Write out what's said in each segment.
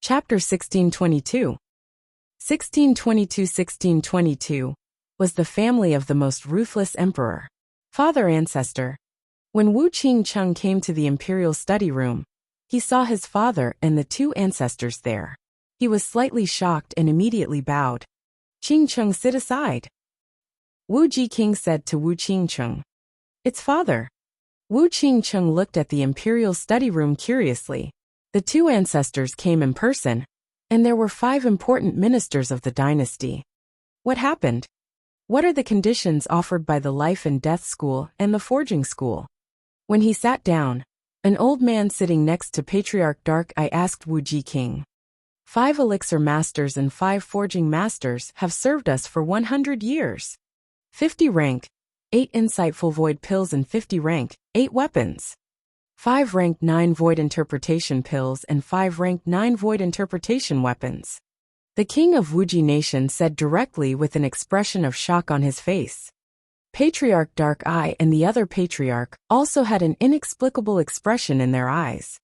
Chapter 1622. 1622 was the family of the most ruthless emperor. Father ancestor. When Wu Qingcheng came to the imperial study room, he saw his father and the two ancestors there. He was slightly shocked and immediately bowed. Qingcheng, sit aside. Wu Jiqing said to Wu Qingcheng. It's father. Wu Qingcheng looked at the imperial study room curiously. The two ancestors came in person, and there were 5 important ministers of the dynasty. What happened? What are the conditions offered by the life and death school and the forging school? When he sat down, an old man sitting next to Patriarch Dark Eye asked Wu Jiqing. 5 elixir masters and 5 forging masters have served us for 100 years. 50 rank, 8 insightful void pills and 50 rank, 8 weapons. 5 rank 9 void interpretation pills and 5 rank 9 void interpretation weapons. The king of Wuji Nation said directly with an expression of shock on his face. Patriarch Dark Eye and the other patriarch also had an inexplicable expression in their eyes.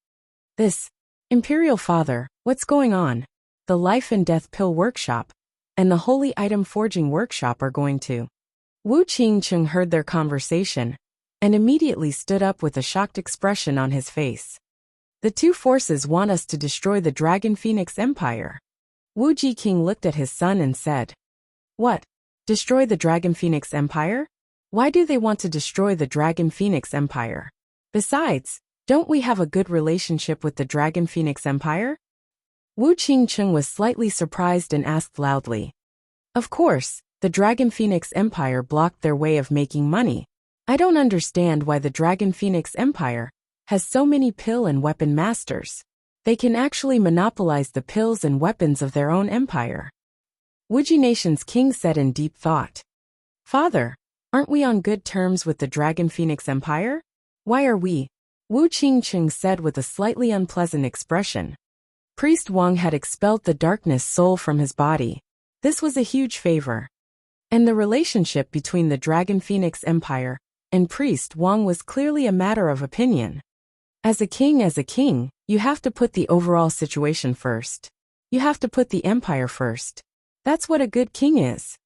This, Imperial Father, what's going on? The Life and Death Pill Workshop and the Holy Item Forging Workshop are going to. Wu Qingcheng heard their conversation and immediately stood up with a shocked expression on his face. The two forces want us to destroy the Dragon Phoenix Empire. Wu Jiqing looked at his son and said, What? Destroy the Dragon Phoenix Empire? Why do they want to destroy the Dragon Phoenix Empire? Besides, don't we have a good relationship with the Dragon Phoenix Empire? Wu Qingcheng was slightly surprised and asked loudly. Of course, the Dragon Phoenix Empire blocked their way of making money. I don't understand why the Dragon Phoenix Empire has so many pill and weapon masters. They can actually monopolize the pills and weapons of their own empire. Wuji Nation's king said in deep thought. Father, aren't we on good terms with the Dragon Phoenix Empire? Why are we? Wu Qingcheng said with a slightly unpleasant expression. Priest Wang had expelled the darkness soul from his body. This was a huge favor. And the relationship between the Dragon Phoenix Empire and Priest Wang was clearly a matter of opinion. As a king, you have to put the overall situation first. You have to put the empire first. That's what a good king is.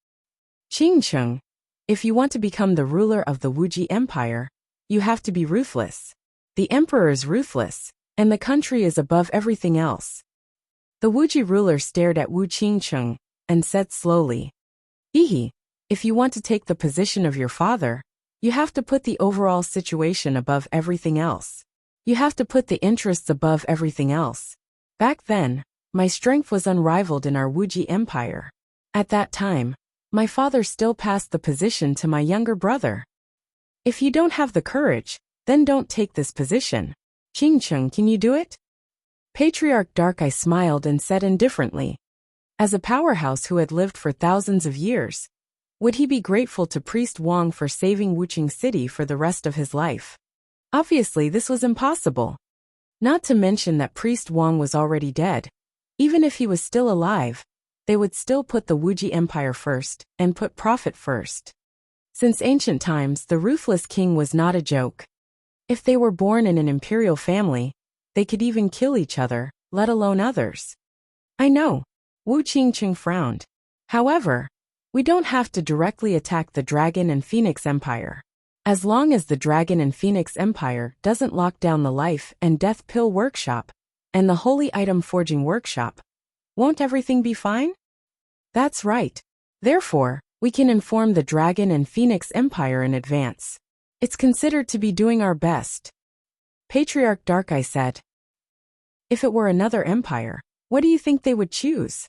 Qingcheng, if you want to become the ruler of the Wuji Empire, you have to be ruthless. The emperor is ruthless, and the country is above everything else. The Wuji ruler stared at Wu Qingcheng and said slowly, Ihi, if you want to take the position of your father, you have to put the overall situation above everything else. You have to put the interests above everything else. Back then, my strength was unrivaled in our Wuji Empire. At that time, my father still passed the position to my younger brother. If you don't have the courage, then don't take this position. Qingcheng, can you do it? Patriarch Dark Eye smiled and said indifferently. As a powerhouse who had lived for thousands of years, would he be grateful to Priest Wang for saving Wuqing City for the rest of his life? Obviously, this was impossible. Not to mention that Priest Wang was already dead. Even if he was still alive, they would still put the Wuji Empire first and put profit first. Since ancient times, the ruthless king was not a joke. If they were born in an imperial family, they could even kill each other, let alone others. I know. Wu Qingcheng frowned. However, we don't have to directly attack the Dragon and Phoenix Empire. As long as the Dragon and Phoenix Empire doesn't lock down the Life and Death Pill Workshop and the Holy Item Forging Workshop, won't everything be fine? That's right. Therefore, we can inform the Dragon and Phoenix Empire in advance. It's considered to be doing our best. Patriarch Dark Eye said. If it were another empire, what do you think they would choose?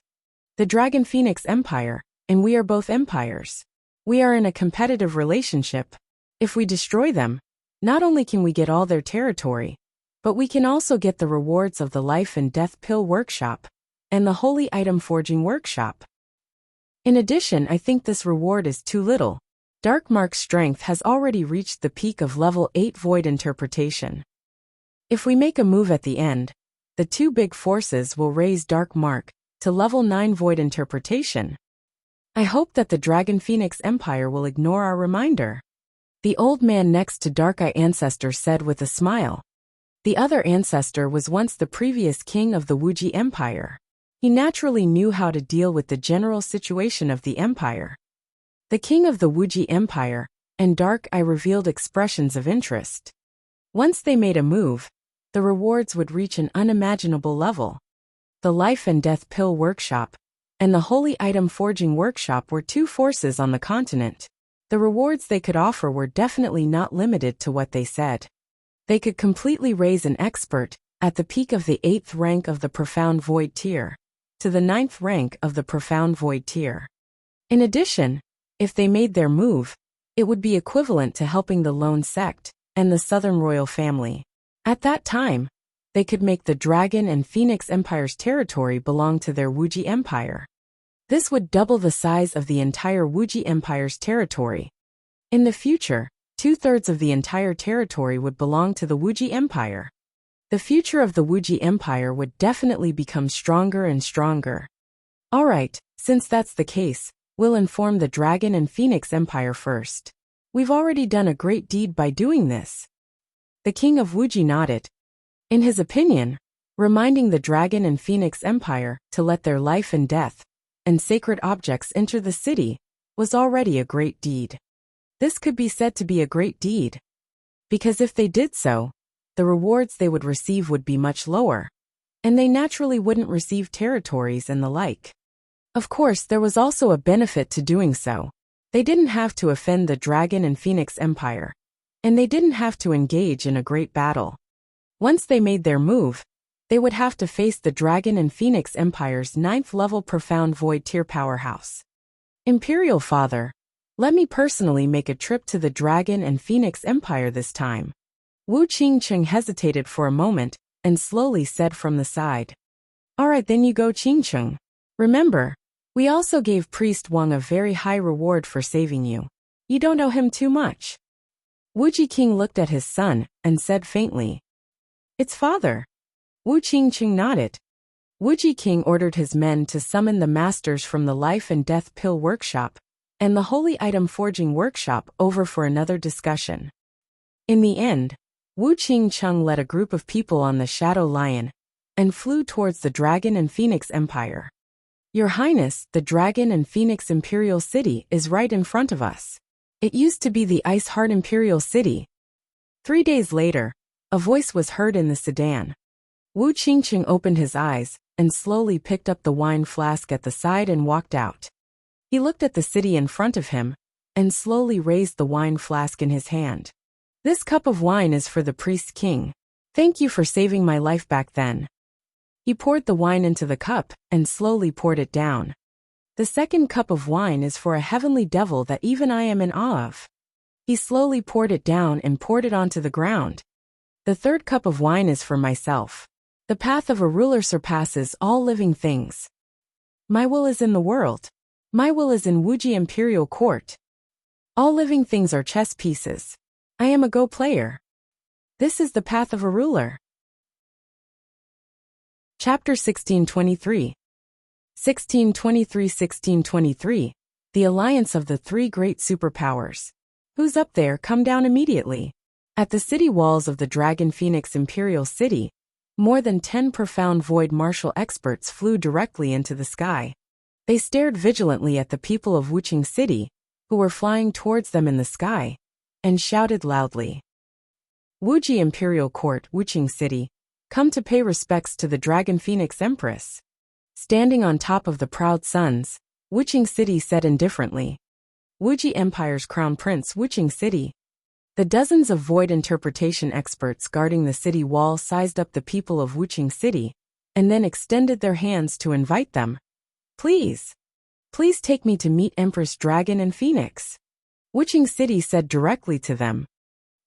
The Dragon Phoenix Empire, and we are both empires. We are in a competitive relationship. If we destroy them, not only can we get all their territory, but we can also get the rewards of the Life and Death Pill Workshop and the Holy Item Forging Workshop. In addition, I think this reward is too little. Dark Mark's strength has already reached the peak of level 8 Void Interpretation. If we make a move at the end, the two big forces will raise Dark Mark to level 9 Void Interpretation. I hope that the Dragon Phoenix Empire will ignore our reminder. The old man next to Dark Eye Ancestor said with a smile. The other ancestor was once the previous king of the Wuxia Empire. He naturally knew how to deal with the general situation of the empire. The king of the Wuxia Empire, and dark eye revealed expressions of interest. Once they made a move, the rewards would reach an unimaginable level. The Life and Death Pill Workshop and the Holy Item Forging Workshop were two forces on the continent. The rewards they could offer were definitely not limited to what they said. They could completely raise an expert, at the peak of the 8th rank of the Profound Void tier, to the 9th rank of the Profound Void tier. In addition, if they made their move, it would be equivalent to helping the Lone Sect and the Southern Royal Family. At that time, they could make the Dragon and Phoenix Empire's territory belong to their Wuxia Empire. This would double the size of the entire Wuxia Empire's territory. In the future, 2/3 of the entire territory would belong to the Wuxia Empire. The future of the Wuxia Empire would definitely become stronger and stronger. Alright, since that's the case, we'll inform the Dragon and Phoenix Empire first. We've already done a great deed by doing this. The king of Wuxia nodded. In his opinion, reminding the Dragon and Phoenix Empire to let their life and death and sacred objects enter the city was already a great deed. This could be said to be a great deed, because if they did so, the rewards they would receive would be much lower, and they naturally wouldn't receive territories and the like. Of course, there was also a benefit to doing so. They didn't have to offend the Dragon and Phoenix Empire, and they didn't have to engage in a great battle. Once they made their move, they would have to face the Dragon and Phoenix Empire's 9th level Profound Void tier powerhouse. Imperial Father, let me personally make a trip to the Dragon and Phoenix Empire this time. Wu Qingcheng hesitated for a moment and slowly said from the side. Alright, then you go, Qingcheng. Remember, we also gave Priest Wang a very high reward for saving you. You don't owe him too much. Wuji King looked at his son and said faintly, It's father. Wu Qingcheng nodded. Wuji King ordered his men to summon the masters from the Life and Death Pill Workshop and the Holy Item Forging Workshop over for another discussion. In the end, Wu Qingcheng led a group of people on the Shadow Lion and flew towards the Dragon and Phoenix Empire. Your Highness, the Dragon and Phoenix Imperial City is right in front of us. It used to be the Ice Heart Imperial City. 3 days later, a voice was heard in the sedan. Wu Qingcheng opened his eyes and slowly picked up the wine flask at the side and walked out. He looked at the city in front of him and slowly raised the wine flask in his hand. This cup of wine is for the priest king. Thank you for saving my life back then. He poured the wine into the cup and slowly poured it down. The second cup of wine is for a heavenly devil that even I am in awe of. He slowly poured it down and poured it onto the ground. The third cup of wine is for myself. The path of a ruler surpasses all living things. My will is in the world. My will is in Wuxia Imperial Court. All living things are chess pieces. I am a Go player. This is the path of a ruler. Chapter 1623. 1623. The Alliance of the Three Great Superpowers. Who's up there? Come down immediately. At the city walls of the Dragon Phoenix Imperial City, more than 10 profound void martial experts flew directly into the sky. They stared vigilantly at the people of Wuqing City, who were flying towards them in the sky, and shouted loudly. Wuxia Imperial Court, Wuqing City, come to pay respects to the Dragon Phoenix Empress. Standing on top of the proud suns, Wuqing City said indifferently. Wuxia Empire's Crown Prince, Wuqing City. The dozens of void interpretation experts guarding the city wall sized up the people of Wuqing City, and then extended their hands to invite them. Please take me to meet Empress Dragon and Phoenix. Wuqing City said directly to them.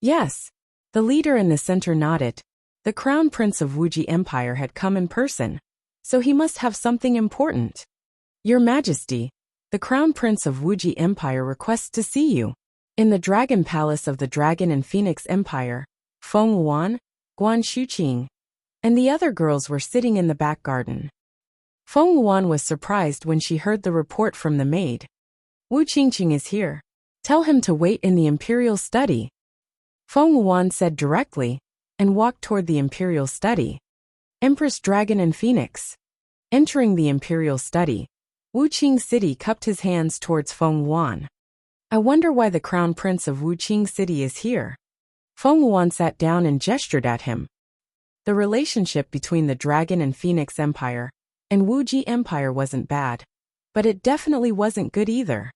Yes. The leader in the center nodded. The Crown Prince of Wuxia Empire had come in person, so he must have something important. Your Majesty, the Crown Prince of Wuxia Empire requests to see you. In the Dragon Palace of the Dragon and Phoenix Empire, Feng Yuan, Guan Shuqing, and the other girls were sitting in the back garden. Feng Yuan was surprised when she heard the report from the maid. Wu Qingqing is here. Tell him to wait in the imperial study. Feng Yuan said directly, and walked toward the imperial study. Empress Dragon and Phoenix. Entering the imperial study, Wuqing City cupped his hands towards Feng Yuan. I wonder why the crown prince of Wuqing City is here. Feng Yuan sat down and gestured at him. The relationship between the Dragon and Phoenix Empire and Wuji Empire wasn't bad, but it definitely wasn't good either.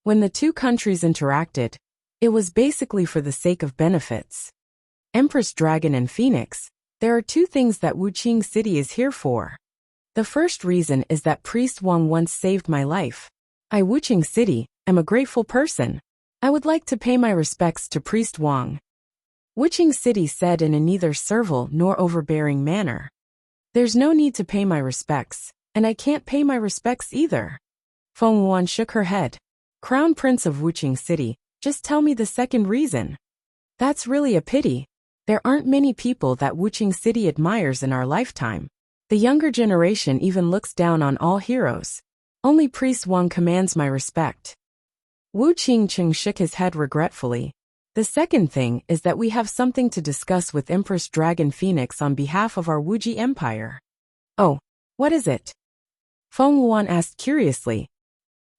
When the two countries interacted, it was basically for the sake of benefits. Empress Dragon and Phoenix, there are two things that Wuqing City is here for. The first reason is that Priest Wang once saved my life. I, Wuqing City, am a grateful person. I would like to pay my respects to Priest Wang. Wuqing City said in a neither servile nor overbearing manner. There's no need to pay my respects, and I can't pay my respects either. Feng Yuan shook her head. Crown Prince of Wuqing City, just tell me the second reason. That's really a pity. There aren't many people that Wuqing City admires in our lifetime. The younger generation even looks down on all heroes. Only Priest Wang commands my respect. Wu Qingcheng shook his head regretfully. The second thing is that we have something to discuss with Empress Dragon Phoenix on behalf of our Wuji Empire. Oh, what is it? Feng Yuan asked curiously.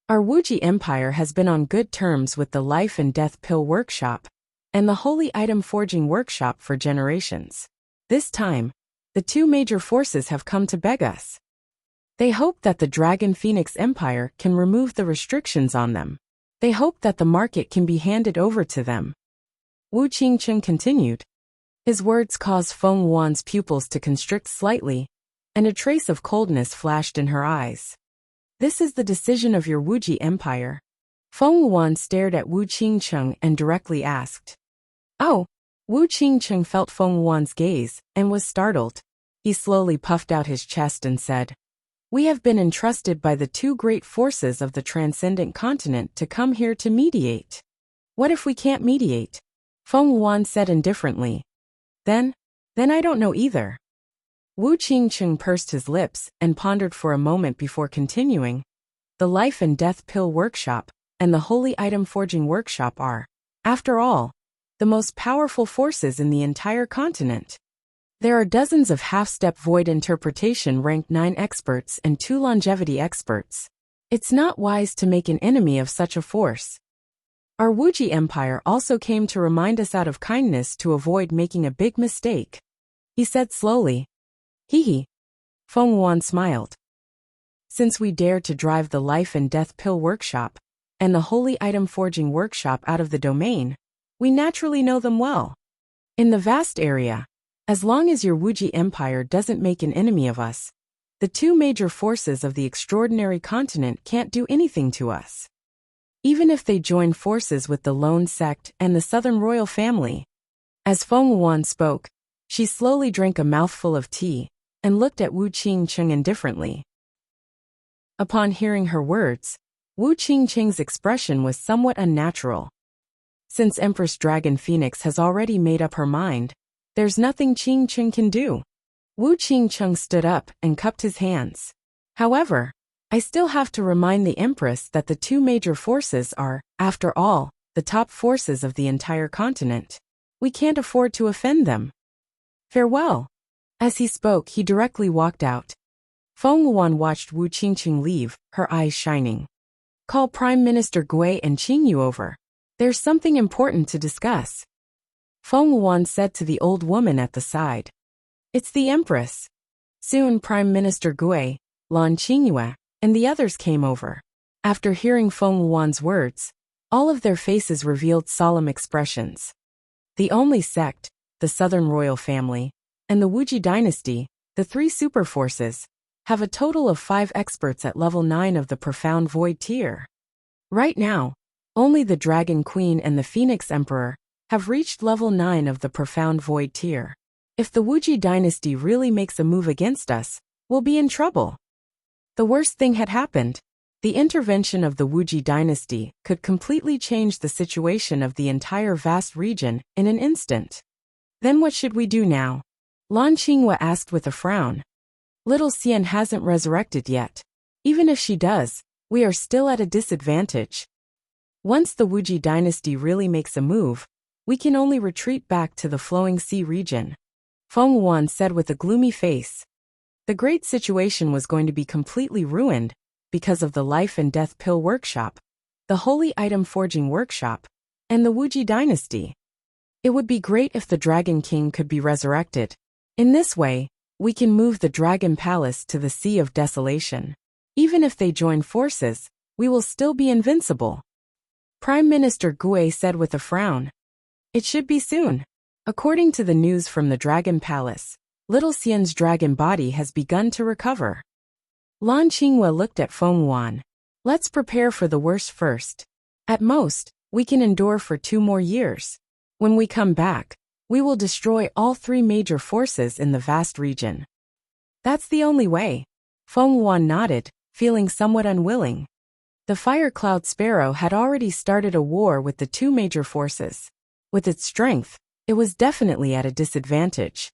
Our Wuji Empire has been on good terms with the Life and Death Pill Workshop and the Holy Item Forging Workshop for generations. This time, the two major forces have come to beg us. They hope that the Dragon Phoenix Empire can remove the restrictions on them. They hope that the market can be handed over to them. Wu Qingcheng continued. His words caused Feng Yuan's pupils to constrict slightly, and a trace of coldness flashed in her eyes. This is the decision of your Wuji Empire. Feng Yuan stared at Wu Qingcheng and directly asked. Oh! Wu Qingcheng felt Feng Yuan's gaze and was startled. He slowly puffed out his chest and said, We have been entrusted by the two great forces of the transcendent continent to come here to mediate. What if we can't mediate? Feng Yuan said indifferently. Then I don't know either. Wu Qingcheng pursed his lips and pondered for a moment before continuing. The Life and Death Pill Workshop and the Holy Item Forging Workshop are, after all, the most powerful forces in the entire continent. There are dozens of half-step void interpretation ranked 9 experts and 2 longevity experts. It's not wise to make an enemy of such a force. Our Wuji Empire also came to remind us out of kindness to avoid making a big mistake. He said slowly. Hee. Feng Yuan smiled. Since we dared to drive the Life and Death Pill Workshop and the Holy Item Forging Workshop out of the domain, we naturally know them well. In the vast area, as long as your Wuji Empire doesn't make an enemy of us, the two major forces of the extraordinary continent can't do anything to us. Even if they join forces with the Lone Sect and the Southern Royal Family. As Feng Yuan spoke, she slowly drank a mouthful of tea and looked at Wu Qingcheng indifferently. Upon hearing her words, Wu Qingcheng's expression was somewhat unnatural. Since Empress Dragon Phoenix has already made up her mind, there's nothing Qingcheng can do. Wu Qingcheng stood up and cupped his hands. However, I still have to remind the Empress that the two major forces are, after all, the top forces of the entire continent. We can't afford to offend them. Farewell. As he spoke, he directly walked out. Feng Yuan watched Wu Qingcheng leave, her eyes shining. Call Prime Minister Gui and Qingyu over. There's something important to discuss. Feng Yuan said to the old woman at the side. It's the Empress. Soon Prime Minister Gui, Lan Qingyue, and the others came over. After hearing Feng Yuan's words, all of their faces revealed solemn expressions. The only sect, the Southern Royal Family, and the Wuji Dynasty, the 3 super forces, have a total of 5 experts at level 9 of the Profound Void tier. Right now, only the Dragon Queen and the Phoenix Emperor have reached level 9 of the Profound Void tier. If the Wuji Dynasty really makes a move against us, we'll be in trouble. The worst thing had happened. The intervention of the Wuji Dynasty could completely change the situation of the entire vast region in an instant. Then what should we do now? Lan Qingyue asked with a frown. Little Xian hasn't resurrected yet. Even if she does, we are still at a disadvantage. Once the Wuji Dynasty really makes a move, we can only retreat back to the Flowing Sea region. Feng Yuan said with a gloomy face. The great situation was going to be completely ruined because of the life and death pill workshop, the holy item forging workshop, and the Wuji dynasty. It would be great if the Dragon King could be resurrected. In this way, we can move the Dragon Palace to the Sea of Desolation. Even if they join forces, we will still be invincible. Prime Minister Gui said with a frown. It should be soon. According to the news from the Dragon Palace, Little Xian's dragon body has begun to recover. Lan Qinghua looked at Feng Yuan. Let's prepare for the worst first. At most, we can endure for 2 more years. When we come back, we will destroy all 3 major forces in the vast region. That's the only way. Feng Yuan nodded, feeling somewhat unwilling. The Fire Cloud Sparrow had already started a war with the 2 major forces. With its strength, it was definitely at a disadvantage.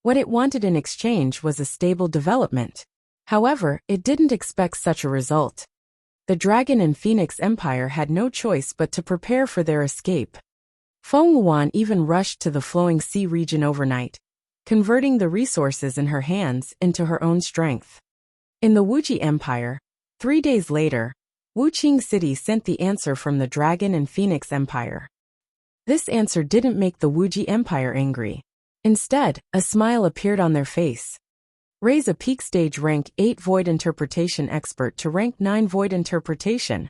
What it wanted in exchange was a stable development. However, it didn't expect such a result. The Dragon and Phoenix Empire had no choice but to prepare for their escape. Feng Yuan even rushed to the flowing sea region overnight, converting the resources in her hands into her own strength. In the Wuji Empire, 3 days later, Wuqing City sent the answer from the Dragon and Phoenix Empire. This answer didn't make the Wuji Empire angry. Instead, a smile appeared on their face. Raise a peak stage rank 8 Void Interpretation expert to rank 9 Void Interpretation.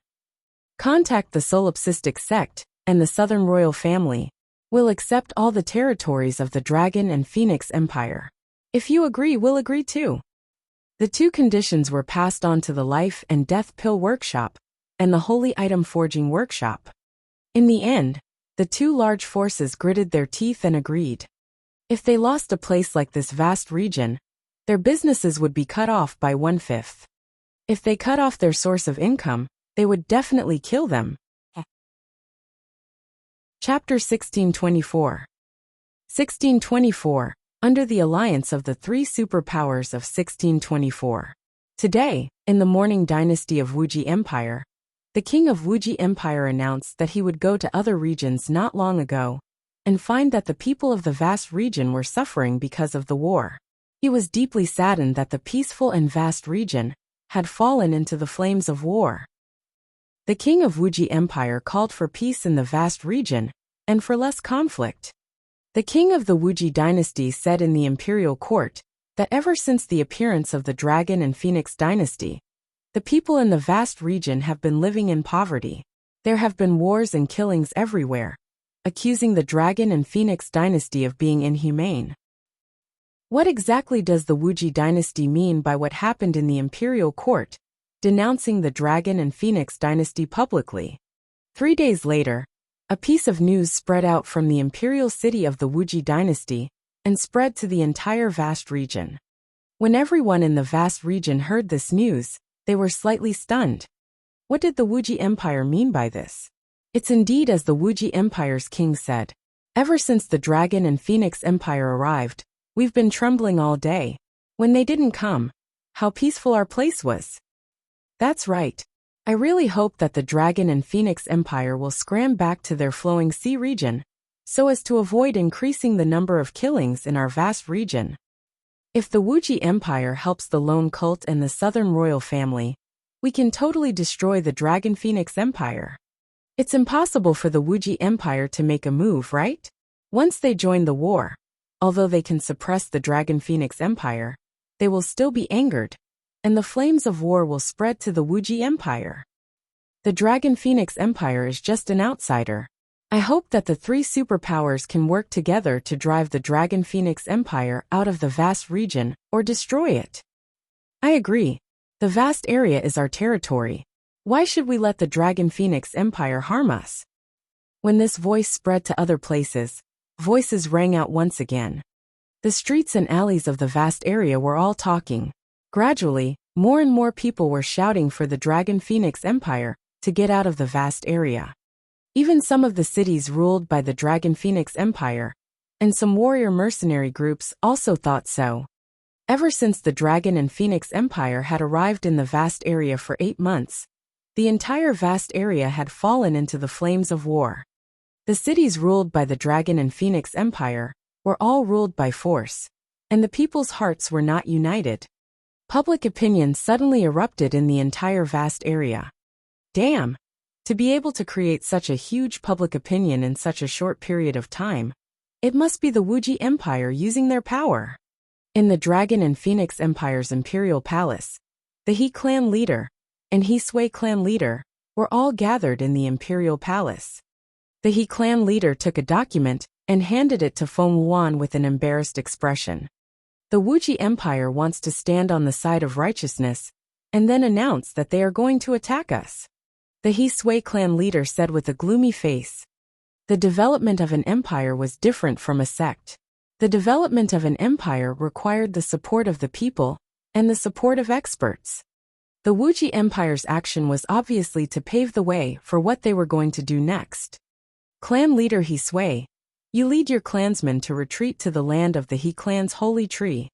Contact the Solipsistic sect and the Southern Royal Family. We'll accept all the territories of the Dragon and Phoenix Empire. If you agree, we'll agree too. The 2 conditions were passed on to the Life and Death Pill Workshop and the Holy Item Forging Workshop. In the end, the 2 large forces gritted their teeth and agreed. If they lost a place like this vast region, their businesses would be cut off by 1/5. If they cut off their source of income, they would definitely kill them. Chapter 1624. 1624, under the alliance of the 3 superpowers of 1624. Today, in the Morning Dynasty of Wuji Empire, the king of Wuji Empire announced that he would go to other regions not long ago and find that the people of the vast region were suffering because of the war. He was deeply saddened that the peaceful and vast region had fallen into the flames of war. The king of Wuji Empire called for peace in the vast region and for less conflict. The king of the Wuji dynasty said in the imperial court that ever since the appearance of the Dragon and Phoenix dynasty, the people in the vast region have been living in poverty. There have been wars and killings everywhere, accusing the Dragon and Phoenix dynasty of being inhumane. What exactly does the Wuji dynasty mean by what happened in the imperial court, denouncing the Dragon and Phoenix dynasty publicly? 3 days later, a piece of news spread out from the imperial city of the Wuji dynasty and spread to the entire vast region. When everyone in the vast region heard this news, they were slightly stunned. What did the Wuji Empire mean by this? It's indeed as the Wuji Empire's king said. Ever since the Dragon and Phoenix Empire arrived, we've been trembling all day. When they didn't come, how peaceful our place was. That's right. I really hope that the Dragon and Phoenix Empire will scram back to their flowing sea region, so as to avoid increasing the number of killings in our vast region. If the Wuji Empire helps the lone cult and the Southern Royal Family, we can totally destroy the Dragon Phoenix Empire. It's impossible for the Wuji Empire to make a move, right? Once they join the war, although they can suppress the Dragon Phoenix Empire, they will still be angered, and the flames of war will spread to the Wuji Empire. The Dragon Phoenix Empire is just an outsider. I hope that the 3 superpowers can work together to drive the Dragon Phoenix Empire out of the vast region or destroy it. I agree. The vast area is our territory. Why should we let the Dragon Phoenix Empire harm us? When this voice spread to other places, voices rang out once again. The streets and alleys of the vast area were all talking. Gradually, more and more people were shouting for the Dragon Phoenix Empire to get out of the vast area. Even some of the cities ruled by the Dragon Phoenix Empire, and some warrior mercenary groups also thought so. Ever since the Dragon and Phoenix Empire had arrived in the vast area for 8 months, the entire vast area had fallen into the flames of war. The cities ruled by the Dragon and Phoenix Empire were all ruled by force, and the people's hearts were not united. Public opinion suddenly erupted in the entire vast area. Damn! To be able to create such a huge public opinion in such a short period of time, it must be the Wuxia Empire using their power. In the Dragon and Phoenix Empire's imperial palace, the He clan leader and He Sui clan leader were all gathered in the imperial palace. The He clan leader took a document and handed it to Feng Wuan with an embarrassed expression. The Wuxia Empire wants to stand on the side of righteousness and then announce that they are going to attack us. The He Sui clan leader said with a gloomy face. The development of an empire was different from a sect. The development of an empire required the support of the people and the support of experts. The Wuxia Empire's action was obviously to pave the way for what they were going to do next. Clan leader He Sui, you lead your clansmen to retreat to the land of the He clan's holy tree.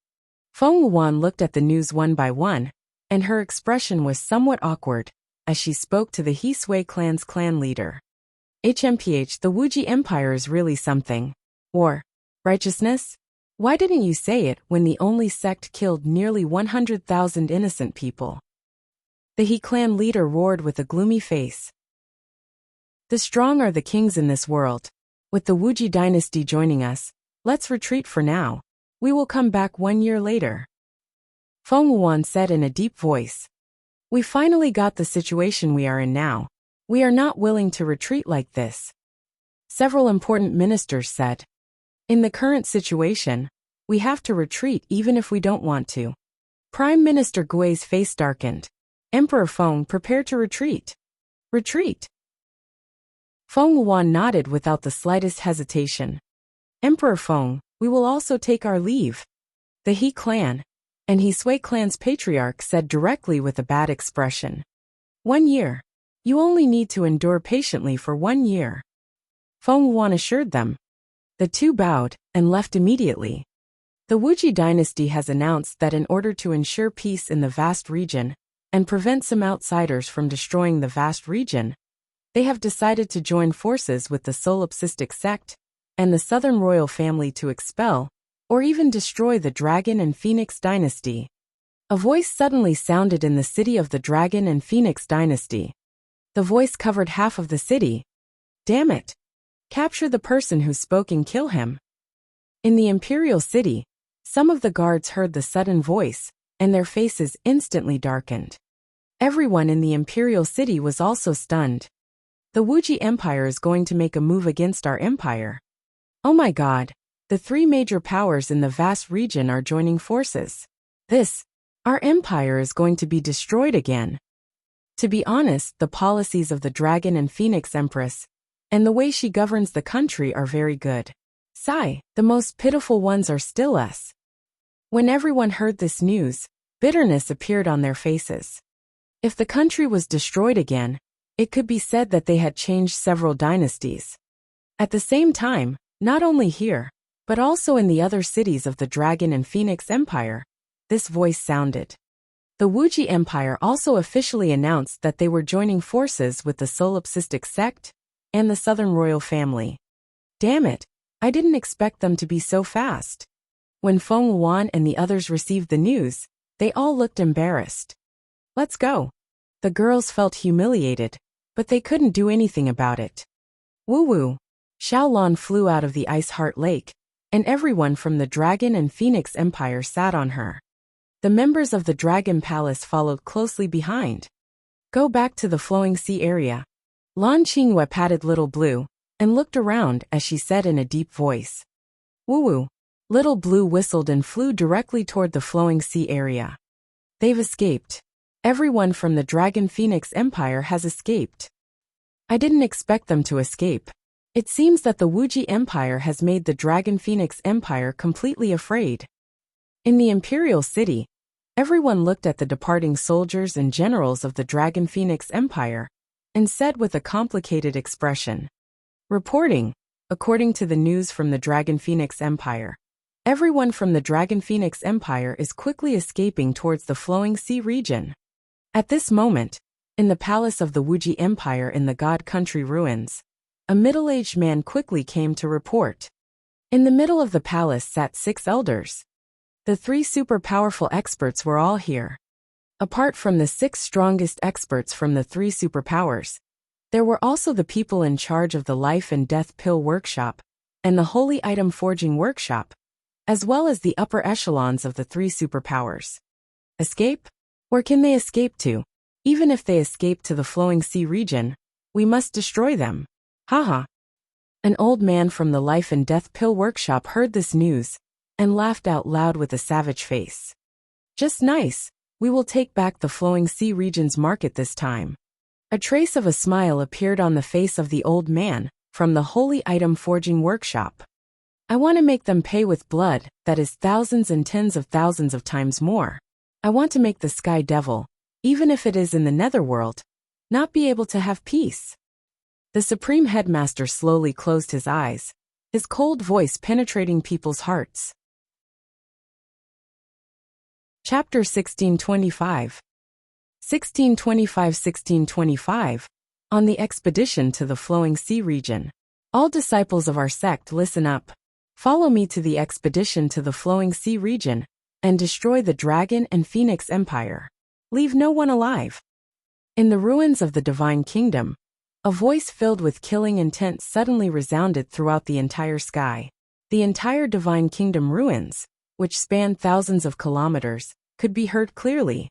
Feng Wuan looked at the news one by one, and her expression was somewhat awkward as she spoke to the He Sui clan's clan leader. HMPH, the Wuxia Empire is really something. War. Righteousness? Why didn't you say it when the only sect killed nearly 100,000 innocent people? The He clan leader roared with a gloomy face. The strong are the kings in this world. With the Wuxia dynasty joining us, let's retreat for now. We will come back 1 year later. Feng Wuan said in a deep voice. We finally got the situation we are in now. We are not willing to retreat like this. Several important ministers said. In the current situation, we have to retreat even if we don't want to. Prime Minister Gui's face darkened. Emperor Feng, prepare to retreat. Retreat. Feng Wuan nodded without the slightest hesitation. Emperor Feng, we will also take our leave. The He clan and He Sui clan's patriarch said directly with a bad expression. 1 year. You only need to endure patiently for 1 year. Feng Wuan assured them. The two bowed and left immediately. The Wuxia dynasty has announced that in order to ensure peace in the vast region and prevent some outsiders from destroying the vast region, they have decided to join forces with the solipsistic sect and the southern royal family to expel or even destroy the Dragon and Phoenix dynasty. A voice suddenly sounded in the city of the Dragon and Phoenix dynasty. The voice covered half of the city. Damn it! Capture the person who spoke and kill him. In the imperial city, some of the guards heard the sudden voice, and their faces instantly darkened. Everyone in the imperial city was also stunned. The Wuxia Empire is going to make a move against our empire. Oh my god, the 3 major powers in the vast region are joining forces. Our empire is going to be destroyed again. To be honest, the policies of the Dragon and Phoenix Empress and the way she governs the country are very good. Sigh, the most pitiful ones are still us. When everyone heard this news, bitterness appeared on their faces. If the country was destroyed again, it could be said that they had changed several dynasties. At the same time, not only here, but also in the other cities of the Dragon and Phoenix Empire, this voice sounded. The Wuxia Empire also officially announced that they were joining forces with the solipsistic sect and the southern royal family. Damn it, I didn't expect them to be so fast. When Feng Wuan and the others received the news, they all looked embarrassed. Let's go. The girls felt humiliated, but they couldn't do anything about it. Woo-woo. Xiaolan flew out of the Ice Heart Lake, and everyone from the Dragon and Phoenix Empire sat on her. The members of the Dragon Palace followed closely behind. Go back to the flowing sea area. Lan Qinghua patted Little Blue and looked around as she said in a deep voice. Woo-woo. Little Blue whistled and flew directly toward the flowing sea area. They've escaped. Everyone from the Dragon Phoenix Empire has escaped. I didn't expect them to escape. It seems that the Wuxia Empire has made the Dragon Phoenix Empire completely afraid. In the Imperial City, everyone looked at the departing soldiers and generals of the Dragon Phoenix Empire and said with a complicated expression. Reporting, according to the news from the Dragon Phoenix Empire, everyone from the Dragon Phoenix Empire is quickly escaping towards the flowing sea region. At this moment, in the palace of the Wuxia Empire in the God Country ruins, a middle-aged man quickly came to report. In the middle of the palace sat 6 elders. The 3 super powerful experts were all here. Apart from the 6 strongest experts from the 3 superpowers, there were also the people in charge of the life and death pill workshop and the holy item forging workshop, as well as the upper echelons of the 3 superpowers. Escape? Where can they escape to? Even if they escape to the flowing sea region, we must destroy them. Haha. An old man from the life and death pill workshop heard this news and laughed out loud with a savage face. Just nice, we will take back the flowing sea region's market this time. A trace of a smile appeared on the face of the old man from the holy item forging workshop. I want to make them pay with blood, that is thousands and tens of thousands of times more. I want to make the sky devil, even if it is in the netherworld, not be able to have peace. The Supreme Headmaster slowly closed his eyes, his cold voice penetrating people's hearts. Chapter 1625. 1625. On the expedition to the flowing sea region. All disciples of our sect, listen up. Follow me to the expedition to the flowing sea region and destroy the Dragon and Phoenix Empire. Leave no one alive. In the ruins of the Divine Kingdom, a voice filled with killing intent suddenly resounded throughout the entire sky. The entire Divine Kingdom ruins, which spanned thousands of kilometers, could be heard clearly.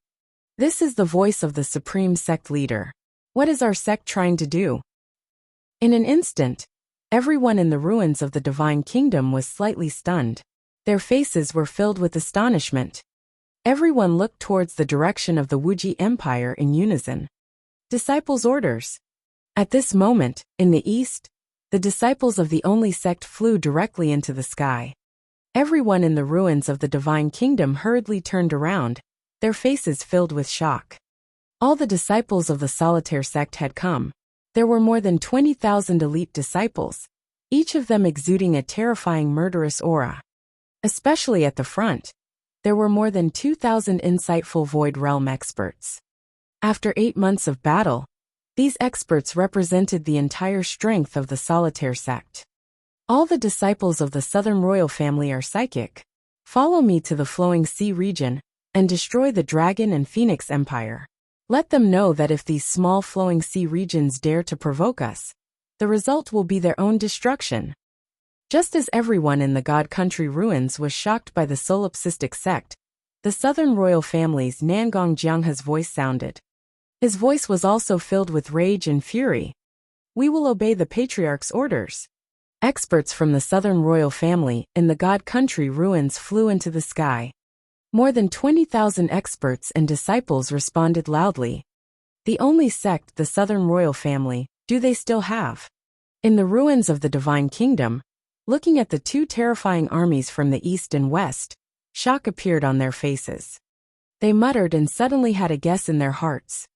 This is the voice of the Supreme Sect leader. What is our sect trying to do? In an instant, everyone in the ruins of the Divine Kingdom was slightly stunned. Their faces were filled with astonishment. Everyone looked towards the direction of the Wuxia Empire in unison. Disciples' orders. At this moment, in the east, the disciples of the only sect flew directly into the sky. Everyone in the ruins of the Divine Kingdom hurriedly turned around, their faces filled with shock. All the disciples of the Solitaire sect had come. There were more than 20,000 elite disciples, each of them exuding a terrifying murderous aura. Especially at the front, there were more than 2,000 insightful Void Realm experts. After 8 months of battle, these experts represented the entire strength of the Solitaire sect. All the disciples of the Southern Royal family are psychic. Follow me to the flowing sea region and destroy the Dragon and Phoenix Empire. Let them know that if these small flowing sea regions dare to provoke us, the result will be their own destruction. Just as everyone in the God Country ruins was shocked by the solipsistic sect, the Southern Royal family's Nangong Jianghe's voice sounded. His voice was also filled with rage and fury. We will obey the Patriarch's orders. Experts from the Southern Royal family in the God Country ruins flew into the sky. More than 20,000 experts and disciples responded loudly. The only sect the Southern Royal family do they still have. In the ruins of the Divine Kingdom, looking at the 2 terrifying armies from the east and west, shock appeared on their faces. They muttered and suddenly had a guess in their hearts.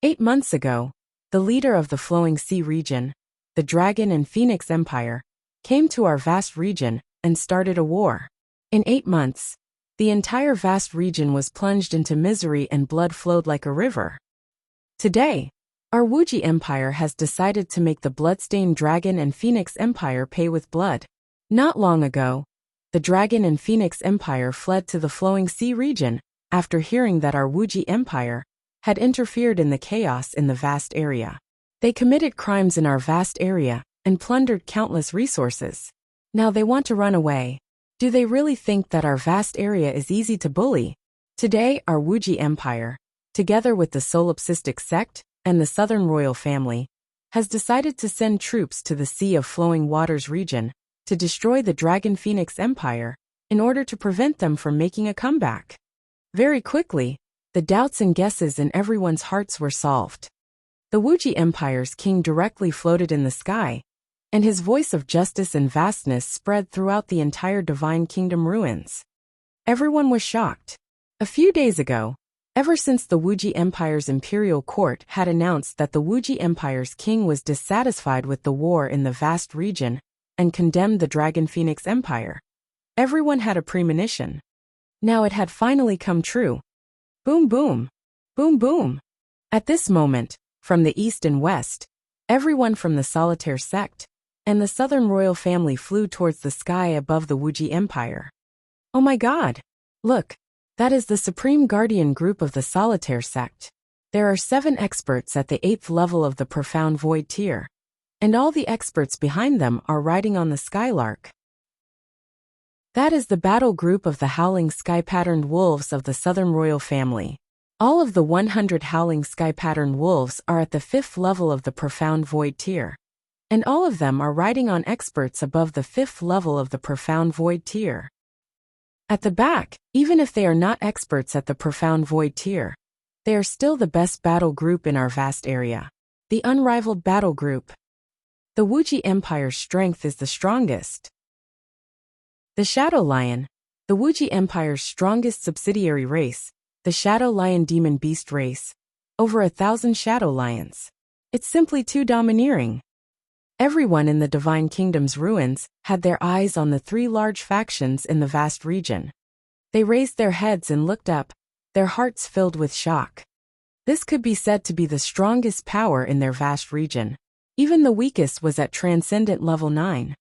8 months ago, the leader of the flowing sea region, the Dragon and Phoenix Empire, came to our vast region and started a war. In 8 months, the entire vast region was plunged into misery and blood flowed like a river. Today, our Wuxia Empire has decided to make the bloodstained Dragon and Phoenix Empire pay with blood. Not long ago, the Dragon and Phoenix Empire fled to the flowing sea region after hearing that our Wuxia Empire had interfered in the chaos in the vast area. They committed crimes in our vast area and plundered countless resources. Now they want to run away. Do they really think that our vast area is easy to bully? Today, our Wuxia Empire, together with the solipsistic sect and the Southern Royal family, has decided to send troops to the Sea of Flowing Waters region to destroy the Dragon Phoenix Empire in order to prevent them from making a comeback. Very quickly, the doubts and guesses in everyone's hearts were solved. The Wuxia Empire's king directly floated in the sky, and his voice of justice and vastness spread throughout the entire Divine Kingdom ruins. Everyone was shocked. A few days ago, ever since the Wuxia Empire's imperial court had announced that the Wuxia Empire's king was dissatisfied with the war in the vast region and condemned the Dragon Phoenix Empire, everyone had a premonition. Now it had finally come true. Boom boom. Boom boom. At this moment, from the east and west, everyone from the Solitaire sect and the southern royal family flew towards the sky above the Wuxia Empire. Oh my god! Look, that is the supreme guardian group of the Solitaire sect. There are 7 experts at the 8th level of the Profound Void tier, and all the experts behind them are riding on the Skylark. That is the battle group of the Howling Sky-patterned wolves of the Southern Royal family. All of the 100 Howling Sky-patterned wolves are at the 5th level of the Profound Void tier, and all of them are riding on experts above the 5th level of the Profound Void tier. At the back, even if they are not experts at the Profound Void tier, they are still the best battle group in our vast area. The unrivaled battle group. The Wuxia Empire's strength is the strongest. The Shadow Lion, the Wuxia Empire's strongest subsidiary race, the Shadow Lion Demon Beast race. Over 1,000 Shadow Lions. It's simply too domineering. Everyone in the Divine Kingdom's ruins had their eyes on the 3 large factions in the vast region. They raised their heads and looked up, their hearts filled with shock. This could be said to be the strongest power in their vast region. Even the weakest was at Transcendent Level 9.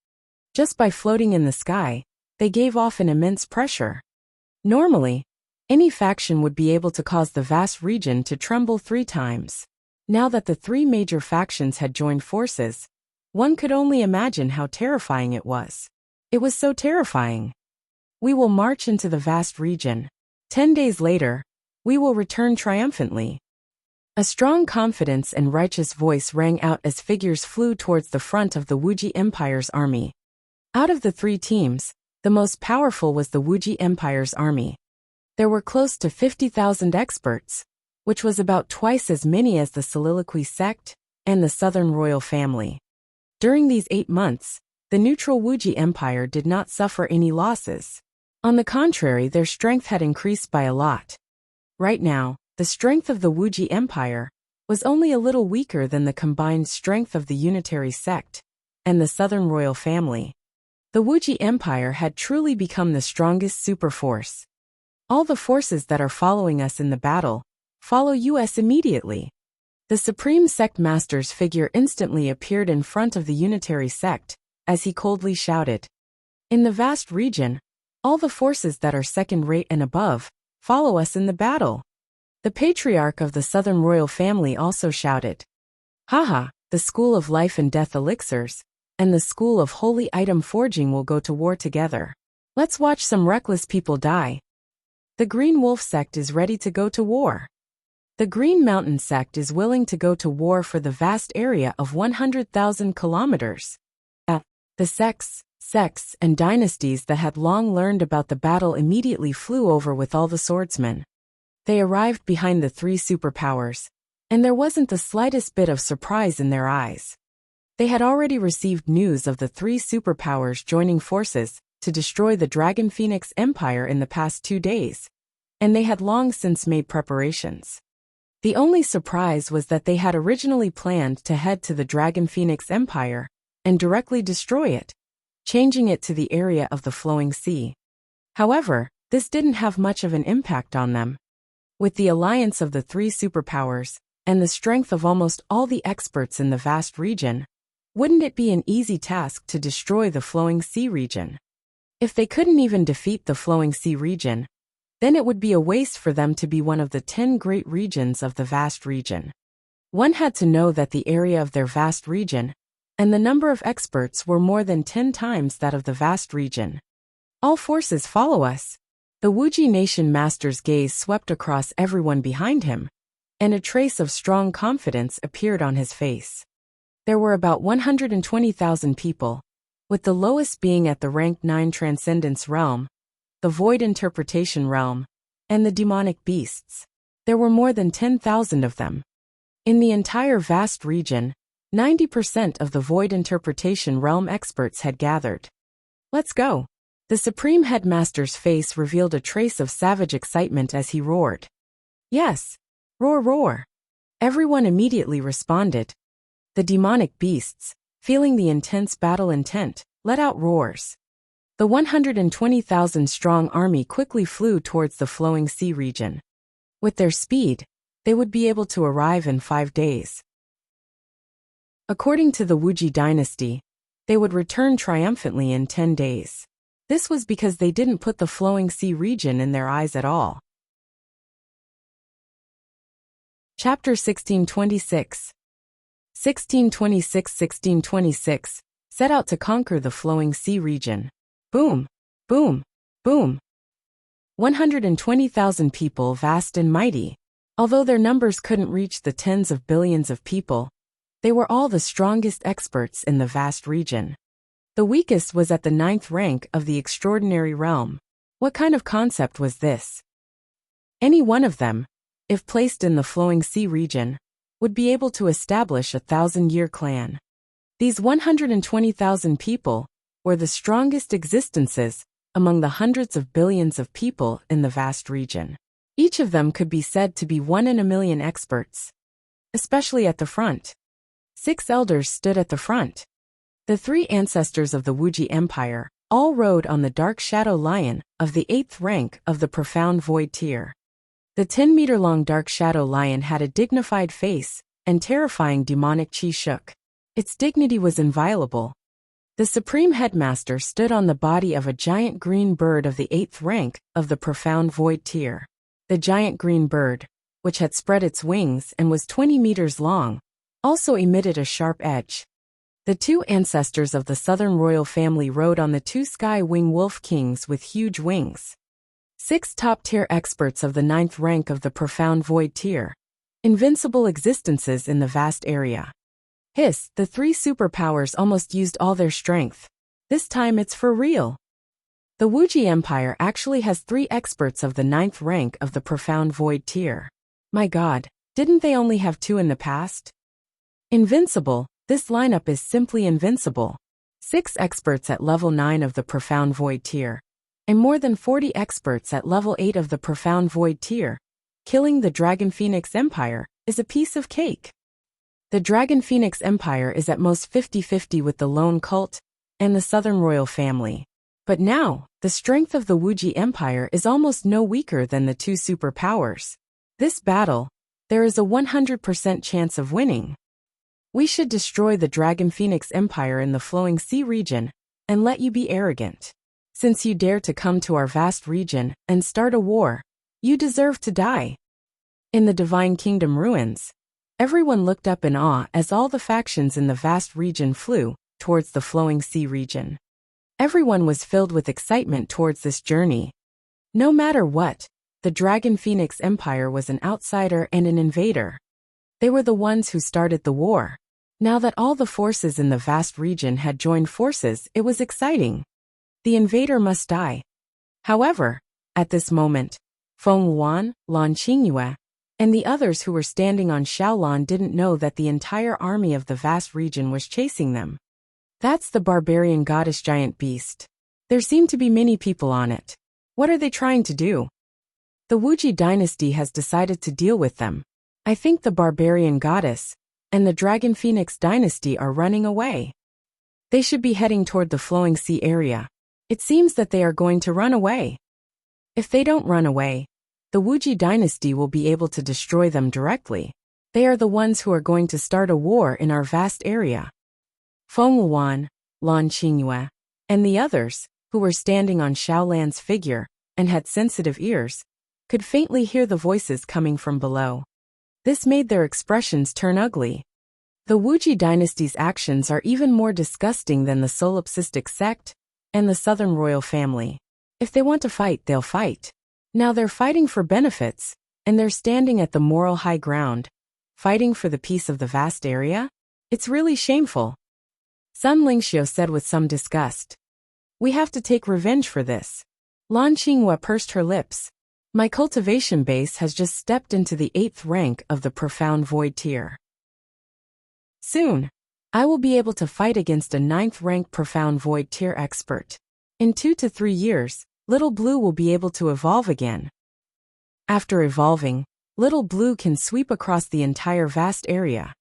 Just by floating in the sky, they gave off an immense pressure. Normally, any faction would be able to cause the vast region to tremble 3 times. Now that the 3 major factions had joined forces, one could only imagine how terrifying it was. It was so terrifying. We will march into the vast region. 10 days later, we will return triumphantly. A strong confidence and righteous voice rang out as figures flew towards the front of the Wuxia Empire's army. Out of the 3 teams, the most powerful was the Wuxia Empire's army. There were close to 50,000 experts, which was about twice as many as the Soliloquy sect and the Southern Royal family. During these 8 months, the neutral Wuxia Empire did not suffer any losses. On the contrary, their strength had increased by a lot. Right now, the strength of the Wuxia Empire was only a little weaker than the combined strength of the Unitary sect and the Southern Royal family. The Wuxia Empire had truly become the strongest superforce. All the forces that are following us in the battle follow us immediately. The Supreme Sect Master's figure instantly appeared in front of the Unitary sect, as he coldly shouted. In the vast region, all the forces that are second-rate and above follow us in the battle. The Patriarch of the Southern Royal family also shouted. Haha, the School of Life and Death Elixirs and the School of Holy Item Forging will go to war together. Let's watch some reckless people die. The Green Wolf sect is ready to go to war. The Green Mountain sect is willing to go to war for the vast area of 100,000 kilometers. The sects, and dynasties that had long learned about the battle immediately flew over with all the swordsmen. They arrived behind the 3 superpowers, and there wasn't the slightest bit of surprise in their eyes. They had already received news of the 3 superpowers joining forces to destroy the Dragon Phoenix Empire in the past 2 days, and they had long since made preparations. The only surprise was that they had originally planned to head to the Dragon Phoenix Empire and directly destroy it, changing it to the area of the flowing sea. However, this didn't have much of an impact on them. With the alliance of the 3 superpowers and the strength of almost all the experts in the vast region, wouldn't it be an easy task to destroy the flowing sea region? If they couldn't even defeat the flowing sea region, then it would be a waste for them to be one of the 10 great regions of the vast region. One had to know that the area of their vast region and the number of experts were more than 10 times that of the vast region. All forces follow us. The Wuxia Nation Master's gaze swept across everyone behind him, and a trace of strong confidence appeared on his face. There were about 120,000 people, with the lowest being at the rank 9 Transcendence realm, the Void Interpretation realm, and the Demonic Beasts. There were more than 10,000 of them. In the entire vast region, 90% of the Void Interpretation realm experts had gathered. Let's go. The Supreme Headmaster's face revealed a trace of savage excitement as he roared. Yes. Roar, roar. Everyone immediately responded. The demonic beasts, feeling the intense battle intent, let out roars. The 120,000-strong army quickly flew towards the flowing sea region. With their speed, they would be able to arrive in 5 days. According to the Wuxia dynasty, they would return triumphantly in 10 days. This was because they didn't put the flowing sea region in their eyes at all. Chapter 1626. 1626 set out to conquer the flowing sea region. Boom, boom, boom. 120,000 people, vast and mighty. Although their numbers couldn't reach the tens of billions of people, they were all the strongest experts in the vast region. The weakest was at the 9th rank of the extraordinary realm. What kind of concept was this? Any one of them, if placed in the flowing sea region, would be able to establish a 1,000-year clan. These 120,000 people were the strongest existences among the hundreds of billions of people in the vast region. Each of them could be said to be 1 in a million experts, especially at the front. 6 elders stood at the front. The 3 ancestors of the Wuxia Empire all rode on the dark shadow lion of the 8th rank of the profound void tier. The 10-meter-long dark shadow lion had a dignified face, and terrifying demonic chi shook. Its dignity was inviolable. The supreme headmaster stood on the body of a giant green bird of the 8th rank of the profound void tier. The giant green bird, which had spread its wings and was 20 meters long, also emitted a sharp edge. The 2 ancestors of the southern royal family rode on the 2 sky-wing wolf kings with huge wings. 6 top-tier experts of the 9th rank of the profound void tier, invincible existences in the vast area. Hiss, the 3 superpowers almost used all their strength. This time it's for real. The Wuxia Empire actually has 3 experts of the 9th rank of the profound void tier. My god, didn't they only have 2 in the past? Invincible, this lineup is simply invincible. 6 experts at level 9 of the profound void tier, and more than 40 experts at level 8 of the profound void tier. Killing the Dragon Phoenix Empire is a piece of cake. The Dragon Phoenix Empire is at most 50-50 with the lone cult and the southern royal family. But now, the strength of the Wuxia Empire is almost no weaker than the 2 superpowers. This battle, there is a 100% chance of winning. We should destroy the Dragon Phoenix Empire in the flowing sea region, and let you be arrogant. Since you dare to come to our vast region and start a war, you deserve to die. In the Divine Kingdom ruins, everyone looked up in awe as all the factions in the vast region flew towards the flowing sea region. Everyone was filled with excitement towards this journey. No matter what, the Dragon Phoenix Empire was an outsider and an invader. They were the ones who started the war. Now that all the forces in the vast region had joined forces, it was exciting. The invader must die. However, at this moment, Feng Wuan, Lan Qingyue, and the others who were standing on Shaolan didn't know that the entire army of the vast region was chasing them. That's the barbarian goddess giant beast. There seem to be many people on it. What are they trying to do? The Wuxia dynasty has decided to deal with them. I think the barbarian goddess and the Dragon Phoenix dynasty are running away. They should be heading toward the flowing sea area. It seems that they are going to run away. If they don't run away, the Wuxia dynasty will be able to destroy them directly. They are the ones who are going to start a war in our vast area. Feng Wuan, Lan Qingyue, and the others, who were standing on Shaolan's figure and had sensitive ears, could faintly hear the voices coming from below. This made their expressions turn ugly. The Wuxia dynasty's actions are even more disgusting than the solipsistic sect and the southern royal family. If they want to fight, they'll fight. Now they're fighting for benefits, and they're standing at the moral high ground, fighting for the peace of the vast area? It's really shameful. Sun Lingxiu said with some disgust. We have to take revenge for this. Lan Qinghua pursed her lips. My cultivation base has just stepped into the 8th rank of the profound void tier. Soon, I will be able to fight against a 9th rank profound void tier expert. In 2 to 3 years, Little Blue will be able to evolve again. After evolving, Little Blue can sweep across the entire vast area.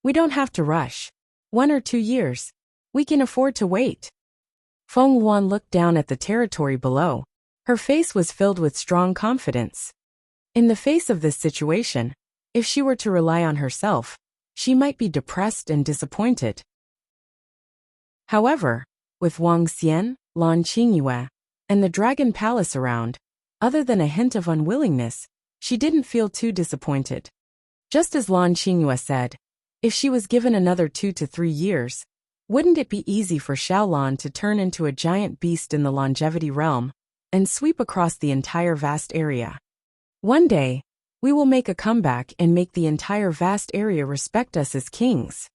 We don't have to rush. 1 or 2 years. We can afford to wait. Feng Wuan looked down at the territory below. Her face was filled with strong confidence. In the face of this situation, if she were to rely on herself, she might be depressed and disappointed. However, with Wang Xian, Lan Qingyue, and the Dragon Palace around, other than a hint of unwillingness, she didn't feel too disappointed. Just as Lan Qingyue said, if she was given another 2 to 3 years, wouldn't it be easy for Xiaolan to turn into a giant beast in the longevity realm and sweep across the entire vast area? One day, we will make a comeback and make the entire vast area respect us as kings.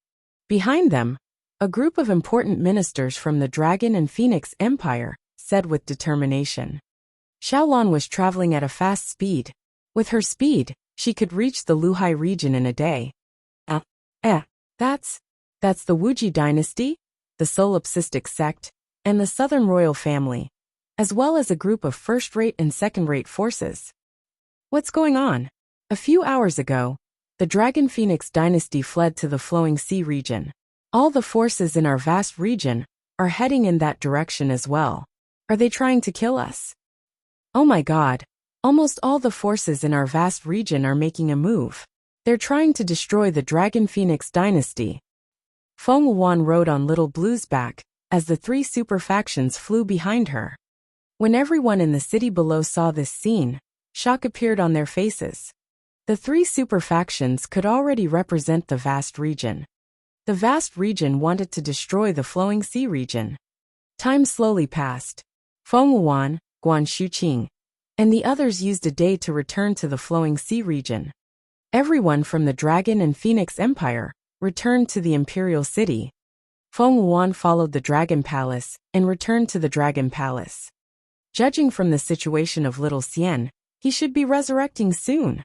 Behind them, a group of important ministers from the Dragon and Phoenix Empire said with determination. Xiaolan was traveling at a fast speed. With her speed, she could reach the Luhai region in a day. That's the Wuji dynasty, the solipsistic sect, and the Southern royal family, as well as a group of first-rate and second-rate forces. What's going on? A few hours ago, the Dragon Phoenix dynasty fled to the Flowing Sea region. All the forces in our vast region are heading in that direction as well. Are they trying to kill us? Oh my God, almost all the forces in our vast region are making a move. They're trying to destroy the Dragon Phoenix dynasty. Feng Wuan rode on Little Blue's back as the 3 super factions flew behind her. When everyone in the city below saw this scene, shock appeared on their faces. The 3 super factions could already represent the vast region. The vast region wanted to destroy the Flowing Sea region. Time slowly passed. Feng Wuan, Guan Shuqing, and the others used a day to return to the Flowing Sea region. Everyone from the Dragon and Phoenix Empire returned to the Imperial City. Feng Wuan followed the Dragon Palace and returned to the Dragon Palace. Judging from the situation of Little Xian, he should be resurrecting soon.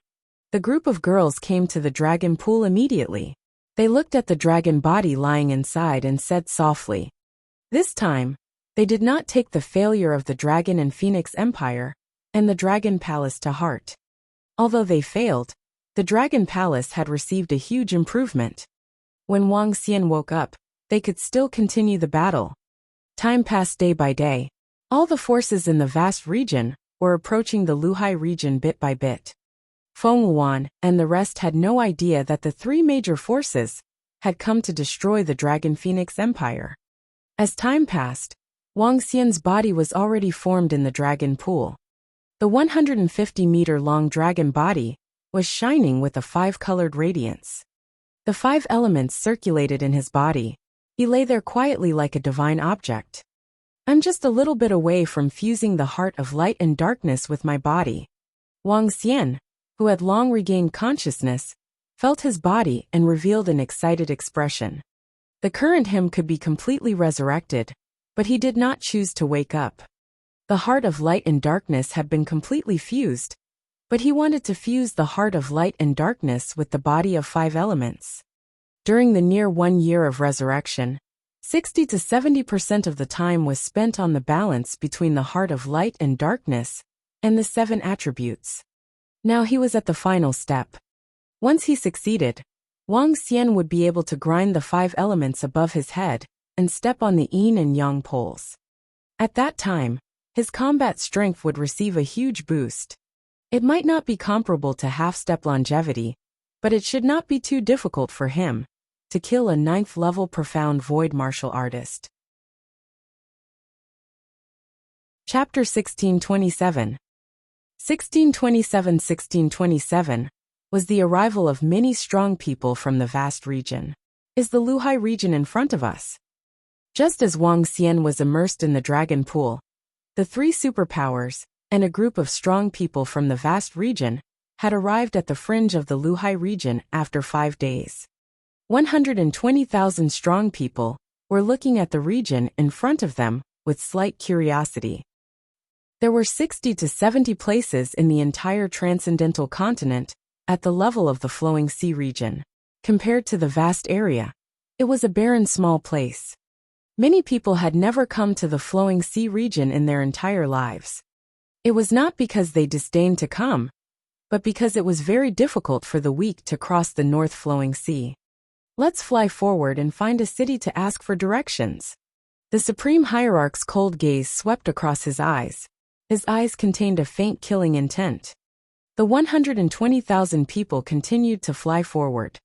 The group of girls came to the dragon pool immediately. They looked at the dragon body lying inside and said softly. This time, they did not take the failure of the Dragon and Phoenix Empire and the Dragon Palace to heart. Although they failed, the Dragon Palace had received a huge improvement. When Wang Xian woke up, they could still continue the battle. Time passed day by day. All the forces in the vast region were approaching the Luhai region bit by bit. Feng Wuan and the rest had no idea that the 3 major forces had come to destroy the Dragon Phoenix Empire. As time passed, Wang Xian's body was already formed in the dragon pool. The 150-meter-long dragon body was shining with a 5-colored radiance. The 5 elements circulated in his body. He lay there quietly like a divine object. I'm just a little bit away from fusing the heart of light and darkness with my body. Wang Xian, who had long regained consciousness, felt his body and revealed an excited expression. The current him could be completely resurrected, but he did not choose to wake up. The heart of light and darkness had been completely fused, but he wanted to fuse the heart of light and darkness with the body of 5 elements. During the near 1 year of resurrection, 60 to 70% of the time was spent on the balance between the heart of light and darkness and the 7 attributes. Now he was at the final step. Once he succeeded, Wang Xian would be able to grind the 5 elements above his head and step on the yin and yang poles. At that time, his combat strength would receive a huge boost. It might not be comparable to half-step longevity, but it should not be too difficult for him to kill a 9th-level profound void martial artist. Chapter 1627. 1627 was the arrival of many strong people from the vast region. Is the Luhai region in front of us? Just as Wang Xian was immersed in the dragon pool, the 3 superpowers and a group of strong people from the vast region had arrived at the fringe of the Luhai region after 5 days. 120,000 strong people were looking at the region in front of them with slight curiosity. There were 60 to 70 places in the entire transcendental continent at the level of the Flowing Sea region. Compared to the vast area, it was a barren small place. Many people had never come to the Flowing Sea region in their entire lives. It was not because they disdained to come, but because it was very difficult for the weak to cross the North Flowing Sea. Let's fly forward and find a city to ask for directions. The Supreme Hierarch's cold gaze swept across his eyes. His eyes contained a faint killing intent. The 120,000 people continued to fly forward.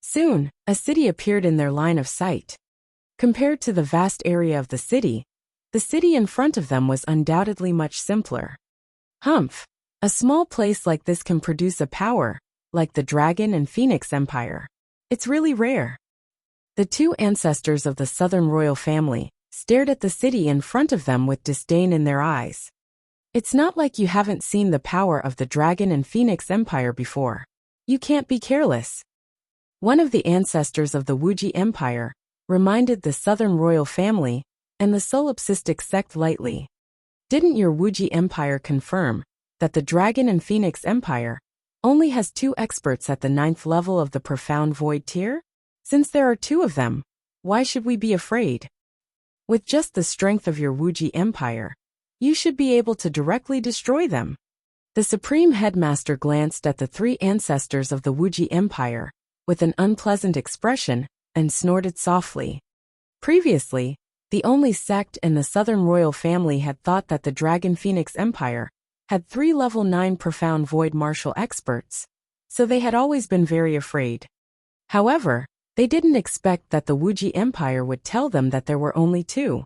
Soon, a city appeared in their line of sight. Compared to the vast area of the city in front of them was undoubtedly much simpler. Humph! A small place like this can produce a power like the Dragon and Phoenix Empire. It's really rare. The two ancestors of the Southern royal family stared at the city in front of them with disdain in their eyes. It's not like you haven't seen the power of the Dragon and Phoenix Empire before. You can't be careless. One of the ancestors of the Wuxia Empire reminded the Southern royal family and the solipsistic sect lightly. Didn't your Wuxia Empire confirm that the Dragon and Phoenix Empire only has 2 experts at the 9th level of the Profound Void tier? Since there are 2 of them, why should we be afraid? With just the strength of your Wuxia Empire, you should be able to directly destroy them. The Supreme Headmaster glanced at the 3 ancestors of the Wuxia Empire with an unpleasant expression and snorted softly. Previously, the only sect in the Southern royal family had thought that the Dragon Phoenix Empire had 3 level 9 Profound Void martial experts, so they had always been very afraid. However, they didn't expect that the Wuxia Empire would tell them that there were only 2.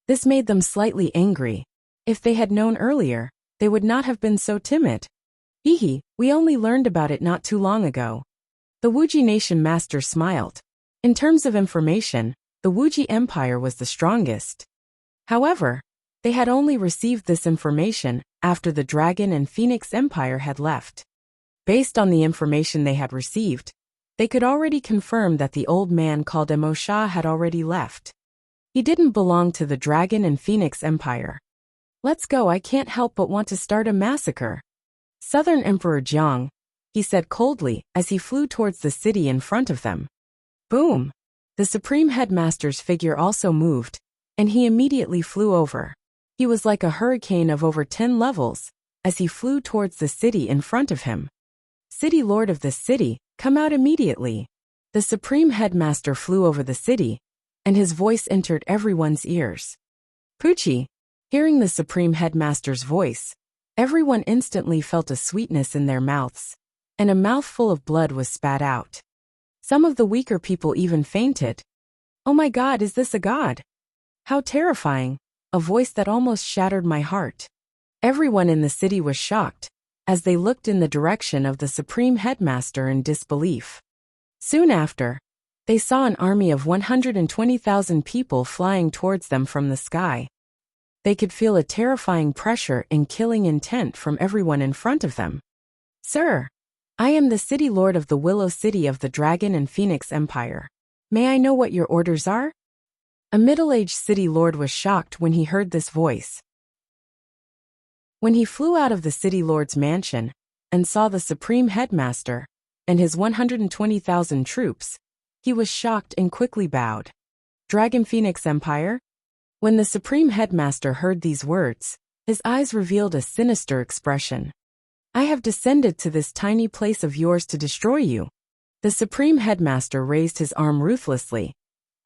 This made them slightly angry. If they had known earlier, they would not have been so timid. Hehe, we only learned about it not too long ago. The Wuxia Nation Master smiled. In terms of information, the Wuxia Empire was the strongest. However, they had only received this information after the Dragon and Phoenix Empire had left. Based on the information they had received, they could already confirm that the old man called Emo Shah had already left. He didn't belong to the Dragon and Phoenix Empire. Let's go, I can't help but want to start a massacre. Southern Emperor Jiang, he said coldly as he flew towards the city in front of them. Boom! The Supreme Headmaster's figure also moved, and he immediately flew over. He was like a hurricane of over 10 levels as he flew towards the city in front of him. City Lord of this city, come out immediately. The Supreme Headmaster flew over the city, and his voice entered everyone's ears. Poochie! Hearing the Supreme Headmaster's voice, everyone instantly felt a sweetness in their mouths, and a mouthful of blood was spat out. Some of the weaker people even fainted. Oh my God, is this a god? How terrifying! A voice that almost shattered my heart. Everyone in the city was shocked as they looked in the direction of the Supreme Headmaster in disbelief. Soon after, they saw an army of 120,000 people flying towards them from the sky. They could feel a terrifying pressure and killing intent from everyone in front of them. Sir, I am the City Lord of the Willow City of the Dragon and Phoenix Empire. May I know what your orders are? A middle-aged city lord was shocked when he heard this voice. When he flew out of the city lord's mansion and saw the Supreme Headmaster and his 120,000 troops, he was shocked and quickly bowed. Dragon Phoenix Empire? When the Supreme Headmaster heard these words, his eyes revealed a sinister expression. I have descended to this tiny place of yours to destroy you. The Supreme Headmaster raised his arm ruthlessly,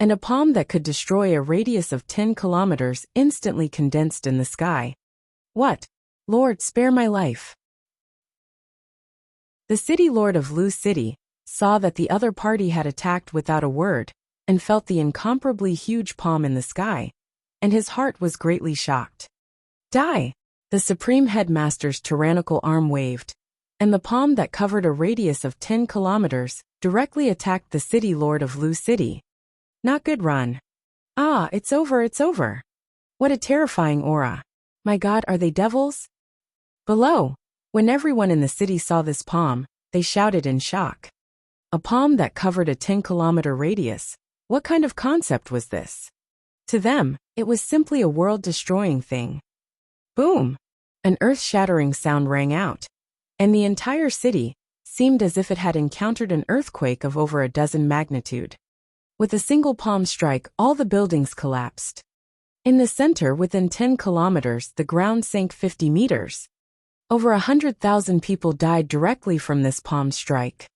and a palm that could destroy a radius of 10 kilometers instantly condensed in the sky. What? Lord, spare my life. The City Lord of Lu City saw that the other party had attacked without a word and felt the incomparably huge palm in the sky, and his heart was greatly shocked. Die! The Supreme Headmaster's tyrannical arm waved, and the palm that covered a radius of 10 kilometers directly attacked the City Lord of Lu City. Not good, run. Ah, it's over, it's over. What a terrifying aura. My God, are they devils? Below, when everyone in the city saw this palm, they shouted in shock. A palm that covered a 10-kilometer radius. What kind of concept was this? To them, it was simply a world-destroying thing. Boom! An earth-shattering sound rang out, and the entire city seemed as if it had encountered an earthquake of over a dozen magnitude. With a single palm strike, all the buildings collapsed. In the center, within 10 kilometers, the ground sank 50 meters. Over 100,000 people died directly from this palm strike.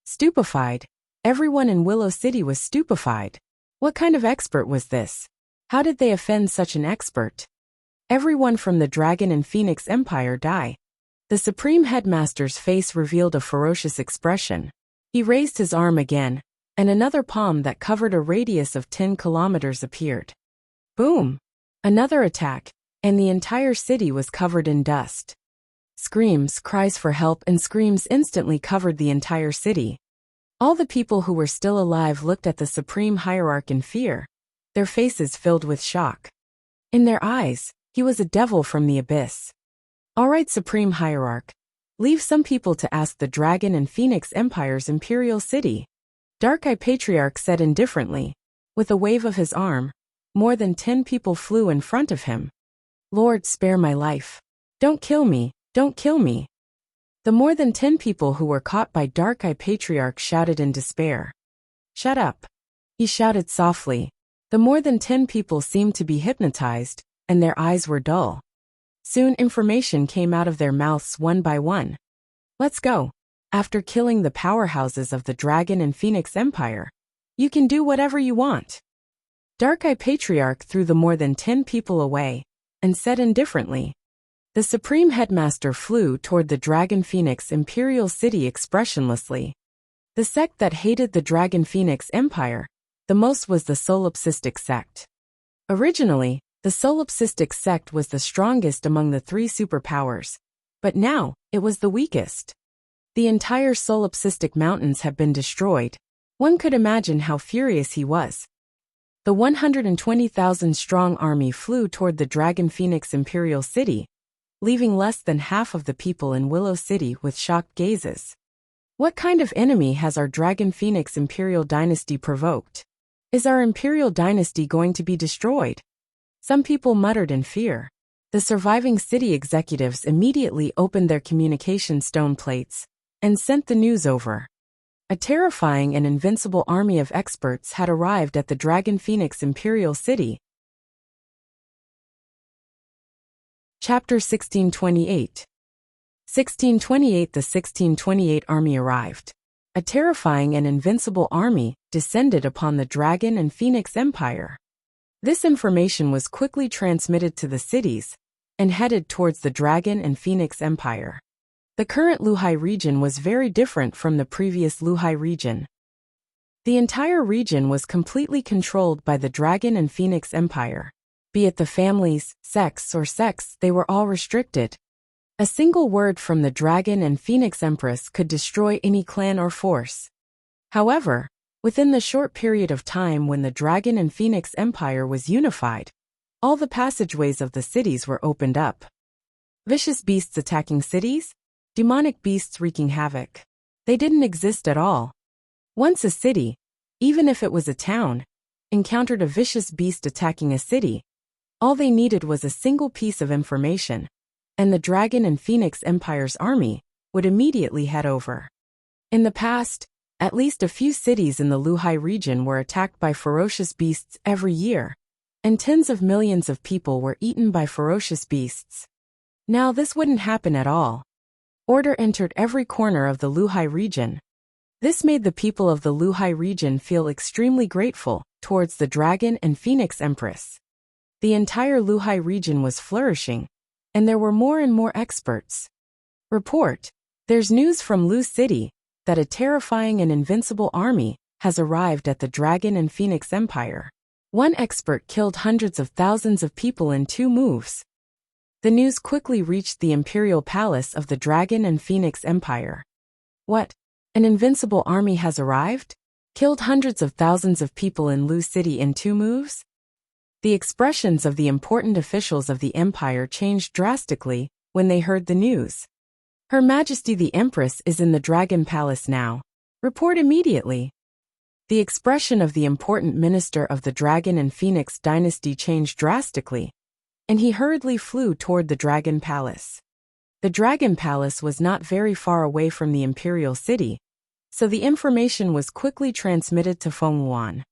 Stupefied, everyone in Willow City was stupefied. What kind of expert was this? How did they offend such an expert? Everyone from the Dragon and Phoenix Empire die. The Supreme Headmaster's face revealed a ferocious expression. He raised his arm again, and another palm that covered a radius of 10 kilometers appeared. Boom! Another attack, and the entire city was covered in dust. Screams, cries for help, and screams instantly covered the entire city. All the people who were still alive looked at the supreme hierarch in fear, their faces filled with shock. In their eyes, he was a devil from the abyss. All right, supreme hierarch, leave some people to ask the Dragon and Phoenix Empire's imperial city. Dark-Eye Patriarch said indifferently. With a wave of his arm, more than 10 people flew in front of him. Lord, spare my life. Don't kill me, don't kill me. The more than 10 people who were caught by Dark-Eye Patriarch shouted in despair. Shut up. He shouted softly. The more than 10 people seemed to be hypnotized, and their eyes were dull. Soon information came out of their mouths one by one. Let's go. After killing the powerhouses of the Dragon and Phoenix Empire, you can do whatever you want. Dark-Eye Patriarch threw the more than 10 people away, and said indifferently. The Supreme Headmaster flew toward the Dragon Phoenix Imperial City expressionlessly. The sect that hated the Dragon Phoenix Empire the most was the Solipsistic sect. Originally, the Solipsistic sect was the strongest among the 3 superpowers, but now, it was the weakest. The entire Solipsistic mountains have been destroyed. One could imagine how furious he was. The 120,000-strong army flew toward the Dragon Phoenix Imperial City, leaving less than half of the people in Willow City with shocked gazes. What kind of enemy has our Dragon Phoenix Imperial Dynasty provoked? Is our Imperial Dynasty going to be destroyed? Some people muttered in fear. The surviving city executives immediately opened their communication stone plates and sent the news over. A terrifying and invincible army of experts had arrived at the Dragon Phoenix Imperial City. Chapter 1628. 1628. The 1628 army arrived. A terrifying and invincible army descended upon the Dragon and Phoenix Empire. This information was quickly transmitted to the cities and headed towards the Dragon and Phoenix Empire. The current Luhai region was very different from the previous Luhai region. The entire region was completely controlled by the Dragon and Phoenix Empire. Be it the families, sects, or sects, they were all restricted. A single word from the Dragon and Phoenix Empress could destroy any clan or force. However, within the short period of time when the Dragon and Phoenix Empire was unified, all the passageways of the cities were opened up. Vicious beasts attacking cities? Demonic beasts wreaking havoc. They didn't exist at all. Once a city, even if it was a town, encountered a vicious beast attacking a city, all they needed was a single piece of information, and the Dragon and Phoenix Empire's army would immediately head over. In the past, at least a few cities in the Luhai region were attacked by ferocious beasts every year, and tens of millions of people were eaten by ferocious beasts. Now this wouldn't happen at all. Order entered every corner of the Luhai region. This made the people of the Luhai region feel extremely grateful towards the Dragon and Phoenix Empress. The entire Luhai region was flourishing, and there were more and more experts. Report, there's news from Lu City that a terrifying and invincible army has arrived at the Dragon and Phoenix Empire. One expert killed hundreds of thousands of people in 2 moves. The news quickly reached the imperial palace of the Dragon and Phoenix Empire. What? An invincible army has arrived? Killed hundreds of thousands of people in Lu City in 2 moves? The expressions of the important officials of the empire changed drastically when they heard the news. Her Majesty the Empress is in the Dragon Palace now. Report immediately. The expression of the important minister of the Dragon and Phoenix dynasty changed drastically, and he hurriedly flew toward the Dragon Palace. The Dragon Palace was not very far away from the imperial city, so the information was quickly transmitted to Feng Wuan.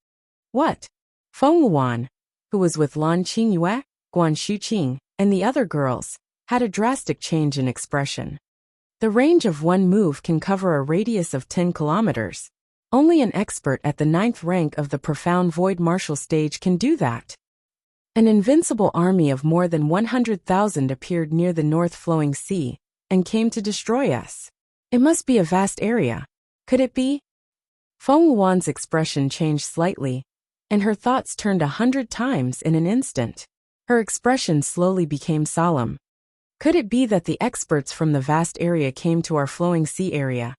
What? Feng Wuan, who was with Lan Qingyue, Guan Shuqing, and the other girls, had a drastic change in expression. The range of one move can cover a radius of 10 kilometers. Only an expert at the 9th rank of the Profound Void Martial stage can do that. An invincible army of more than 100,000 appeared near the North Flowing Sea and came to destroy us. It must be a vast area. Could it be? Feng Yuan's expression changed slightly, and her thoughts turned 100 times in an instant. Her expression slowly became solemn. Could it be that the experts from the vast area came to our flowing sea area?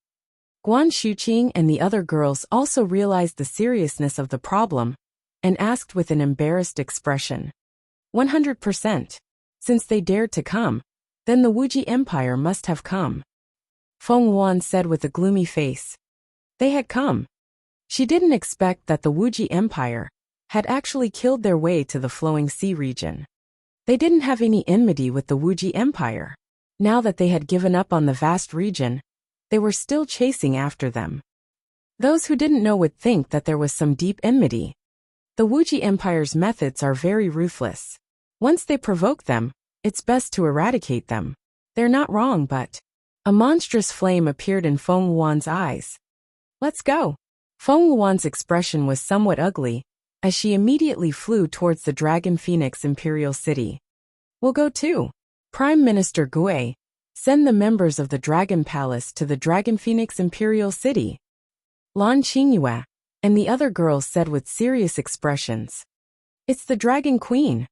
Guan Shuqing and the other girls also realized the seriousness of the problem and asked with an embarrassed expression. 100%. Since they dared to come, then the Wuji Empire must have come. Feng Yuan said with a gloomy face. They had come. She didn't expect that the Wuji Empire had actually killed their way to the flowing sea region. They didn't have any enmity with the Wuji Empire. Now that they had given up on the vast region, they were still chasing after them. Those who didn't know would think that there was some deep enmity. The Wuji Empire's methods are very ruthless. Once they provoke them, it's best to eradicate them. They're not wrong, but... A monstrous flame appeared in Feng Yuan's eyes. Let's go. Feng Yuan's expression was somewhat ugly, as she immediately flew towards the Dragon Phoenix Imperial City. We'll go too. Prime Minister Gui, send the members of the Dragon Palace to the Dragon Phoenix Imperial City. Lan Qingyue and the other girls said with serious expressions. It's the Dragon Queen.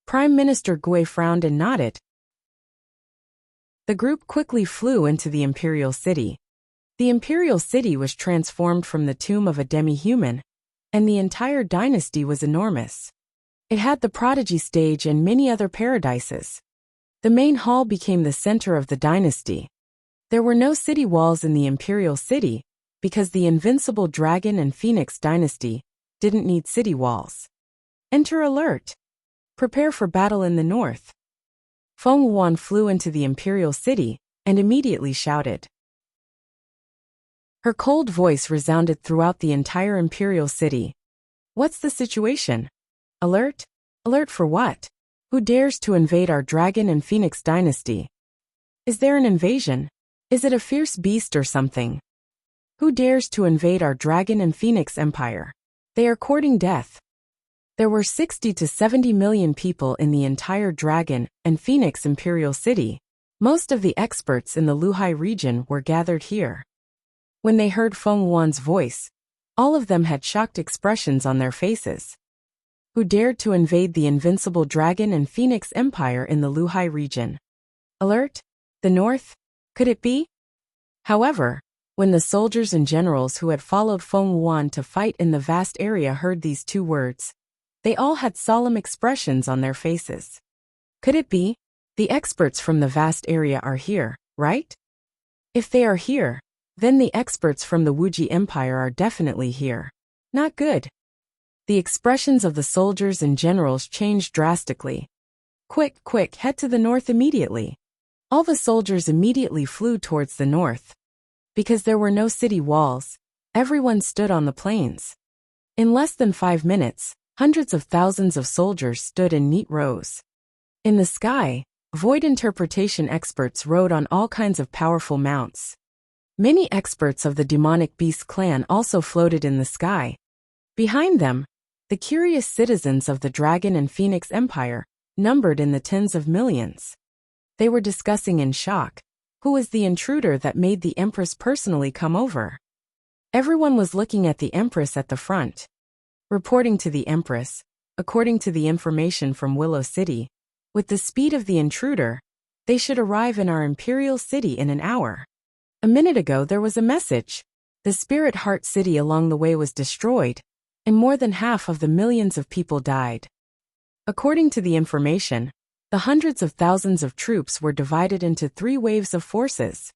Prime Minister Gui frowned and nodded. The group quickly flew into the Imperial City. The Imperial City was transformed from the tomb of a demi-human, and the entire dynasty was enormous. It had the prodigy stage and many other paradises. The main hall became the center of the dynasty. There were no city walls in the Imperial City, because the Invincible Dragon and Phoenix dynasty didn't need city walls. Enter alert. Prepare for battle in the north. Feng Yuan flew into the Imperial City and immediately shouted. Her cold voice resounded throughout the entire Imperial City. What's the situation? Alert? Alert for what? Who dares to invade our Dragon and Phoenix dynasty? Is there an invasion? Is it a fierce beast or something? Who dares to invade our Dragon and Phoenix empire? They are courting death. There were 60 to 70 million people in the entire Dragon and Phoenix Imperial City. Most of the experts in the Luhai region were gathered here. When they heard Feng Yuan's voice, all of them had shocked expressions on their faces. Who dared to invade the Invincible Dragon and Phoenix Empire in the Luhai region? Alert? The North? Could it be? However, when the soldiers and generals who had followed Feng Yuan to fight in the vast area heard these two words, they all had solemn expressions on their faces. Could it be? The experts from the vast area are here, right? If they are here, then the experts from the Wuji Empire are definitely here. Not good. The expressions of the soldiers and generals changed drastically. Quick, quick, head to the north immediately. All the soldiers immediately flew towards the north. Because there were no city walls, everyone stood on the plains. In less than 5 minutes, hundreds of thousands of soldiers stood in neat rows. In the sky, void interpretation experts rode on all kinds of powerful mounts. Many experts of the demonic beast clan also floated in the sky. Behind them, the curious citizens of the Dragon and Phoenix Empire numbered in the tens of millions. They were discussing in shock, who was the intruder that made the Empress personally come over? Everyone was looking at the Empress at the front. Reporting to the Empress, according to the information from Willow City, with the speed of the intruder, they should arrive in our Imperial City in an hour. A minute ago there was a message. The Spirit Heart City along the way was destroyed, and more than half of the millions of people died. According to the information, the hundreds of thousands of troops were divided into 3 waves of forces.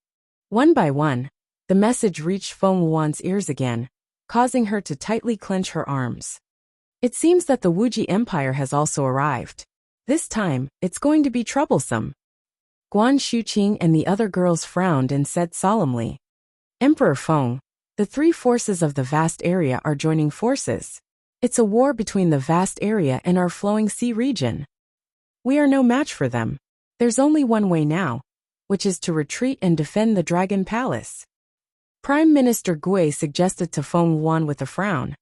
One by one, the message reached Feng Yuan's ears again, causing her to tightly clench her arms. It seems that the Wuji Empire has also arrived. This time, it's going to be troublesome. Guan Shuqing and the other girls frowned and said solemnly, Emperor Feng, the 3 forces of the vast area are joining forces. It's a war between the vast area and our flowing sea region. We are no match for them. There's only one way now, which is to retreat and defend the Dragon Palace. Prime Minister Gui suggested to Feng Yuan with a frown.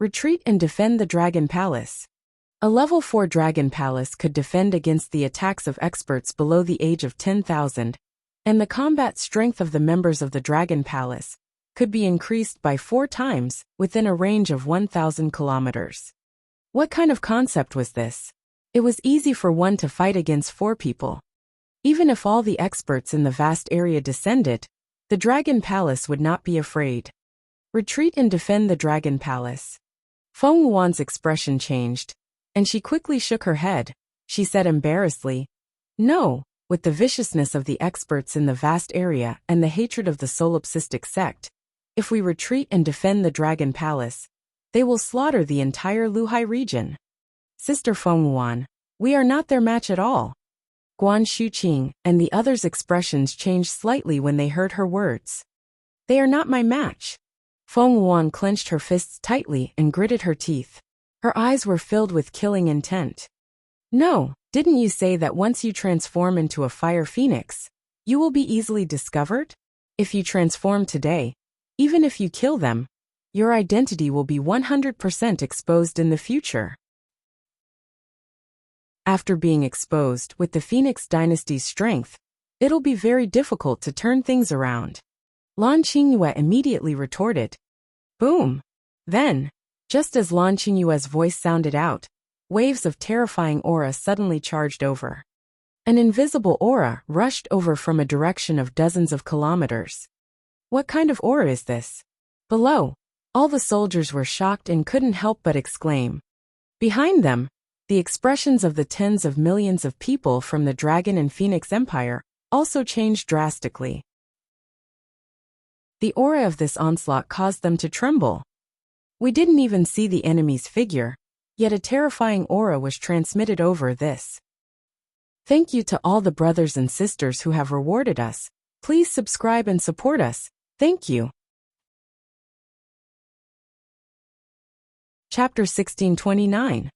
Retreat and defend the Dragon Palace. A level 4 Dragon Palace could defend against the attacks of experts below the age of 10,000, and the combat strength of the members of the Dragon Palace could be increased by 4 times within a range of 1,000 kilometers. What kind of concept was this? It was easy for one to fight against 4 people. Even if all the experts in the vast area descended, the Dragon Palace would not be afraid. Retreat and defend the Dragon Palace. Feng Wuan's expression changed, and she quickly shook her head. She said embarrassedly, "No." With the viciousness of the experts in the vast area and the hatred of the solipsistic sect, if we retreat and defend the Dragon Palace, they will slaughter the entire Luhai region. Sister Feng Wuan, we are not their match at all. Guan Shuqing and the others' expressions changed slightly when they heard her words. They are not my match. Feng Wuan clenched her fists tightly and gritted her teeth. Her eyes were filled with killing intent. No, didn't you say that once you transform into a fire phoenix, you will be easily discovered? If you transform today, even if you kill them, your identity will be 100% exposed in the future. After being exposed with the Phoenix Dynasty's strength, it'll be very difficult to turn things around. Lan Qingyue immediately retorted. Boom! Then, just as Lan Qingyue's voice sounded out, waves of terrifying aura suddenly charged over. An invisible aura rushed over from a direction of dozens of kilometers. What kind of aura is this? Below, all the soldiers were shocked and couldn't help but exclaim. Behind them, the expressions of the tens of millions of people from the Dragon and Phoenix Empire also changed drastically. The aura of this onslaught caused them to tremble. We didn't even see the enemy's figure, yet a terrifying aura was transmitted over this. Thank you to all the brothers and sisters who have rewarded us. Please subscribe and support us. Thank you. Chapter 1629.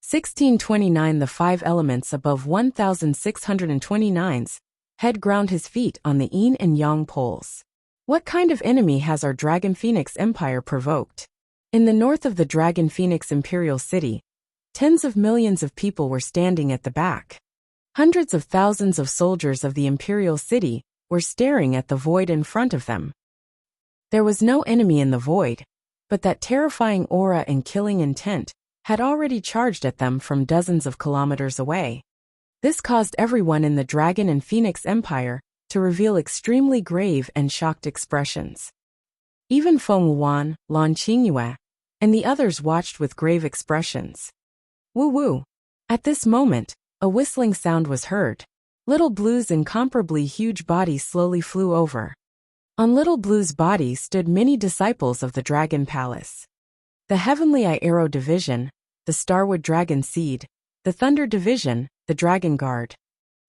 1629. The 5 elements above 1629's head ground his feet on the yin and yang poles. What kind of enemy has our Dragon Phoenix Empire provoked? In the north of the Dragon Phoenix Imperial City, tens of millions of people were standing at the back. Hundreds of thousands of soldiers of the Imperial City were staring at the void in front of them. There was no enemy in the void, but that terrifying aura and killing intent had already charged at them from dozens of kilometers away. This caused everyone in the Dragon and Phoenix Empire to reveal extremely grave and shocked expressions. Even Feng Wuan, Lan Qingyue, and the others watched with grave expressions. Woo-woo! At this moment, a whistling sound was heard. Little Blue's incomparably huge body slowly flew over. On Little Blue's body stood many disciples of the Dragon Palace. The Heavenly Eye Arrow Division, the Starwood Dragon Seed, the Thunder Division, the Dragon Guard.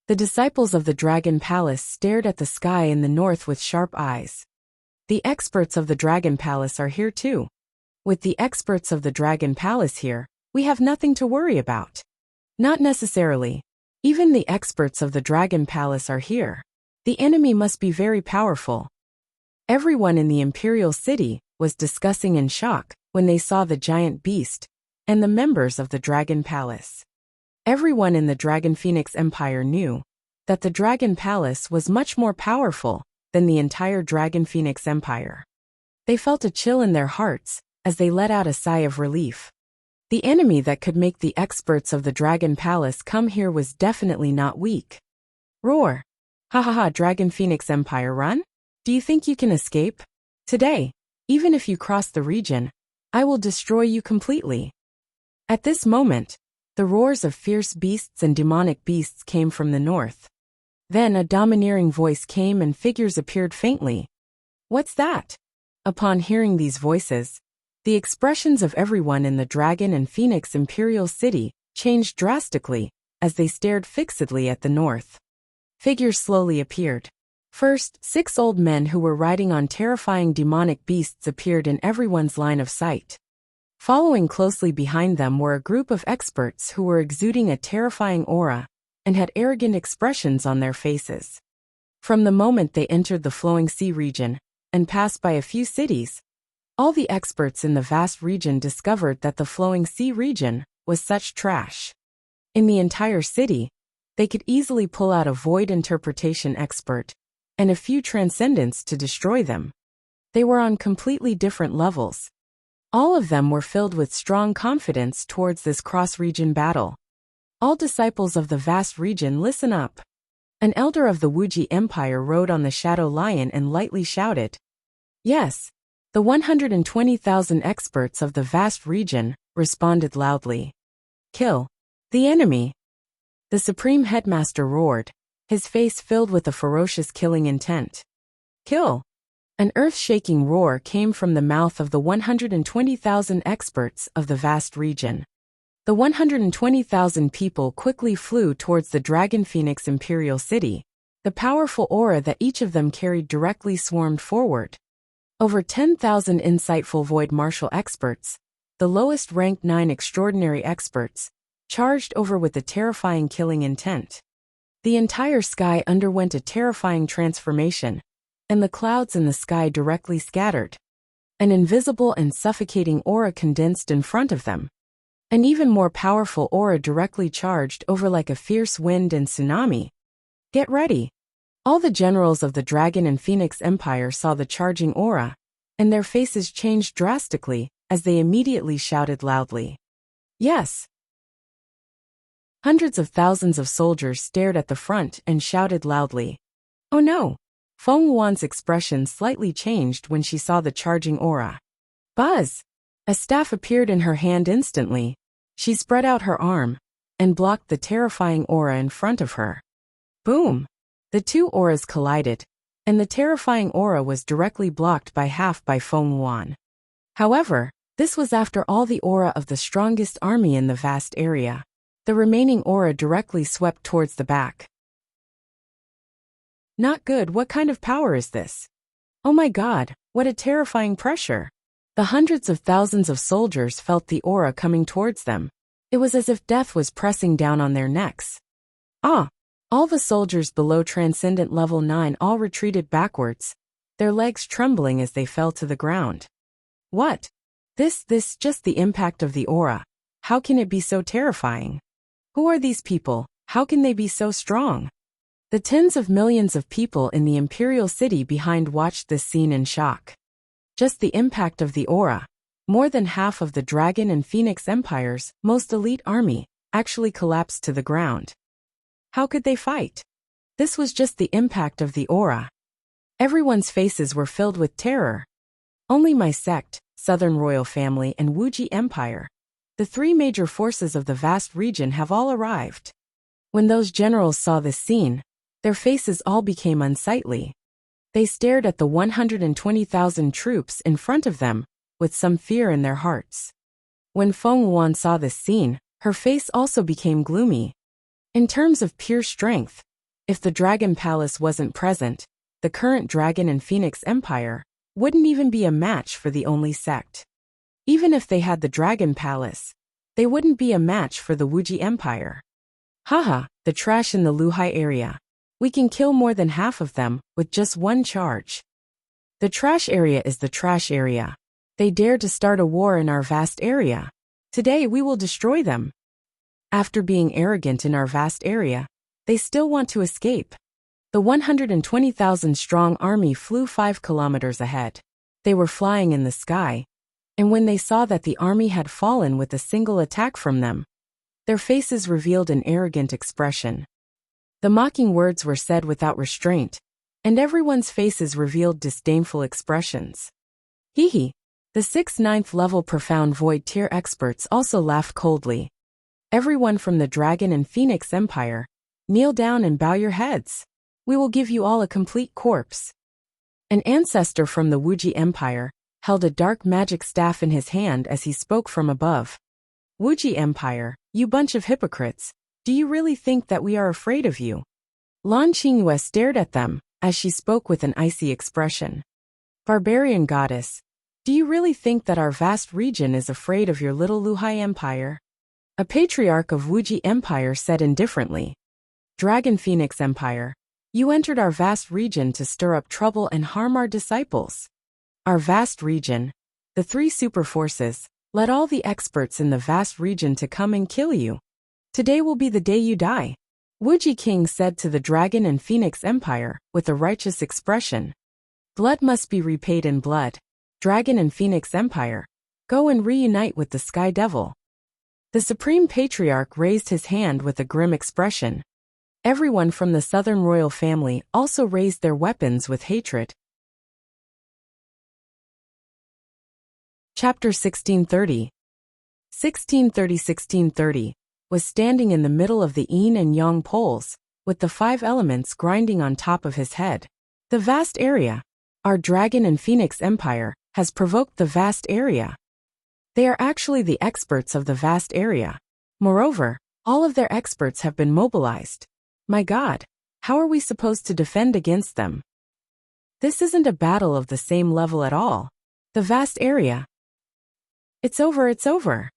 The disciples of the Dragon Palace stared at the sky in the north with sharp eyes. The experts of the Dragon Palace are here too. With the experts of the Dragon Palace here, we have nothing to worry about. Not necessarily. Even the experts of the Dragon Palace are here. The enemy must be very powerful. Everyone in the Imperial City was discussing in shock when they saw the giant beast and the members of the Dragon Palace. Everyone in the Dragon Phoenix Empire knew that the Dragon Palace was much more powerful than the entire Dragon Phoenix Empire. They felt a chill in their hearts as they let out a sigh of relief. The enemy that could make the experts of the Dragon Palace come here was definitely not weak. Roar! Ha ha ha! Dragon Phoenix Empire, run? Do you think you can escape? Today, even if you cross the region, I will destroy you completely. At this moment, the roars of fierce beasts and demonic beasts came from the north. Then a domineering voice came and figures appeared faintly. What's that? Upon hearing these voices, the expressions of everyone in the Dragon and Phoenix Imperial City changed drastically as they stared fixedly at the north. Figures slowly appeared. First, 6 old men who were riding on terrifying demonic beasts appeared in everyone's line of sight. Following closely behind them were a group of experts who were exuding a terrifying aura and had arrogant expressions on their faces. From the moment they entered the Flowing Sea region and passed by a few cities, all the experts in the vast region discovered that the Flowing Sea region was such trash. In the entire city, they could easily pull out a void interpretation expert and a few transcendents to destroy them. They were on completely different levels. All of them were filled with strong confidence towards this cross-region battle. All disciples of the vast region, listen up. An elder of the Wuxia Empire rode on the shadow lion and lightly shouted. Yes. The 120,000 experts of the vast region responded loudly. Kill the enemy. The supreme headmaster roared, his face filled with a ferocious killing intent. Kill. An earth-shaking roar came from the mouth of the 120,000 experts of the vast region. The 120,000 people quickly flew towards the Dragon Phoenix Imperial City. The powerful aura that each of them carried directly swarmed forward. Over 10,000 insightful void martial experts, the lowest ranked 9 extraordinary experts, charged over with a terrifying killing intent. The entire sky underwent a terrifying transformation, and the clouds in the sky directly scattered. An invisible and suffocating aura condensed in front of them. An even more powerful aura directly charged over like a fierce wind and tsunami. Get ready. All the generals of the Dragon and Phoenix Empire saw the charging aura, and their faces changed drastically as they immediately shouted loudly. Yes. Hundreds of thousands of soldiers stared at the front and shouted loudly. Oh no! Feng Yuan's expression slightly changed when she saw the charging aura. Buzz! A staff appeared in her hand instantly. She spread out her arm and blocked the terrifying aura in front of her. Boom! The two auras collided, and the terrifying aura was directly blocked by half by Feng Yuan. However, this was after all the aura of the strongest army in the vast area. The remaining aura directly swept towards the back. Not good. What kind of power is this? Oh my god, what a terrifying pressure. The hundreds of thousands of soldiers felt the aura coming towards them. It was as if death was pressing down on their necks. All the soldiers below Transcendent Level 9 all retreated backwards, their legs trembling as they fell to the ground. What? This just the impact of the aura. How can it be so terrifying? Who are these people? How can they be so strong? The tens of millions of people in the Imperial City behind watched this scene in shock. Just the impact of the aura. More than half of the Dragon and Phoenix Empire's most elite army actually collapsed to the ground. How could they fight? This was just the impact of the aura. Everyone's faces were filled with terror. Only my sect, Southern Royal Family, and Wuxia Empire, the three major forces of the vast region, have all arrived. When those generals saw this scene, their faces all became unsightly. They stared at the 120,000 troops in front of them, with some fear in their hearts. When Feng Yuan saw this scene, her face also became gloomy. In terms of pure strength, if the Dragon Palace wasn't present, the current Dragon and Phoenix Empire wouldn't even be a match for the only sect. Even if they had the Dragon Palace, they wouldn't be a match for the Wuxia Empire. Haha, the trash in the Luhai area. We can kill more than half of them with just one charge. The trash area is the trash area. They dare to start a war in our vast area. Today we will destroy them. After being arrogant in our vast area, they still want to escape. The 120,000 strong army flew 5 kilometers ahead. They were flying in the sky, and when they saw that the army had fallen with a single attack from them, their faces revealed an arrogant expression. The mocking words were said without restraint, and everyone's faces revealed disdainful expressions. Hee. The 6th 9th level profound void tier experts also laughed coldly. Everyone from the Dragon and Phoenix Empire, kneel down and bow your heads. We will give you all a complete corpse. An ancestor from the Wuxia Empire held a dark magic staff in his hand as he spoke from above. Wuxia Empire, you bunch of hypocrites, do you really think that we are afraid of you? Lan Qingyue stared at them as she spoke with an icy expression. Barbarian goddess, do you really think that our vast region is afraid of your little Luhai Empire? A patriarch of Wuxia Empire said indifferently. Dragon Phoenix Empire, you entered our vast region to stir up trouble and harm our disciples. Our vast region, the 3 super forces, led all the experts in the vast region to come and kill you. Today will be the day you die. Wuxia King said to the Dragon and Phoenix Empire with a righteous expression. Blood must be repaid in blood. Dragon and Phoenix Empire, go and reunite with the Sky Devil. The Supreme Patriarch raised his hand with a grim expression. Everyone from the Southern royal family also raised their weapons with hatred. Chapter 1630. 1630 was standing in the middle of the yin and yang poles, with the 5 elements grinding on top of his head. The vast area. Our Dragon and Phoenix Empire has provoked the vast area. They are actually the experts of the vast area. Moreover, all of their experts have been mobilized. My God, how are we supposed to defend against them? This isn't a battle of the same level at all. The vast area. It's over, it's over.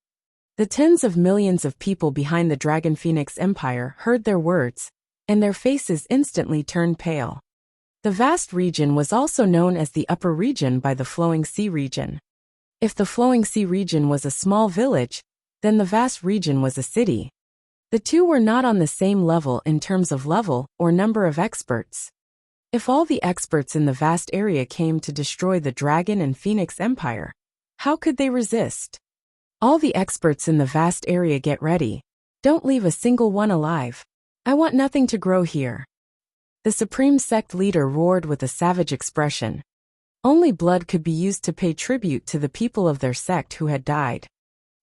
The tens of millions of people behind the Dragon Phoenix Empire heard their words, and their faces instantly turned pale. The vast region was also known as the Upper Region by the Flowing Sea region. If the Flowing Sea region was a small village, then the vast region was a city. The two were not on the same level in terms of level or number of experts. If all the experts in the vast area came to destroy the Dragon and Phoenix Empire, how could they resist? All the experts in the vast area, get ready. Don't leave a single one alive. I want nothing to grow here. The Supreme Sect leader roared with a savage expression. Only blood could be used to pay tribute to the people of their sect who had died.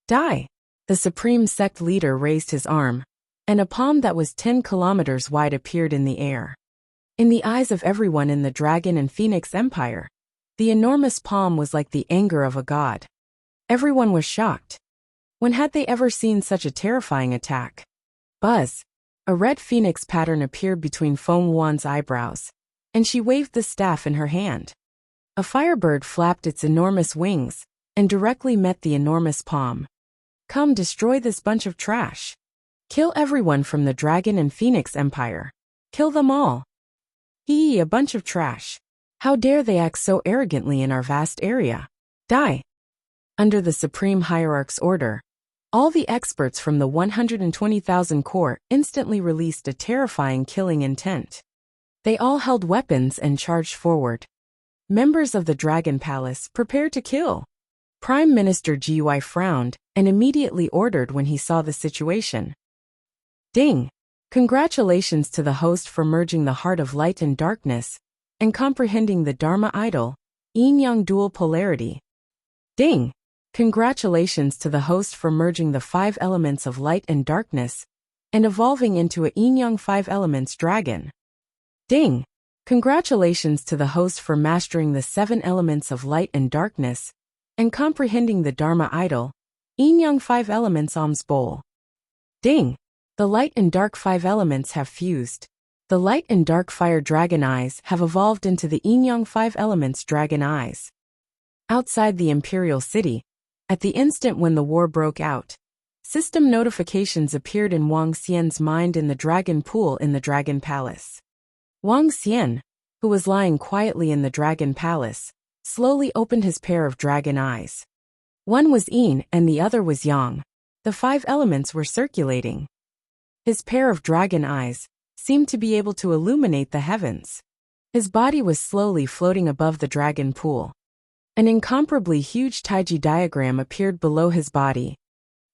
Die! The Supreme Sect leader raised his arm, and a palm that was 10 kilometers wide appeared in the air. In the eyes of everyone in the Dragon and Phoenix Empire, the enormous palm was like the anger of a god. Everyone was shocked. When had they ever seen such a terrifying attack? Buzz! A red phoenix pattern appeared between Foam Wan's eyebrows, and she waved the staff in her hand. A firebird flapped its enormous wings, and directly met the enormous palm. Come destroy this bunch of trash. Kill everyone from the Dragon and Phoenix Empire. Kill them all. A bunch of trash. How dare they act so arrogantly in our vast area? Die. Under the Supreme Hierarch's order, all the experts from the 120,000 corps instantly released a terrifying killing intent. They all held weapons and charged forward. Members of the Dragon Palace prepared to kill. Prime Minister Gui frowned and immediately ordered when he saw the situation. Ding! Congratulations to the host for merging the heart of light and darkness and comprehending the Dharma idol, yin-yang dual polarity. Ding! Congratulations to the host for merging the 5 elements of light and darkness and evolving into a yin-yang 5 elements dragon. Ding! Congratulations to the host for mastering the 7 elements of light and darkness and comprehending the Dharma idol, yin-yang 5 elements alms bowl. Ding! The light and dark 5 elements have fused. The light and dark fire dragon eyes have evolved into the yin-yang 5 elements dragon eyes. Outside the Imperial City, at the instant when the war broke out, system notifications appeared in Wang Xian's mind in the Dragon Pool in the Dragon Palace. Wang Xian, who was lying quietly in the Dragon Palace, slowly opened his pair of dragon eyes. One was yin and the other was yang. The 5 elements were circulating. His pair of dragon eyes seemed to be able to illuminate the heavens. His body was slowly floating above the Dragon Pool. An incomparably huge Taiji diagram appeared below his body.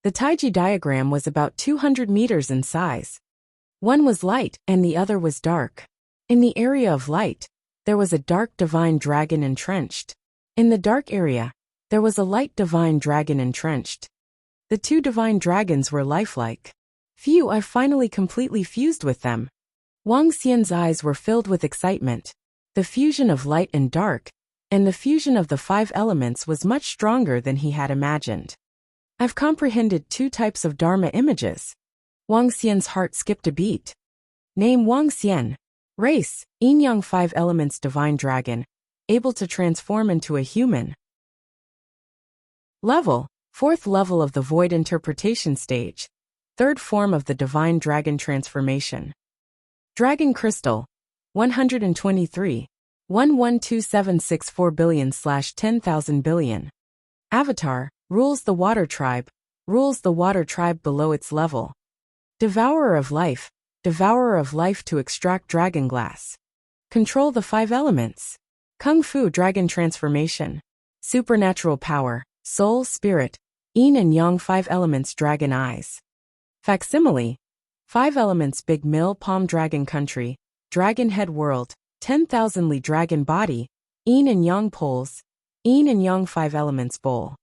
The Taiji diagram was about 200 meters in size. One was light and the other was dark. In the area of light, there was a dark divine dragon entrenched. In the dark area, there was a light divine dragon entrenched. The 2 divine dragons were lifelike. Phew, I finally completely fused with them. Wang Xian's eyes were filled with excitement. The fusion of light and dark, and the fusion of the 5 elements was much stronger than he had imagined. I've comprehended 2 types of Dharma images. Wang Xian's heart skipped a beat. Name Wang Xian. Race, yin-yang 5 elements divine dragon, able to transform into a human. Level, 4th level of the void interpretation stage, 3rd form of the divine dragon transformation. Dragon crystal, 123. 112,764 billion/10,000 billion. Avatar, rules the water tribe below its level. Devourer of life to extract dragon glass. Control the 5 elements. Kung Fu Dragon Transformation. Supernatural Power, Soul, Spirit, Yin and Yang 5 Elements Dragon Eyes. Facsimile. 5 Elements Big Mill Palm Dragon Country, Dragon Head World, 10,000 Li Dragon Body, Yin and Yang Poles, Yin and Yang 5 Elements Bowl.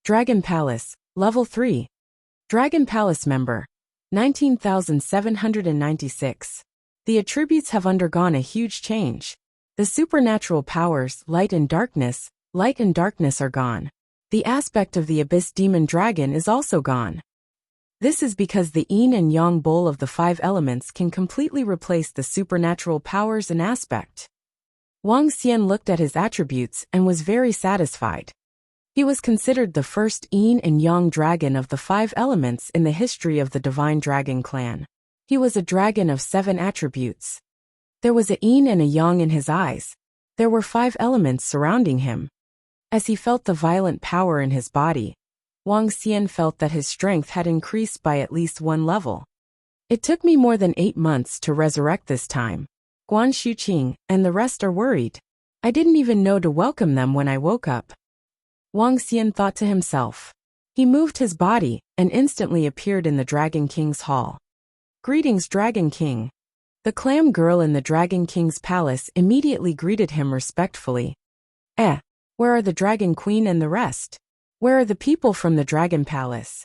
Dragon Palace, Level 3. Dragon Palace Member, 19,796. The attributes have undergone a huge change. The supernatural powers, light and darkness are gone. The aspect of the Abyss Demon Dragon is also gone. This is because the Yin and Yang Bowl of the 5 elements can completely replace the supernatural powers and aspect. Wang Xian looked at his attributes and was very satisfied. He was considered the first Yin and Yang dragon of the 5 elements in the history of the Divine Dragon clan. He was a dragon of 7 attributes. There was a Yin and a Yang in his eyes. There were 5 elements surrounding him. As he felt the violent power in his body, Wang Xian felt that his strength had increased by at least 1 level. It took me more than 8 months to resurrect this time. Guan Shuqing and the rest are worried. I didn't even know to welcome them when I woke up. Wang Xian thought to himself. He moved his body and instantly appeared in the Dragon King's hall. Greetings, Dragon King. The clam girl in the Dragon King's palace immediately greeted him respectfully. Where are the Dragon Queen and the rest? Where are the people from the Dragon Palace?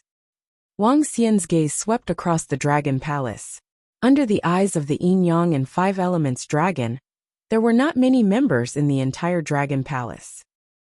Wang Xian's gaze swept across the Dragon Palace. Under the eyes of the Yin Yang and 5 Elements Dragon, there were not many members in the entire Dragon Palace.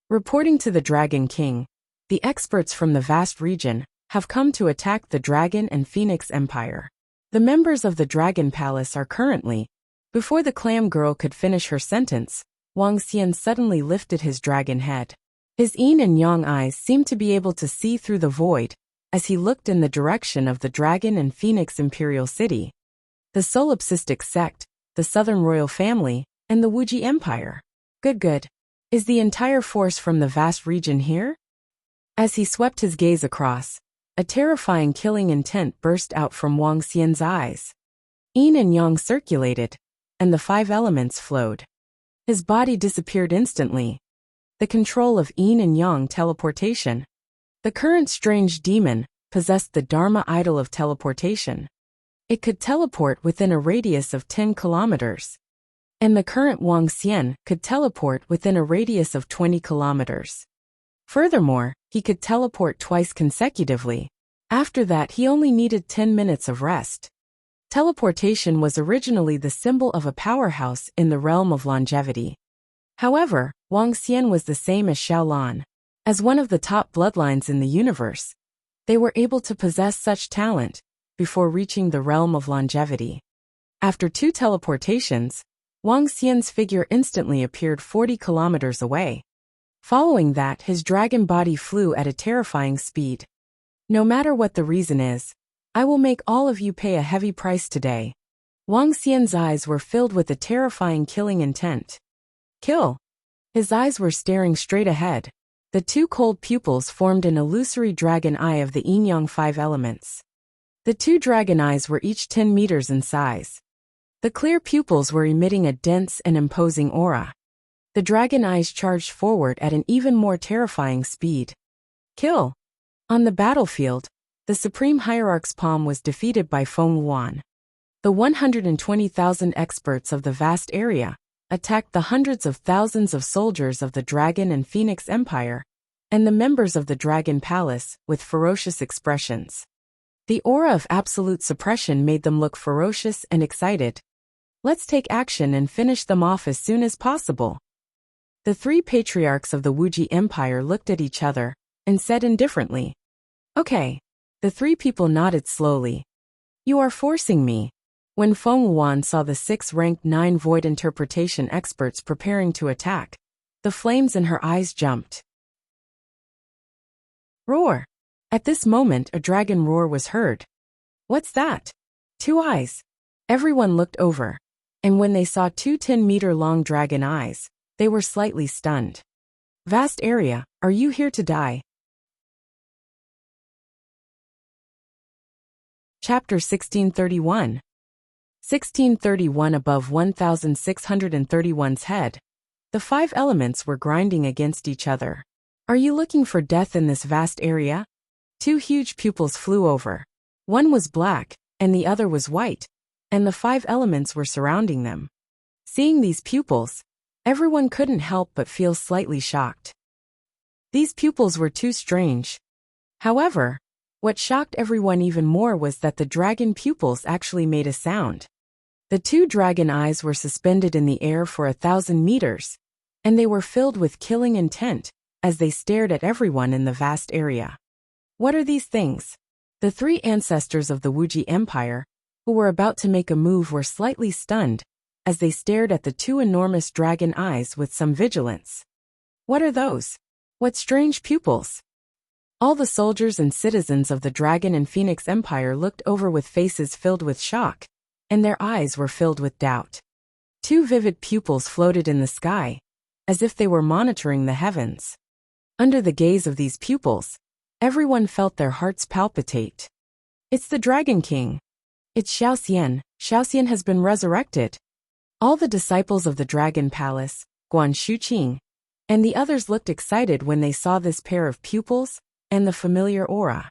Reporting to the Dragon King, the experts from the vast region have come to attack the Dragon and Phoenix Empire. The members of the Dragon Palace are currently. Before the clam girl could finish her sentence, Wang Xian suddenly lifted his dragon head. His Yin and Yang eyes seemed to be able to see through the void as he looked in the direction of the Dragon and Phoenix Imperial City, the Solipsistic Sect, the Southern Royal Family, and the Wuxia Empire. Good. Is the entire force from the vast region here? As he swept his gaze across, a terrifying killing intent burst out from Wang Xian's eyes. Yin and Yang circulated, and the 5 elements flowed. His body disappeared instantly. The control of Yin and Yang teleportation. The current strange demon possessed the Dharma idol of teleportation. It could teleport within a radius of 10 kilometers. And the current Wang Xian could teleport within a radius of 20 kilometers. Furthermore, he could teleport twice consecutively. After that, he only needed 10 minutes of rest. Teleportation was originally the symbol of a powerhouse in the realm of longevity. However, Wang Xian was the same as Xiaolan. As one of the top bloodlines in the universe, they were able to possess such talent before reaching the realm of longevity. After 2 teleportations, Wang Xian's figure instantly appeared 40 kilometers away. Following that, his dragon body flew at a terrifying speed. No matter what the reason is, I will make all of you pay a heavy price today. Wang Xian's eyes were filled with a terrifying killing intent. Kill! His eyes were staring straight ahead. The 2 cold pupils formed an illusory dragon eye of the Yin-Yang 5 elements. The 2 dragon eyes were each 10 meters in size. The clear pupils were emitting a dense and imposing aura. The dragon eyes charged forward at an even more terrifying speed. Kill! On the battlefield, the Supreme Hierarch's palm was defeated by Feng Wuan. The 120,000 experts of the vast area attacked the hundreds of thousands of soldiers of the Dragon and Phoenix Empire, and the members of the Dragon Palace with ferocious expressions. The aura of absolute suppression made them look ferocious and excited. Let's take action and finish them off as soon as possible. The 3 patriarchs of the Wuxia Empire looked at each other and said indifferently, "Okay." The 3 people nodded slowly. "You are forcing me." When Feng Wuan saw the 6 ranked 9 void interpretation experts preparing to attack, the flames in her eyes jumped. Roar! At this moment, a dragon roar was heard. What's that? 2 eyes. Everyone looked over, and when they saw 2 10-meter-long dragon eyes, they were slightly stunned. Vast area, are you here to die? Chapter 1631. 1631 above 1631's head. The five elements were grinding against each other. Are you looking for death in this vast area? Two huge pupils flew over. One was black, and the other was white, and the five elements were surrounding them. Seeing these pupils, everyone couldn't help but feel slightly shocked. These pupils were too strange. However, what shocked everyone even more was that the dragon pupils actually made a sound. The two dragon eyes were suspended in the air for 1,000 meters, and they were filled with killing intent as they stared at everyone in the vast area. What are these things? The three ancestors of the Wuxia Empire, who were about to make a move, were slightly stunned as they stared at the two enormous dragon eyes with some vigilance. What are those? What strange pupils? All the soldiers and citizens of the Dragon and Phoenix Empire looked over with faces filled with shock, and their eyes were filled with doubt. Two vivid pupils floated in the sky, as if they were monitoring the heavens. Under the gaze of these pupils, everyone felt their hearts palpitate. It's the Dragon King. It's Xiaoxian. Xiaoxian has been resurrected. All the disciples of the Dragon Palace, Guan Shuqing, and the others looked excited when they saw this pair of pupils and the familiar aura.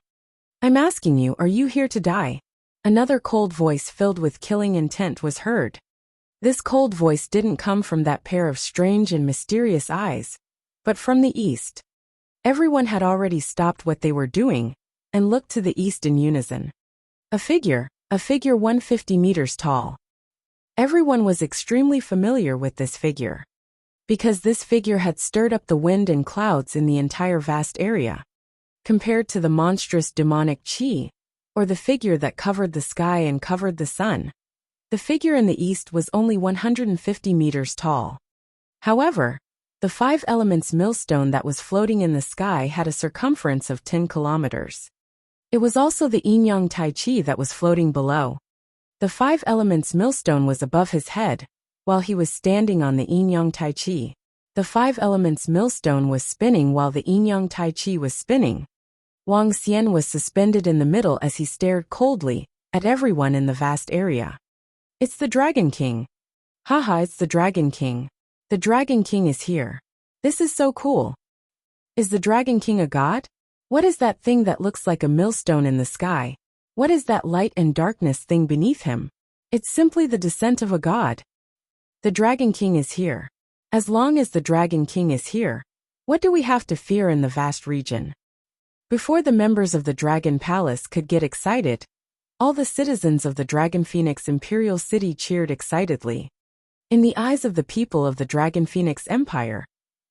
I'm asking you, are you here to die? Another cold voice filled with killing intent was heard. This cold voice didn't come from that pair of strange and mysterious eyes, but from the east. Everyone had already stopped what they were doing and looked to the east in unison. A figure 150 meters tall. Everyone was extremely familiar with this figure, because this figure had stirred up the wind and clouds in the entire vast area. Compared to the monstrous demonic Qi, or the figure that covered the sky and covered the sun, the figure in the east was only 150 meters tall. However, the five elements millstone that was floating in the sky had a circumference of 10 kilometers. It was also the yin-yang tai chi that was floating below. The five elements millstone was above his head, while he was standing on the yin-yang tai chi. The five elements millstone was spinning while the yin-yang tai chi was spinning. Wang Xian was suspended in the middle as he stared coldly at everyone in the vast area. It's the Dragon King. Haha, it's the Dragon King. The Dragon King is here. This is so cool. Is the Dragon King a god? What is that thing that looks like a millstone in the sky? What is that light and darkness thing beneath him? It's simply the descent of a god. The Dragon King is here. As long as the Dragon King is here, what do we have to fear in the vast region? Before the members of the Dragon Palace could get excited, all the citizens of the Dragon Phoenix Imperial City cheered excitedly. In the eyes of the people of the Dragon Phoenix Empire,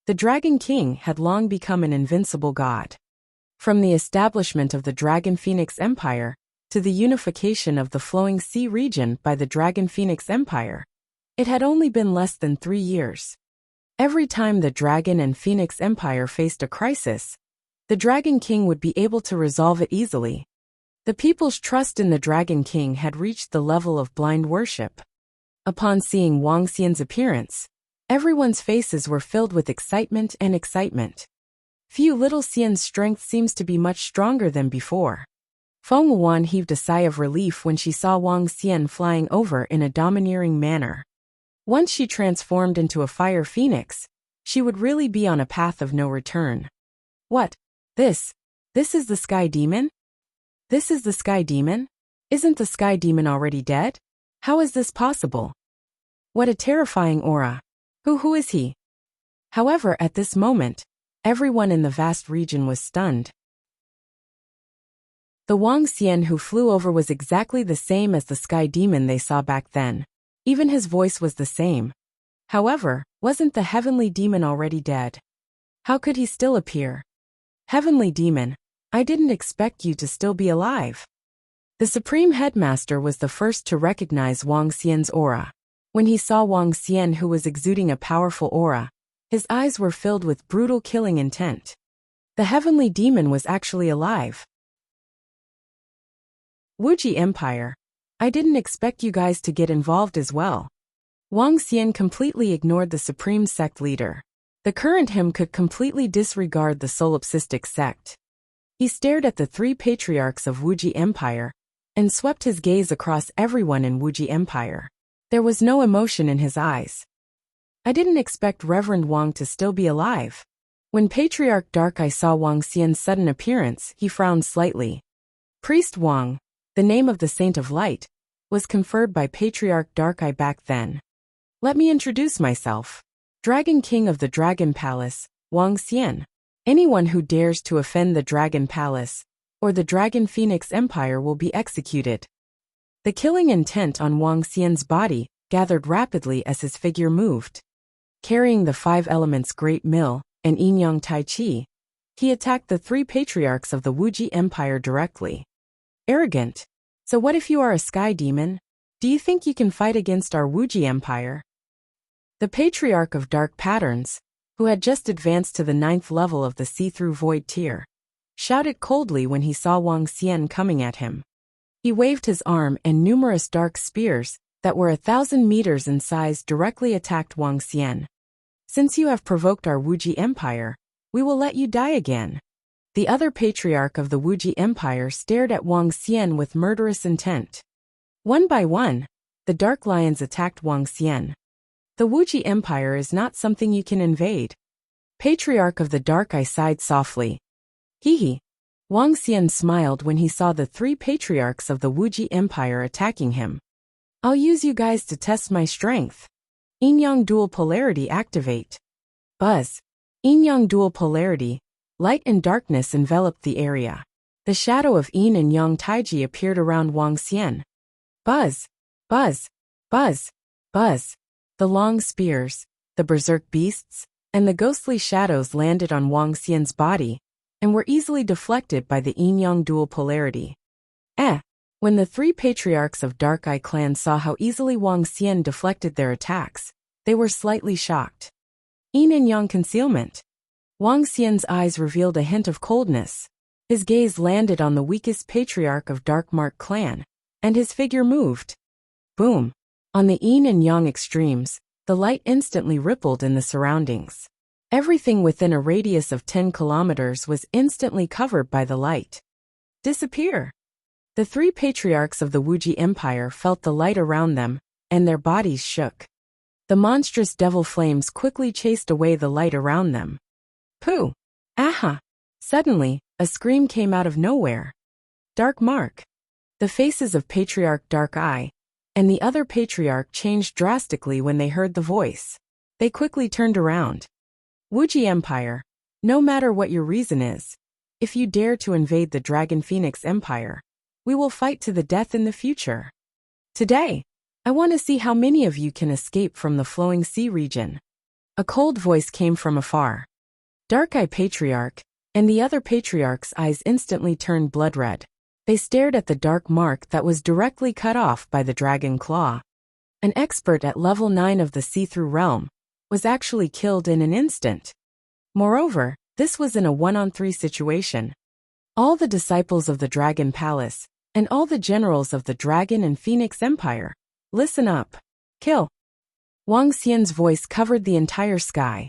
the Dragon King had long become an invincible god. From the establishment of the Dragon Phoenix Empire to the unification of the Flowing Sea region by the Dragon Phoenix Empire, it had only been less than 3 years. Every time the Dragon and Phoenix Empire faced a crisis, the Dragon King would be able to resolve it easily. The people's trust in the Dragon King had reached the level of blind worship. Upon seeing Wang Xian's appearance, everyone's faces were filled with excitement and excitement. Little Xian's strength seems to be much stronger than before. Feng Wuan heaved a sigh of relief when she saw Wang Xian flying over in a domineering manner. Once she transformed into a fire phoenix, she would really be on a path of no return. What? This is the Sky Demon? This is the Sky Demon? Isn't the Sky Demon already dead? How is this possible? What a terrifying aura. Who is he? However, at this moment, everyone in the vast region was stunned. The Wang Xian who flew over was exactly the same as the Sky Demon they saw back then. Even his voice was the same. However, wasn't the Heavenly Demon already dead? How could he still appear? Heavenly Demon, I didn't expect you to still be alive. The Supreme Headmaster was the first to recognize Wang Xian's aura. When he saw Wang Xian who was exuding a powerful aura, his eyes were filled with brutal killing intent. The Heavenly Demon was actually alive. Wuxia Empire, I didn't expect you guys to get involved as well. Wang Xian completely ignored the Supreme Sect leader. The current him could completely disregard the solipsistic sect. He stared at the 3 patriarchs of Wuxia Empire and swept his gaze across everyone in Wuji Empire. There was no emotion in his eyes. I didn't expect Reverend Wang to still be alive. When Patriarch Dark-Eye saw Wang Xian's sudden appearance, he frowned slightly. Priest Wang, the name of the Saint of Light, was conferred by Patriarch Dark-Eye back then. Let me introduce myself. Dragon King of the Dragon Palace, Wang Xian. Anyone who dares to offend the Dragon Palace or the Dragon Phoenix Empire will be executed. The killing intent on Wang Xian's body gathered rapidly as his figure moved. Carrying the 5 elements Great Mill and Yin-Yang Tai Chi, he attacked the 3 patriarchs of the Wuji Empire directly. Arrogant. So what if you are a sky demon? Do you think you can fight against our Wuji Empire? The Patriarch of Dark Patterns, who had just advanced to the 9th level of the see-through void tier, shouted coldly when he saw Wang Xian coming at him. He waved his arm and numerous dark spears that were 1,000 meters in size directly attacked Wang Xian. Since you have provoked our Wuji Empire, we will let you die again. The other patriarch of the Wuji Empire stared at Wang Xian with murderous intent. One by one, the Dark Lions attacked Wang Xian. The Wuji Empire is not something you can invade. Patriarch of the Dark-Eye sighed softly. Hee. Wang Xian smiled when he saw the 3 patriarchs of the Wuji Empire attacking him. I'll use you guys to test my strength. Yin-Yang Dual Polarity activate. Buzz. Yin-Yang Dual Polarity, light and darkness enveloped the area. The shadow of Yin and Yang Taiji appeared around Wang Xian. Buzz. Buzz. Buzz. Buzz. The long spears, the berserk beasts, and the ghostly shadows landed on Wang Xian's body and were easily deflected by the Yin-Yang Dual Polarity. When the 3 patriarchs of Dark-Eye clan saw how easily Wang Xian deflected their attacks, they were slightly shocked. Yin and Yang concealment. Wang Xian's eyes revealed a hint of coldness. His gaze landed on the weakest patriarch of Dark Mark clan, and his figure moved. Boom. On the Yin and Yang extremes, the light instantly rippled in the surroundings. Everything within a radius of 10 kilometers was instantly covered by the light. Disappear. The 3 patriarchs of the Wuji Empire felt the light around them, and their bodies shook. The monstrous devil flames quickly chased away the light around them. Pooh! Aha! Suddenly, a scream came out of nowhere. Dark Mark. The faces of Patriarch Dark-Eye and the other patriarch changed drastically when they heard the voice. They quickly turned around. Wuji Empire, no matter what your reason is, if you dare to invade the Dragon Phoenix Empire, we will fight to the death in the future. Today, I want to see how many of you can escape from the Flowing Sea region. A cold voice came from afar. Dark-Eye Patriarch and the other patriarch's eyes instantly turned blood red. They stared at the dark mark that was directly cut off by the dragon claw. An expert at level 9 of the see-through realm was actually killed in an instant. Moreover, this was in a 1-on-3 situation. All the disciples of the Dragon Palace and all the generals of the Dragon and Phoenix Empire, listen up. Kill. Wang Xian's voice covered the entire sky.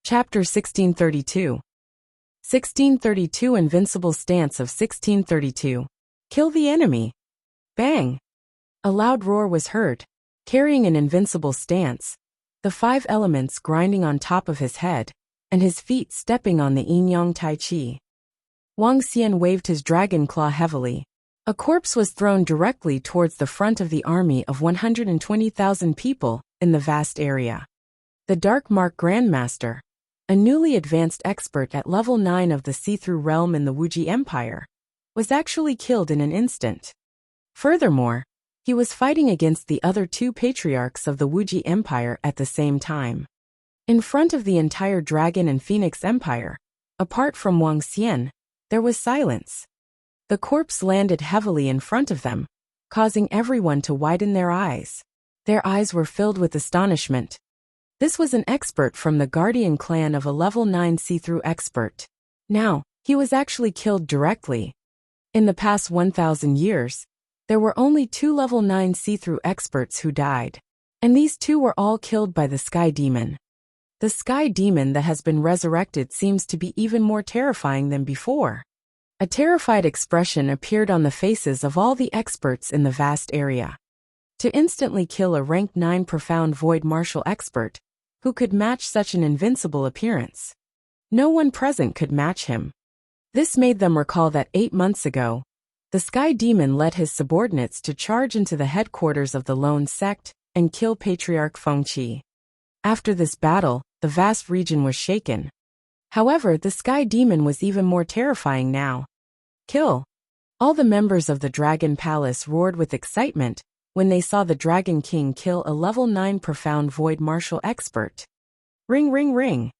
Chapter 1632. 1632 Invincible Stance of 1632. Kill the enemy. Bang! A loud roar was heard. Carrying an invincible stance, the 5 elements grinding on top of his head, and his feet stepping on the Yin-Yang Tai Chi. Wang Xian waved his dragon claw heavily. A corpse was thrown directly towards the front of the army of 120,000 people in the vast area. The Dark Mark Grandmaster, a newly advanced expert at level 9 of the see-through realm in the Wuji Empire, was actually killed in an instant. Furthermore, he was fighting against the other 2 patriarchs of the Wuji Empire at the same time. In front of the entire Dragon and Phoenix Empire, apart from Wang Xian, there was silence. The corpse landed heavily in front of them, causing everyone to widen their eyes. Their eyes were filled with astonishment. This was an expert from the Guardian clan of a level 9 see-through expert. Now, he was actually killed directly. In the past 1,000 years, there were only 2 level 9 see-through experts who died, and these 2 were all killed by the Sky Demon. The sky demon that has been resurrected seems to be even more terrifying than before. A terrified expression appeared on the faces of all the experts in the vast area. To instantly kill a rank 9 profound void martial expert, who could match such an invincible appearance? No one present could match him. This made them recall that 8 months ago, the sky demon led his subordinates to charge into the headquarters of the lone sect and kill Patriarch Fengqi. After this battle, the vast region was shaken. However, the sky demon was even more terrifying now. Kill! All the members of the Dragon Palace roared with excitement when they saw the Dragon King kill a level 9 profound void martial expert. Ring ring ring!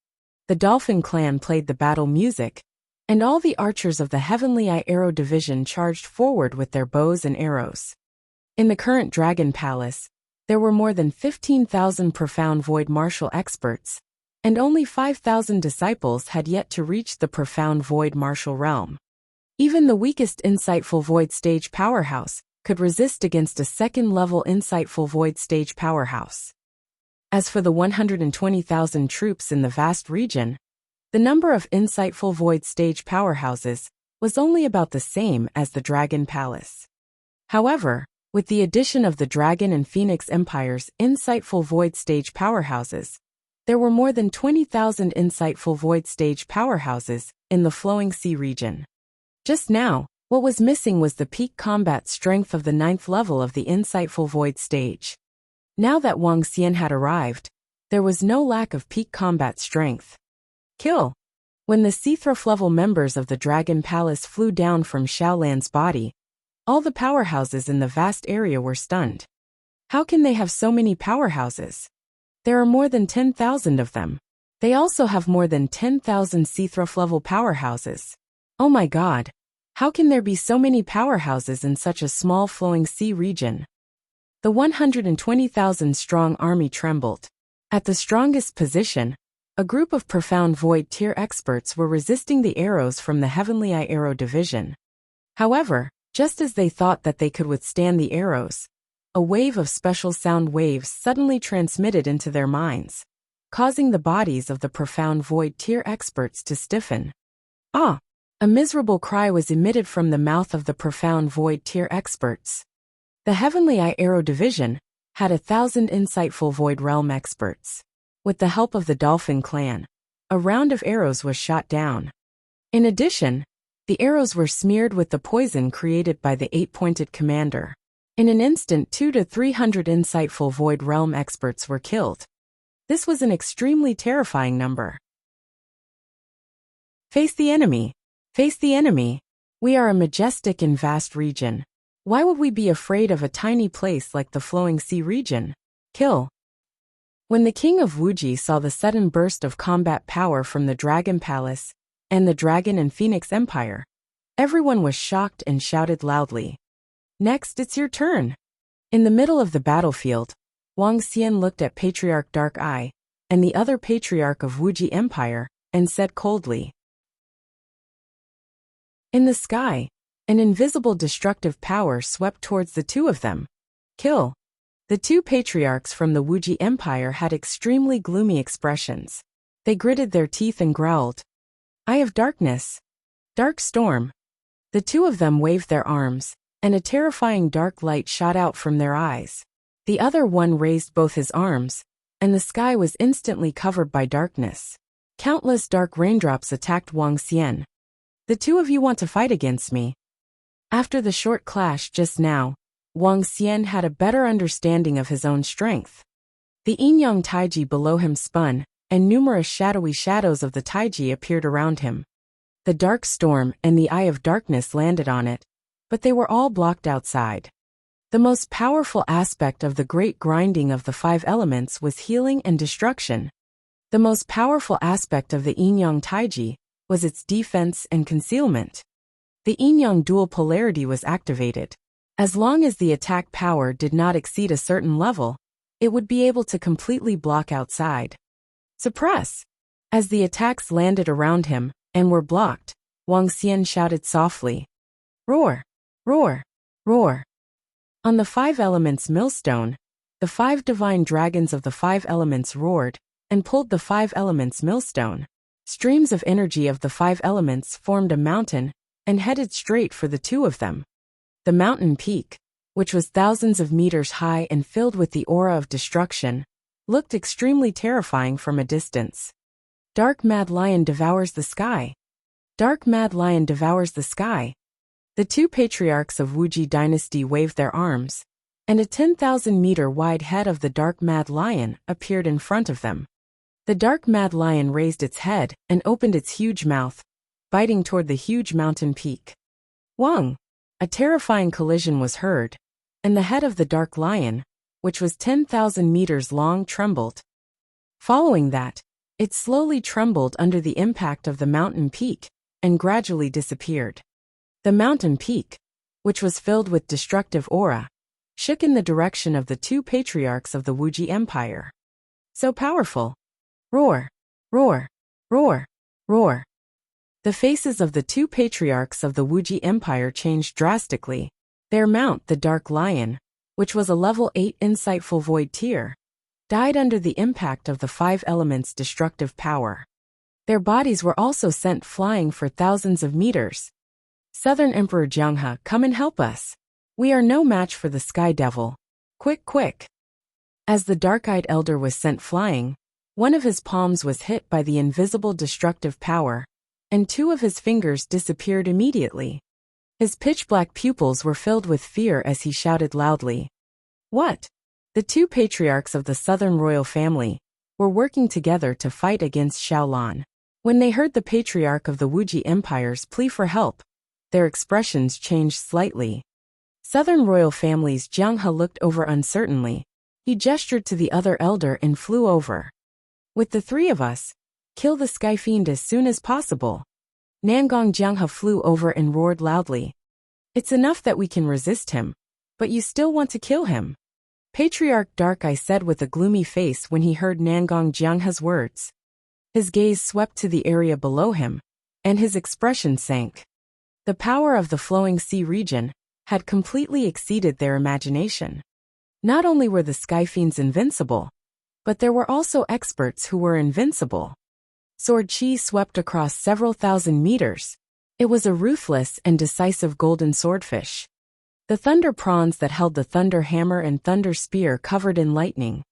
The Dolphin clan played the battle music, and all the archers of the Heavenly Eye Arrow Division charged forward with their bows and arrows. In the current Dragon Palace, there were more than 15,000 profound void martial experts, and only 5,000 disciples had yet to reach the profound void martial realm. Even the weakest insightful void stage powerhouse could resist against a second-level insightful void stage powerhouse. As for the 120,000 troops in the vast region, the number of insightful void stage powerhouses was only about the same as the Dragon Palace. However, with the addition of the Dragon and Phoenix Empire's insightful void stage powerhouses, there were more than 20,000 insightful void stage powerhouses in the Flowing Sea region. Just now, what was missing was the peak combat strength of the 9th level of the insightful void stage. Now that Wang Xian had arrived, there was no lack of peak combat strength. Kill! When the Seathruff level members of the Dragon Palace flew down from Xiaolan's body, all the powerhouses in the vast area were stunned. How can they have so many powerhouses? There are more than 10,000 of them. They also have more than 10,000 Seathruff level powerhouses. Oh my god! How can there be so many powerhouses in such a small flowing sea region? The 120,000 strong army trembled. At the strongest position, a group of profound void tier experts were resisting the arrows from the Heavenly Eye Arrow Division. However, just as they thought that they could withstand the arrows, a wave of special sound waves suddenly transmitted into their minds, causing the bodies of the profound void tier experts to stiffen. Ah! A miserable cry was emitted from the mouth of the profound void tier experts. The Heavenly Eye Arrow Division had 1,000 insightful void realm experts. With the help of the Dolphin clan, a round of arrows was shot down. In addition, the arrows were smeared with the poison created by the 8-pointed commander. In an instant, 200 to 300 insightful void realm experts were killed. This was an extremely terrifying number. Face the enemy! Face the enemy! We are a majestic and vast region. Why would we be afraid of a tiny place like the Flowing Sea region? Kill! When the king of Wuxia saw the sudden burst of combat power from the Dragon Palace and the Dragon and Phoenix Empire, everyone was shocked and shouted loudly. Next, it's your turn! In the middle of the battlefield, Wang Xian looked at Patriarch Dark Eye and the other Patriarch of Wuxia Empire and said coldly. In the sky, an invisible destructive power swept towards the two of them. Kill! The two patriarchs from the Wuxia Empire had extremely gloomy expressions. They gritted their teeth and growled. Eye of Darkness! Dark Storm! The two of them waved their arms, and a terrifying dark light shot out from their eyes. The other one raised both his arms, and the sky was instantly covered by darkness. Countless dark raindrops attacked Wang Xian. The two of you want to fight against me? After the short clash just now, Wang Xian had a better understanding of his own strength. The yin-yang taiji below him spun, and numerous shadowy shadows of the taiji appeared around him. The dark storm and the Eye of Darkness landed on it, but they were all blocked outside. The most powerful aspect of the great grinding of the 5 elements was healing and destruction. The most powerful aspect of the yin-yang taiji was its defense and concealment. The yin-yang dual polarity was activated. As long as the attack power did not exceed a certain level, it would be able to completely block outside. Suppress! As the attacks landed around him and were blocked, Wang Xian shouted softly. Roar! Roar! Roar! On the 5 elements millstone, the 5 divine dragons of the 5 elements roared, and pulled the 5 elements millstone. Streams of energy of the 5 elements formed a mountain and headed straight for the two of them. The mountain peak, which was thousands of meters high and filled with the aura of destruction, looked extremely terrifying from a distance. Dark Mad Lion devours the sky. Dark Mad Lion devours the sky. The two patriarchs of Wuji dynasty waved their arms, and a 10,000-meter wide head of the Dark Mad Lion appeared in front of them. The Dark Mad Lion raised its head and opened its huge mouth, biting toward the huge mountain peak. Wang! A terrifying collision was heard, and the head of the Dark Lion, which was 10,000 meters long, trembled. Following that, it slowly trembled under the impact of the mountain peak and gradually disappeared. The mountain peak, which was filled with destructive aura, shook in the direction of the two patriarchs of the Wuji Empire. So powerful! Roar! Roar! Roar! Roar! The faces of the two patriarchs of the Wuji Empire changed drastically. Their mount, the Dark Lion, which was a level 8 insightful void tier, died under the impact of the 5 elements' destructive power. Their bodies were also sent flying for thousands of meters. Southern Emperor Jianghe, come and help us. We are no match for the Sky Devil. Quick, quick! As the dark-eyed elder was sent flying, one of his palms was hit by the invisible destructive power, and 2 of his fingers disappeared immediately. His pitch-black pupils were filled with fear as he shouted loudly. What? The two patriarchs of the Southern royal family were working together to fight against Shaolan. When they heard the patriarch of the Wuji Empire's plea for help, their expressions changed slightly. Southern royal family's Jianghe looked over uncertainly. He gestured to the other elder and flew over. With the 3 of us, kill the Sky Fiend as soon as possible. Nangong Jianghe flew over and roared loudly. It's enough that we can resist him, but you still want to kill him. Patriarch Dark Eye said with a gloomy face when he heard Nangong Jianghe's words. His gaze swept to the area below him, and his expression sank. The power of the flowing sea region had completely exceeded their imagination. Not only were the Sky Fiends invincible, but there were also experts who were invincible. Sword Chi swept across several thousand meters. It was a ruthless and decisive golden swordfish. The thunder prawns that held the thunder hammer and thunder spear covered in lightning.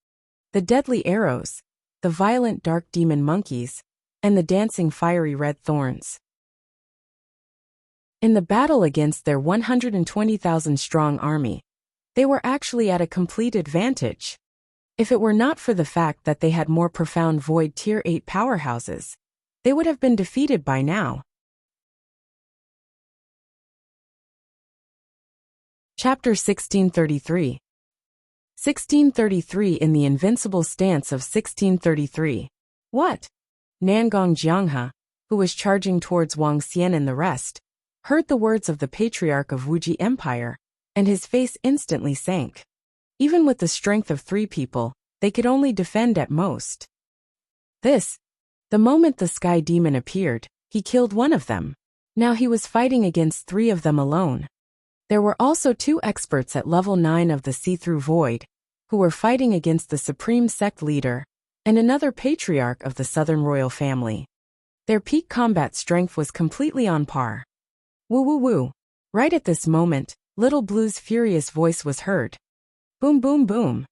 The deadly arrows, the violent dark demon monkeys, and the dancing fiery red thorns. In the battle against their 120,000-strong army, they were actually at a complete advantage. If it were not for the fact that they had more profound void tier 8 powerhouses, they would have been defeated by now. Chapter 1633. 1633 in the Invincible Stance of 1633. What? Nangong Jianghe, who was charging towards Wang Xian and the rest, heard the words of the patriarch of Wuji Empire, and his face instantly sank. Even with the strength of 3 people, they could only defend at most. The moment the Sky Demon appeared, he killed one of them. Now he was fighting against 3 of them alone. There were also 2 experts at level 9 of the See-Through Void, who were fighting against the Supreme Sect Leader, and another patriarch of the Southern Royal Family. Their peak combat strength was completely on par. Woo woo woo. Right at this moment, Little Blue's furious voice was heard. Boom boom boom.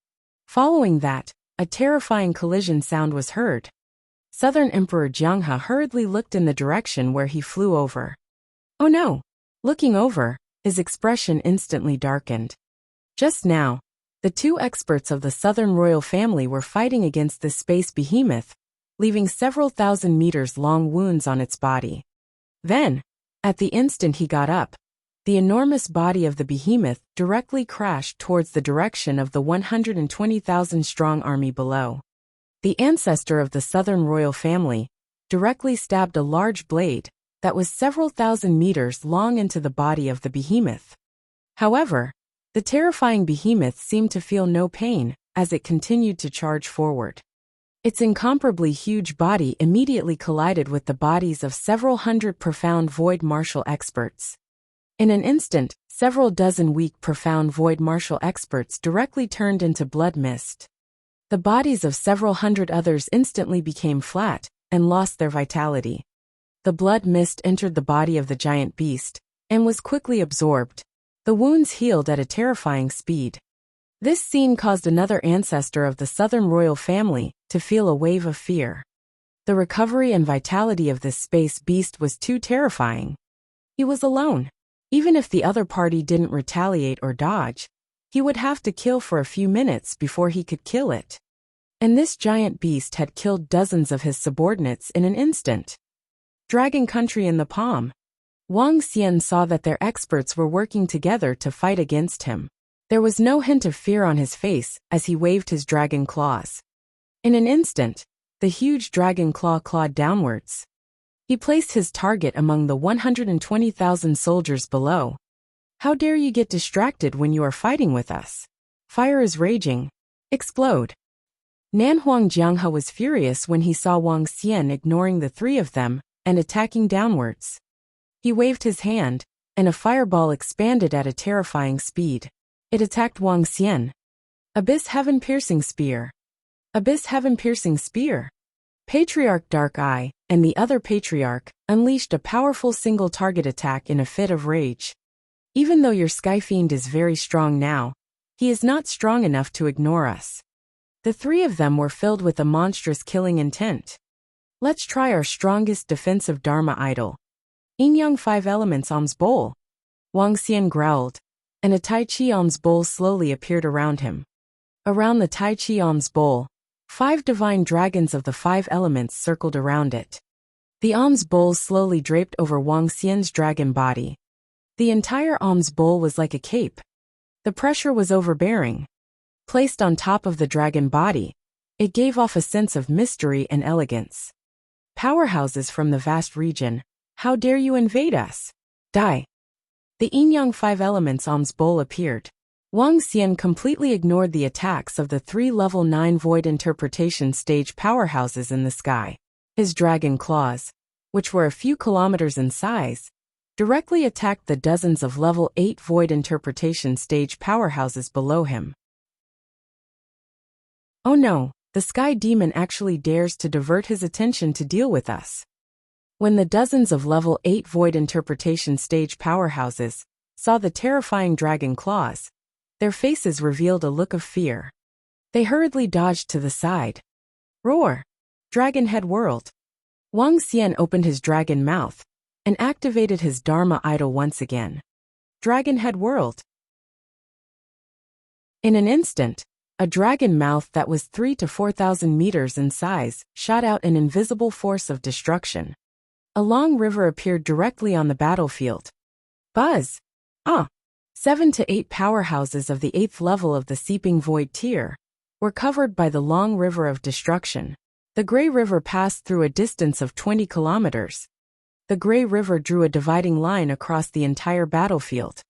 Following that, a terrifying collision sound was heard. Southern Emperor Jianghe hurriedly looked in the direction where he flew over. Oh no! Looking over, his expression instantly darkened. Just now, the 2 experts of the Southern royal family were fighting against this space behemoth, leaving several thousand meters long wounds on its body. Then, at the instant he got up, the enormous body of the behemoth directly crashed towards the direction of the 120,000-strong army below. The ancestor of the Southern royal family directly stabbed a large blade that was several thousand meters long into the body of the behemoth. However, the terrifying behemoth seemed to feel no pain as it continued to charge forward. Its incomparably huge body immediately collided with the bodies of several hundred profound void martial experts. In an instant, several dozen weak profound void martial experts directly turned into blood mist. The bodies of several hundred others instantly became flat and lost their vitality. The blood mist entered the body of the giant beast and was quickly absorbed. The wounds healed at a terrifying speed. This scene caused another ancestor of the southern royal family to feel a wave of fear. The recovery and vitality of this space beast was too terrifying. He was alone. Even if the other party didn't retaliate or dodge, he would have to kill for a few minutes before he could kill it. And this giant beast had killed dozens of his subordinates in an instant. Dragon country in the palm. Wang Xian saw that their experts were working together to fight against him. There was no hint of fear on his face as he waved his dragon claws. In an instant, the huge dragon claw clawed downwards. He placed his target among the 120,000 soldiers below. How dare you get distracted when you are fighting with us? Fire is raging. Explode. Nanhuang Jianghe was furious when he saw Wang Xian ignoring the three of them and attacking downwards. He waved his hand, and a fireball expanded at a terrifying speed. It attacked Wang Xian. Abyss Heaven-piercing spear. Abyss Heaven-piercing spear. Patriarch Dark Eye and the other patriarch unleashed a powerful single-target attack in a fit of rage. Even though your Skyfiend is very strong now, he is not strong enough to ignore us. The three of them were filled with a monstrous killing intent. Let's try our strongest defensive Dharma idol. Yin Yang 5 Elements Alms Bowl. Wang Xian growled, and a Tai Chi alms bowl slowly appeared around him. Around the Tai Chi alms bowl, 5 divine dragons of the 5 elements circled around it. The alms bowl slowly draped over Wang Xian's dragon body. The entire alms bowl was like a cape. The pressure was overbearing. Placed on top of the dragon body, it gave off a sense of mystery and elegance. Powerhouses from the vast region, how dare you invade us? Die. The Yin Yang 5 Elements alms bowl appeared. Wang Xian completely ignored the attacks of the 3 level 9 void interpretation stage powerhouses in the sky. His dragon claws, which were a few kilometers in size, directly attacked the dozens of level 8 void interpretation stage powerhouses below him. Oh no, the sky demon actually dares to divert his attention to deal with us. When the dozens of level 8 void interpretation stage powerhouses saw the terrifying dragon claws, their faces revealed a look of fear. They hurriedly dodged to the side. Roar! Dragon Head World. Wang Xian opened his dragon mouth and activated his Dharma idol once again. Dragon Head World. In an instant, a dragon mouth that was 3,000 to 4,000 meters in size shot out an invisible force of destruction. A long river appeared directly on the battlefield. Buzz! 7 to 8 powerhouses of the 8th level of the Seeping Void tier were covered by the long river of destruction. The Grey River passed through a distance of 20 kilometers. The Grey River drew a dividing line across the entire battlefield.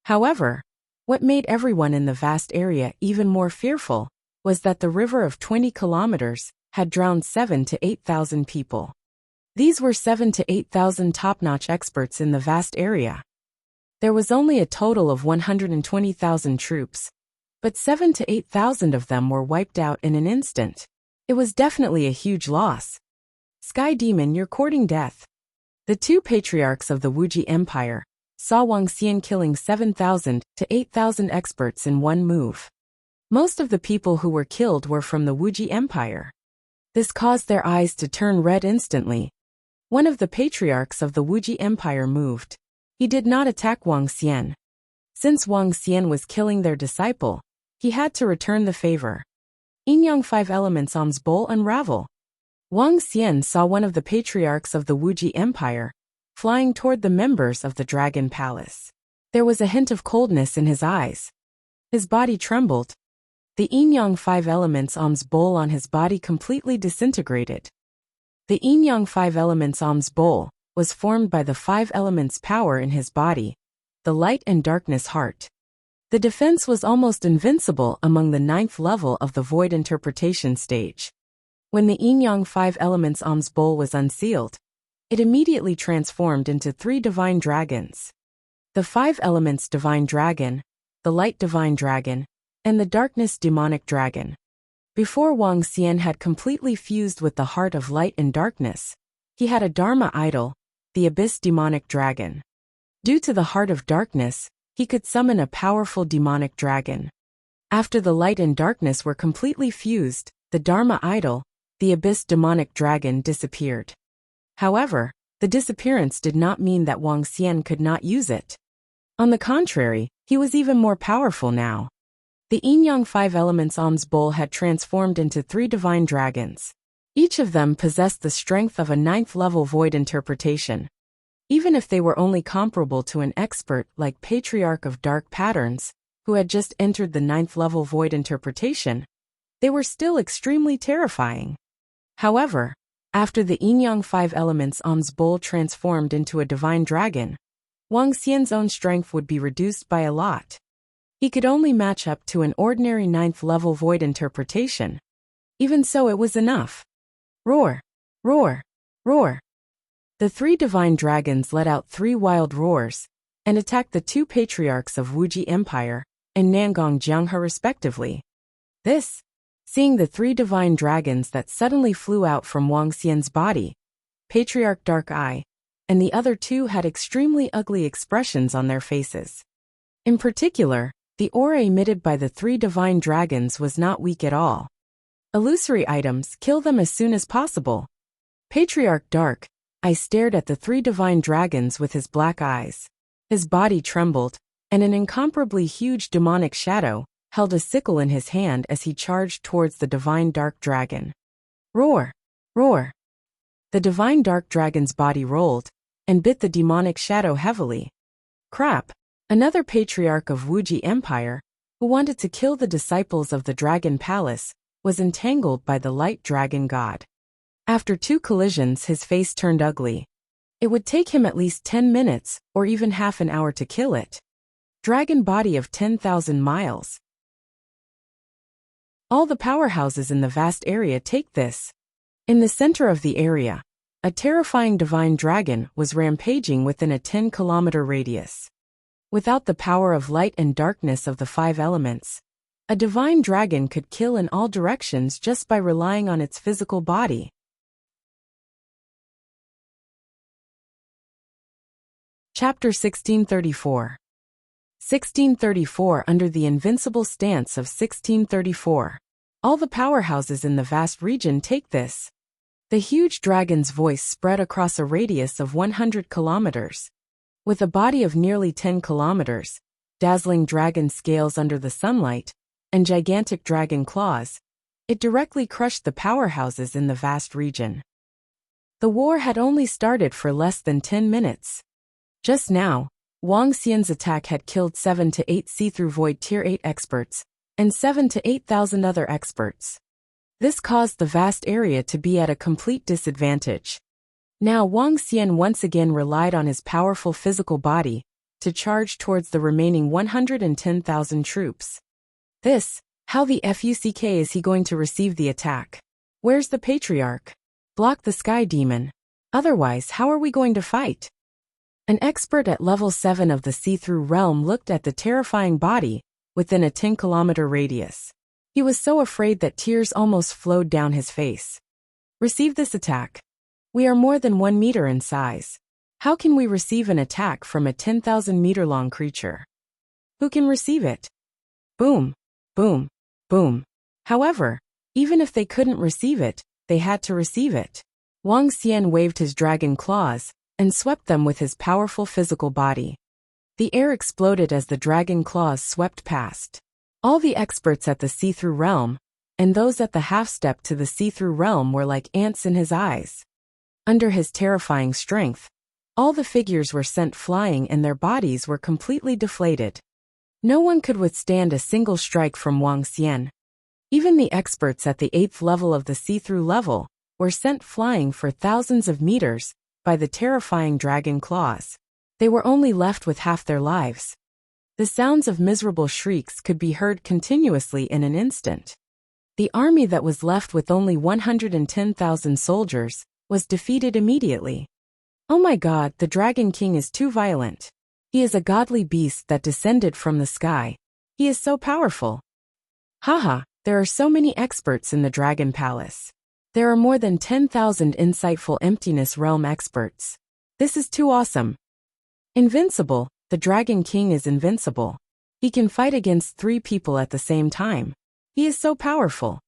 However, what made everyone in the vast area even more fearful was that the river of 20 kilometers had drowned 7,000 to 8,000 people. These were 7,000 to 8,000 top-notch experts in the vast area. There was only a total of 120,000 troops, but 7,000 to 8,000 of them were wiped out in an instant. It was definitely a huge loss. Sky Demon, you're courting death. The 2 patriarchs of the Wuxia Empire saw Wang Xian killing 7,000 to 8,000 experts in one move. Most of the people who were killed were from the Wuxia Empire. This caused their eyes to turn red instantly. One of the patriarchs of the Wuxia Empire moved. He did not attack Wang Xian. Since Wang Xian was killing their disciple, he had to return the favor. Yin Yang 5 Elements alms bowl unravel. Wang Xian saw one of the patriarchs of the Wuxia Empire flying toward the members of the Dragon Palace. There was a hint of coldness in his eyes. His body trembled. The Yin Yang 5 Elements alms bowl on his body completely disintegrated. The Yin Yang 5 Elements alms bowl was formed by the 5 elements power in his body, the light and darkness heart. The defense was almost invincible among the 9th level of the void interpretation stage. When the Yin Yang 5 elements alms bowl was unsealed, it immediately transformed into 3 divine dragons. The 5 elements divine dragon, the light divine dragon, and the darkness demonic dragon. Before Wang Xian had completely fused with the heart of light and darkness, he had a Dharma idol, the Abyss Demonic Dragon. Due to the heart of darkness, he could summon a powerful demonic dragon. After the light and darkness were completely fused, the Dharma idol, the Abyss Demonic Dragon, disappeared. However, the disappearance did not mean that Wang Xian could not use it. On the contrary, he was even more powerful now. The Yin-Yang 5 Elements Alms Bowl had transformed into 3 divine dragons. Each of them possessed the strength of a 9th-level void interpretation. Even if they were only comparable to an expert like Patriarch of Dark Patterns, who had just entered the 9th-level void interpretation, they were still extremely terrifying. However, after the Yin-Yang 5 Elements Alms Bowl transformed into a divine dragon, Wang Xian's own strength would be reduced by a lot. He could only match up to an ordinary 9th-level void interpretation. Even so, it was enough. Roar! Roar! Roar! The 3 divine dragons let out 3 wild roars and attacked the 2 patriarchs of Wuxia Empire and Nangong Jianghe respectively. Seeing the 3 divine dragons that suddenly flew out from Wang Xian's body, Patriarch Dark Eye, and the other 2 had extremely ugly expressions on their faces. In particular, the aura emitted by the 3 divine dragons was not weak at all. Illusory items, kill them as soon as possible. Patriarch Dark Eye stared at the 3 divine dragons with his black eyes. His body trembled, and an incomparably huge demonic shadow held a sickle in his hand as he charged towards the divine dark dragon. Roar! Roar! The divine dark dragon's body rolled and bit the demonic shadow heavily. Crap! Another patriarch of Wuxia Empire, who wanted to kill the disciples of the Dragon Palace, was entangled by the light dragon god. After 2 collisions, his face turned ugly. It would take him at least 10 minutes or even half an hour to kill it. Dragon body of 10,000 miles. All the powerhouses in the vast area take this. In the center of the area, a terrifying divine dragon was rampaging within a 10-kilometer radius. Without the power of light and darkness of the 5 elements, a divine dragon could kill in all directions just by relying on its physical body. Chapter 1634. 1634. Under the invincible stance of 1634. All the powerhouses in the vast region take this. The huge dragon's voice spread across a radius of 100 kilometers. With a body of nearly 10 kilometers, dazzling dragon scales under the sunlight, and gigantic dragon claws, it directly crushed the powerhouses in the vast region. The war had only started for less than 10 minutes. Just now, Wang Xian's attack had killed 7 to 8 see-through void tier 8 experts, and 7 to 8,000 other experts. This caused the vast area to be at a complete disadvantage. Now Wang Xian once again relied on his powerful physical body to charge towards the remaining 110,000 troops. How the fuck is he going to receive the attack? Where's the patriarch? Block the sky demon. Otherwise, how are we going to fight? An expert at level 7 of the see-through realm looked at the terrifying body within a 10-kilometer radius. He was so afraid that tears almost flowed down his face. Receive this attack. We are more than 1 meter in size. How can we receive an attack from a 10,000-meter-long creature? Who can receive it? Boom, boom, boom. However, even if they couldn't receive it, they had to receive it. Wang Xian waved his dragon claws and swept them with his powerful physical body. The air exploded as the dragon claws swept past. All the experts at the see-through realm, and those at the half-step to the see-through realm, were like ants in his eyes. Under his terrifying strength, all the figures were sent flying and their bodies were completely deflated. No one could withstand a single strike from Wang Xian. Even the experts at the 8th level of the see-through level were sent flying for thousands of meters by the terrifying dragon claws. They were only left with half their lives. The sounds of miserable shrieks could be heard continuously in an instant. The army that was left with only 110,000 soldiers was defeated immediately. Oh my god, the Dragon King is too violent. He is a godly beast that descended from the sky. He is so powerful. Haha, There are so many experts in the Dragon Palace. There are more than 10,000 insightful Emptiness Realm experts. This is too awesome. Invincible, the Dragon King is invincible. He can fight against 3 people at the same time. He is so powerful.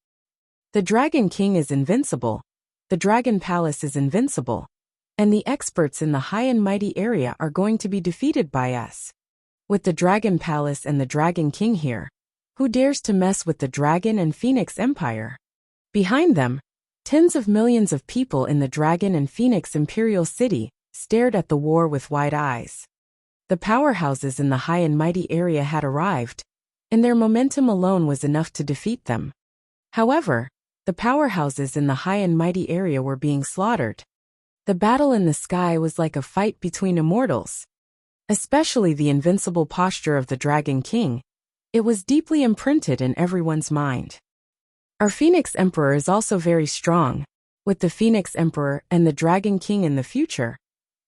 The Dragon King is invincible. The Dragon Palace is invincible. And the experts in the high and mighty area are going to be defeated by us. With the Dragon Palace and the Dragon King here, who dares to mess with the Dragon and Phoenix Empire? Behind them, tens of millions of people in the Dragon and Phoenix Imperial City stared at the war with wide eyes. The powerhouses in the high and mighty area had arrived, and their momentum alone was enough to defeat them. However, the powerhouses in the high and mighty area were being slaughtered. The battle in the sky was like a fight between immortals. Especially the invincible posture of the Dragon King. It was deeply imprinted in everyone's mind. Our Phoenix Emperor is also very strong. With the Phoenix Emperor and the Dragon King in the future,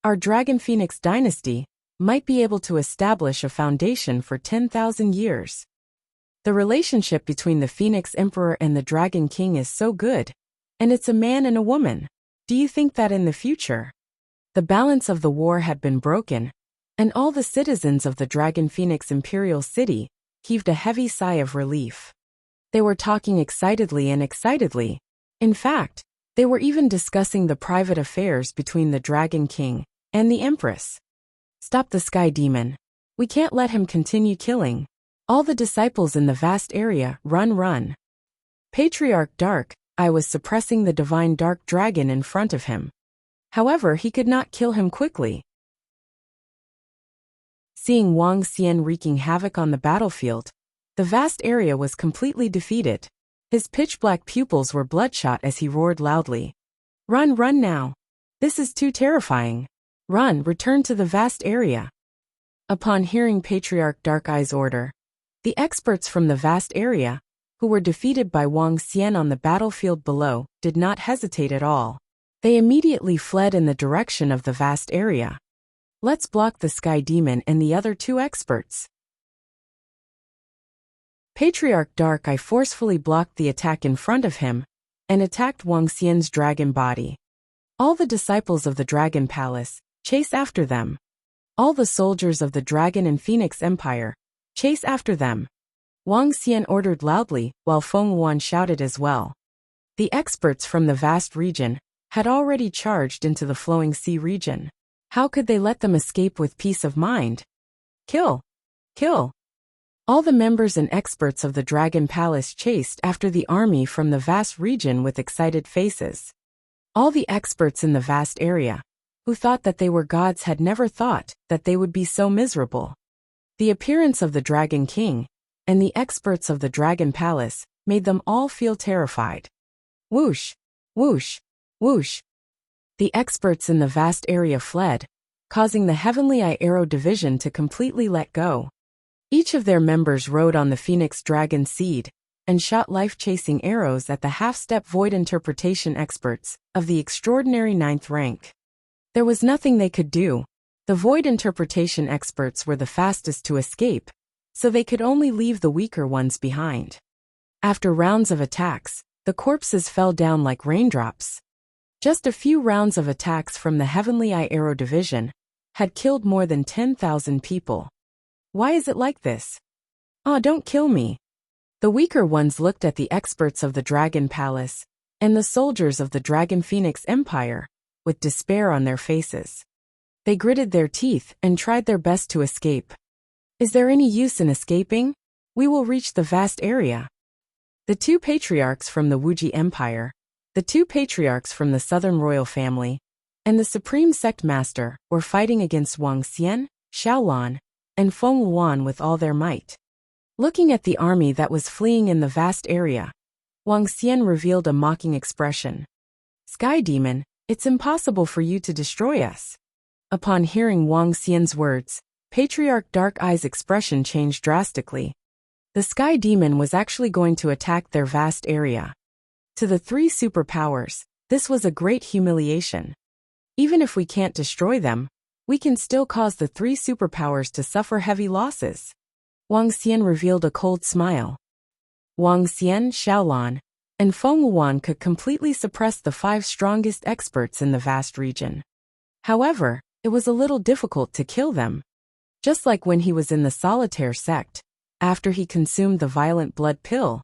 our Dragon Phoenix dynasty might be able to establish a foundation for 10,000 years. The relationship between the Phoenix Emperor and the Dragon King is so good, and it's a man and a woman. Do you think that in the future, the balance of the war had been broken, and all the citizens of the Dragon Phoenix Imperial City heaved a heavy sigh of relief? They were talking excitedly. In fact, they were even discussing the private affairs between the Dragon King and the Empress. Stop the Sky Demon. We can't let him continue killing all the disciples in the vast area. Run. Patriarch Dark Eye was suppressing the divine dark dragon in front of him. However, he could not kill him quickly. Seeing Wang Xian wreaking havoc on the battlefield, the vast area was completely defeated. His pitch-black pupils were bloodshot as he roared loudly. Run now. This is too terrifying. Run, return to the vast area. Upon hearing Patriarch Dark Eye's order, the experts from the vast area, who were defeated by Wang Xian on the battlefield below, did not hesitate at all. They immediately fled in the direction of the vast area. Let's block the Sky Demon and the other 2 experts. Patriarch Dark Eye forcefully blocked the attack in front of him and attacked Wang Xian's dragon body. All the disciples of the Dragon Palace chase after them. All the soldiers of the Dragon and Phoenix Empire chase after them. Wang Xian ordered loudly, while Feng Wuan shouted as well. The experts from the vast region had already charged into the flowing sea region. How could they let them escape with peace of mind? Kill! All the members and experts of the Dragon Palace chased after the army from the vast region with excited faces. All the experts in the vast area, who thought that they were gods, had never thought that they would be so miserable. The appearance of the Dragon King and the experts of the Dragon Palace made them all feel terrified. Whoosh! The experts in the vast area fled, causing the Heavenly Eye Arrow Division to completely let go. Each of their members rode on the Phoenix Dragon Seed and shot life-chasing arrows at the half-step Void Interpretation experts of the extraordinary 9th rank. There was nothing they could do. The Void Interpretation experts were the fastest to escape, so they could only leave the weaker ones behind. After rounds of attacks, the corpses fell down like raindrops. Just a few rounds of attacks from the Heavenly Eye Arrow Division had killed more than 10,000 people. Why is it like this? Don't kill me. The weaker ones looked at the experts of the Dragon Palace and the soldiers of the Dragon Phoenix Empire with despair on their faces. They gritted their teeth and tried their best to escape. Is there any use in escaping? We will reach the vast area. The 2 patriarchs from the Wuxia Empire, the 2 patriarchs from the Southern Royal Family, and the Supreme Sect Master were fighting against Wang Xian, Xiaolan, and Feng Wuan with all their might. Looking at the army that was fleeing in the vast area, Wang Xian revealed a mocking expression. Sky Demon, it's impossible for you to destroy us. Upon hearing Wang Xian's words, Patriarch Dark Eye's expression changed drastically. The Sky Demon was actually going to attack their vast area. To the 3 superpowers, this was a great humiliation. Even if we can't destroy them, we can still cause the 3 superpowers to suffer heavy losses. Wang Xian revealed a cold smile. Wang Xian, Xiaolan, and Feng Wuan could completely suppress the 5 strongest experts in the vast region. However, it was a little difficult to kill them. Just like when he was in the solitaire sect, after he consumed the violent blood pill,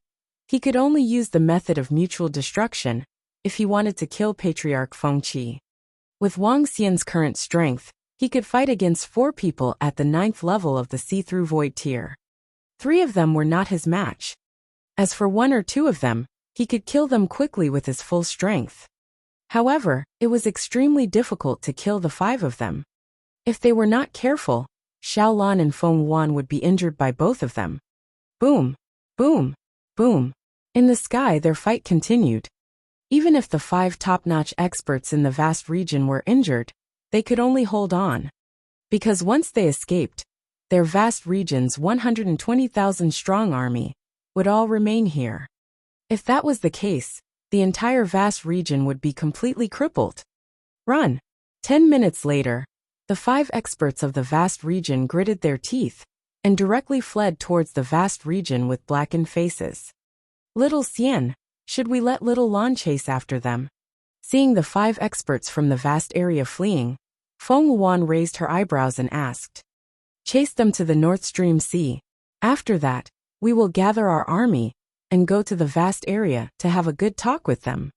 he could only use the method of mutual destruction if he wanted to kill Patriarch Feng Qi. With Wang Xian's current strength, he could fight against 4 people at the 9th level of the see-through void tier. 3 of them were not his match. As for 1 or 2 of them, he could kill them quickly with his full strength. However, it was extremely difficult to kill the 5 of them. If they were not careful, Xiaolan and Feng Wuan would be injured by both of them. Boom! Boom! Boom! In the sky their fight continued. Even if the 5 top-notch experts in the vast region were injured, they could only hold on. Because once they escaped, their vast region's 120,000 strong army would all remain here. If that was the case, the entire vast region would be completely crippled. Run! 10 minutes later, the 5 experts of the vast region gritted their teeth and directly fled towards the vast region with blackened faces. Little Xian, should we let Little Lan chase after them? Seeing the 5 experts from the vast area fleeing, Feng Wuan raised her eyebrows and asked. Chase them to the North Stream Sea. After that, we will gather our army and go to the vast area to have a good talk with them.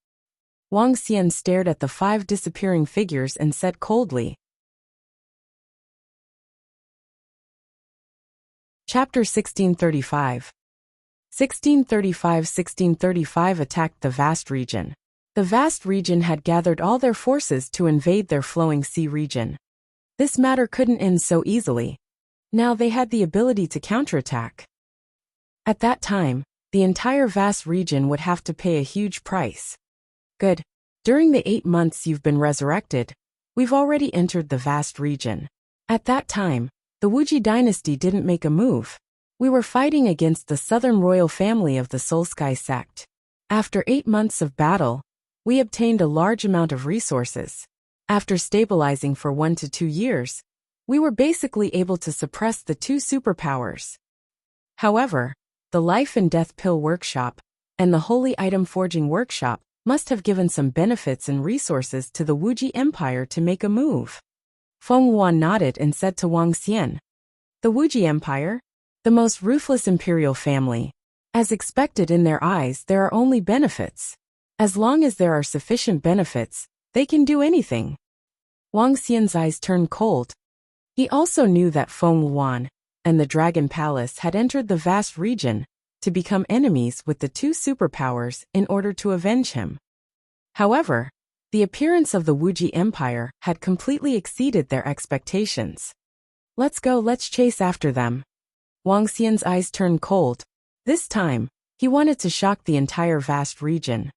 Wang Xian stared at the 5 disappearing figures and said coldly. Chapter 1635. 1635 attacked the vast region. The vast region had gathered all their forces to invade their flowing sea region. This matter couldn't end so easily. Now they had the ability to counterattack. At that time, the entire vast region would have to pay a huge price. Good. During the 8 months you've been resurrected, we've already entered the vast region. At that time, the Wuxia dynasty didn't make a move. We were fighting against the southern royal family of the Soul Sky sect. After 8 months of battle, we obtained a large amount of resources. After stabilizing for 1 to 2 years, we were basically able to suppress the 2 superpowers. However, the Life and Death Pill Workshop and the Holy Item Forging Workshop must have given some benefits and resources to the Wuxia Empire to make a move. Feng Wuan nodded and said to Wang Xian, the Wuxia Empire? The most ruthless imperial family. As expected in their eyes, there are only benefits. As long as there are sufficient benefits, they can do anything. Wang Xian's eyes turned cold. He also knew that Feng Wuan and the Dragon Palace had entered the vast region to become enemies with the 2 superpowers in order to avenge him. However, the appearance of the Wuxia Empire had completely exceeded their expectations. Let's go, let's chase after them. Wang Xian's eyes turned cold. This time, he wanted to shock the entire vast region.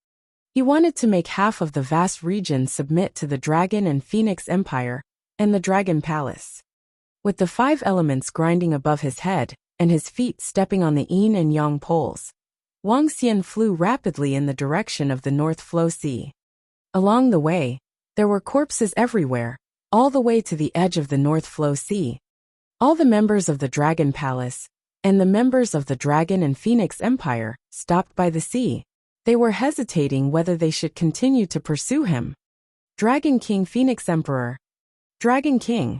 He wanted to make half of the vast region submit to the Dragon and Phoenix Empire and the Dragon Palace. With the 5 elements grinding above his head and his feet stepping on the yin and yang poles, Wang Xian flew rapidly in the direction of the North Flow Sea. Along the way, there were corpses everywhere, all the way to the edge of the North Flow Sea. All the members of the Dragon Palace and the members of the Dragon and Phoenix Empire stopped by the sea. They were hesitating whether they should continue to pursue him. Dragon King Phoenix Emperor. Dragon King.